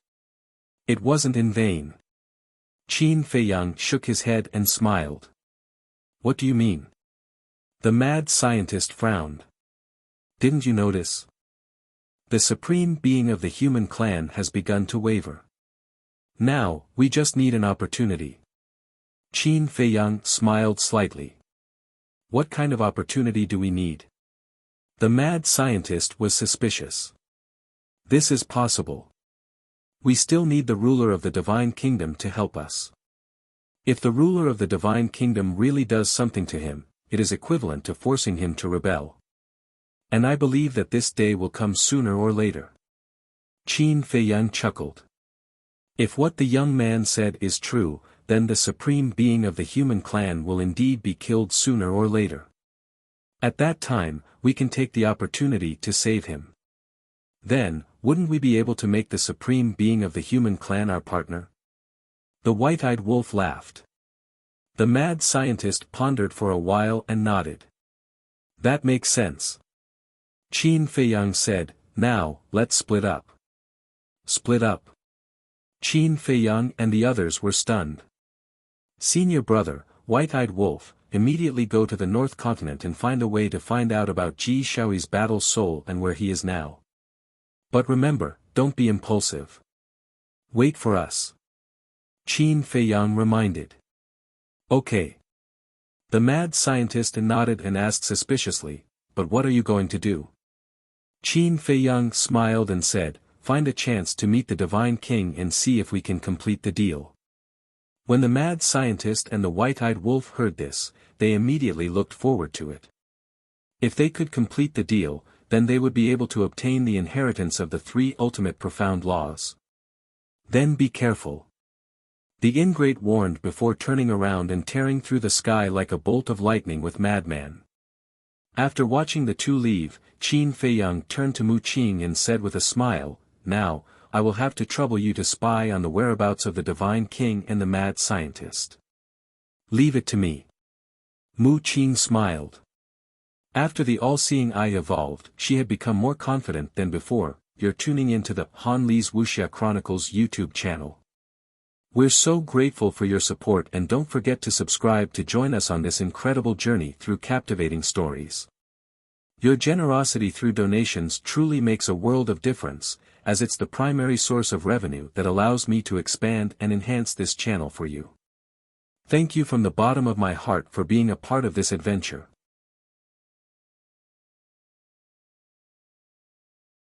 It wasn't in vain. Qin Feiyang shook his head and smiled. What do you mean? The mad scientist frowned. Didn't you notice? The supreme being of the human clan has begun to waver. Now, we just need an opportunity. Qin Feiyang smiled slightly. What kind of opportunity do we need? The mad scientist was suspicious. This is possible. We still need the ruler of the Divine Kingdom to help us. If the ruler of the Divine Kingdom really does something to him, it is equivalent to forcing him to rebel. And I believe that this day will come sooner or later. Qin Feiyang chuckled. If what the young man said is true, then the supreme being of the human clan will indeed be killed sooner or later. At that time, we can take the opportunity to save him. Then, wouldn't we be able to make the supreme being of the human clan our partner? The white-eyed wolf laughed. The mad scientist pondered for a while and nodded. That makes sense. Qin Feiyang said, now, let's split up. Split up. Qin Feiyang and the others were stunned. Senior brother, white-eyed wolf, immediately go to the North Continent and find a way to find out about Ji Shaoi's battle soul and where he is now. But remember, don't be impulsive. Wait for us. Qin Feiyang reminded. Okay. The mad scientist nodded and asked suspiciously, but what are you going to do? Qin Feiyang smiled and said, find a chance to meet the Divine King and see if we can complete the deal. When the mad scientist and the white-eyed wolf heard this, they immediately looked forward to it. If they could complete the deal, then they would be able to obtain the inheritance of the 3 ultimate profound laws. Then be careful. The ingrate warned before turning around and tearing through the sky like a bolt of lightning with madman. After watching the two leave, Qin Feiyang turned to Mu Qing and said with a smile, now, I will have to trouble you to spy on the whereabouts of the Divine King and the mad scientist. Leave it to me. Mu Qing smiled. After the all-seeing eye evolved, she had become more confident than before. You're tuning into the Han Li's Wuxia Chronicles YouTube channel. We're so grateful for your support, and don't forget to subscribe to join us on this incredible journey through captivating stories. Your generosity through donations truly makes a world of difference, as it's the primary source of revenue that allows me to expand and enhance this channel for you. Thank you from the bottom of my heart for being a part of this adventure.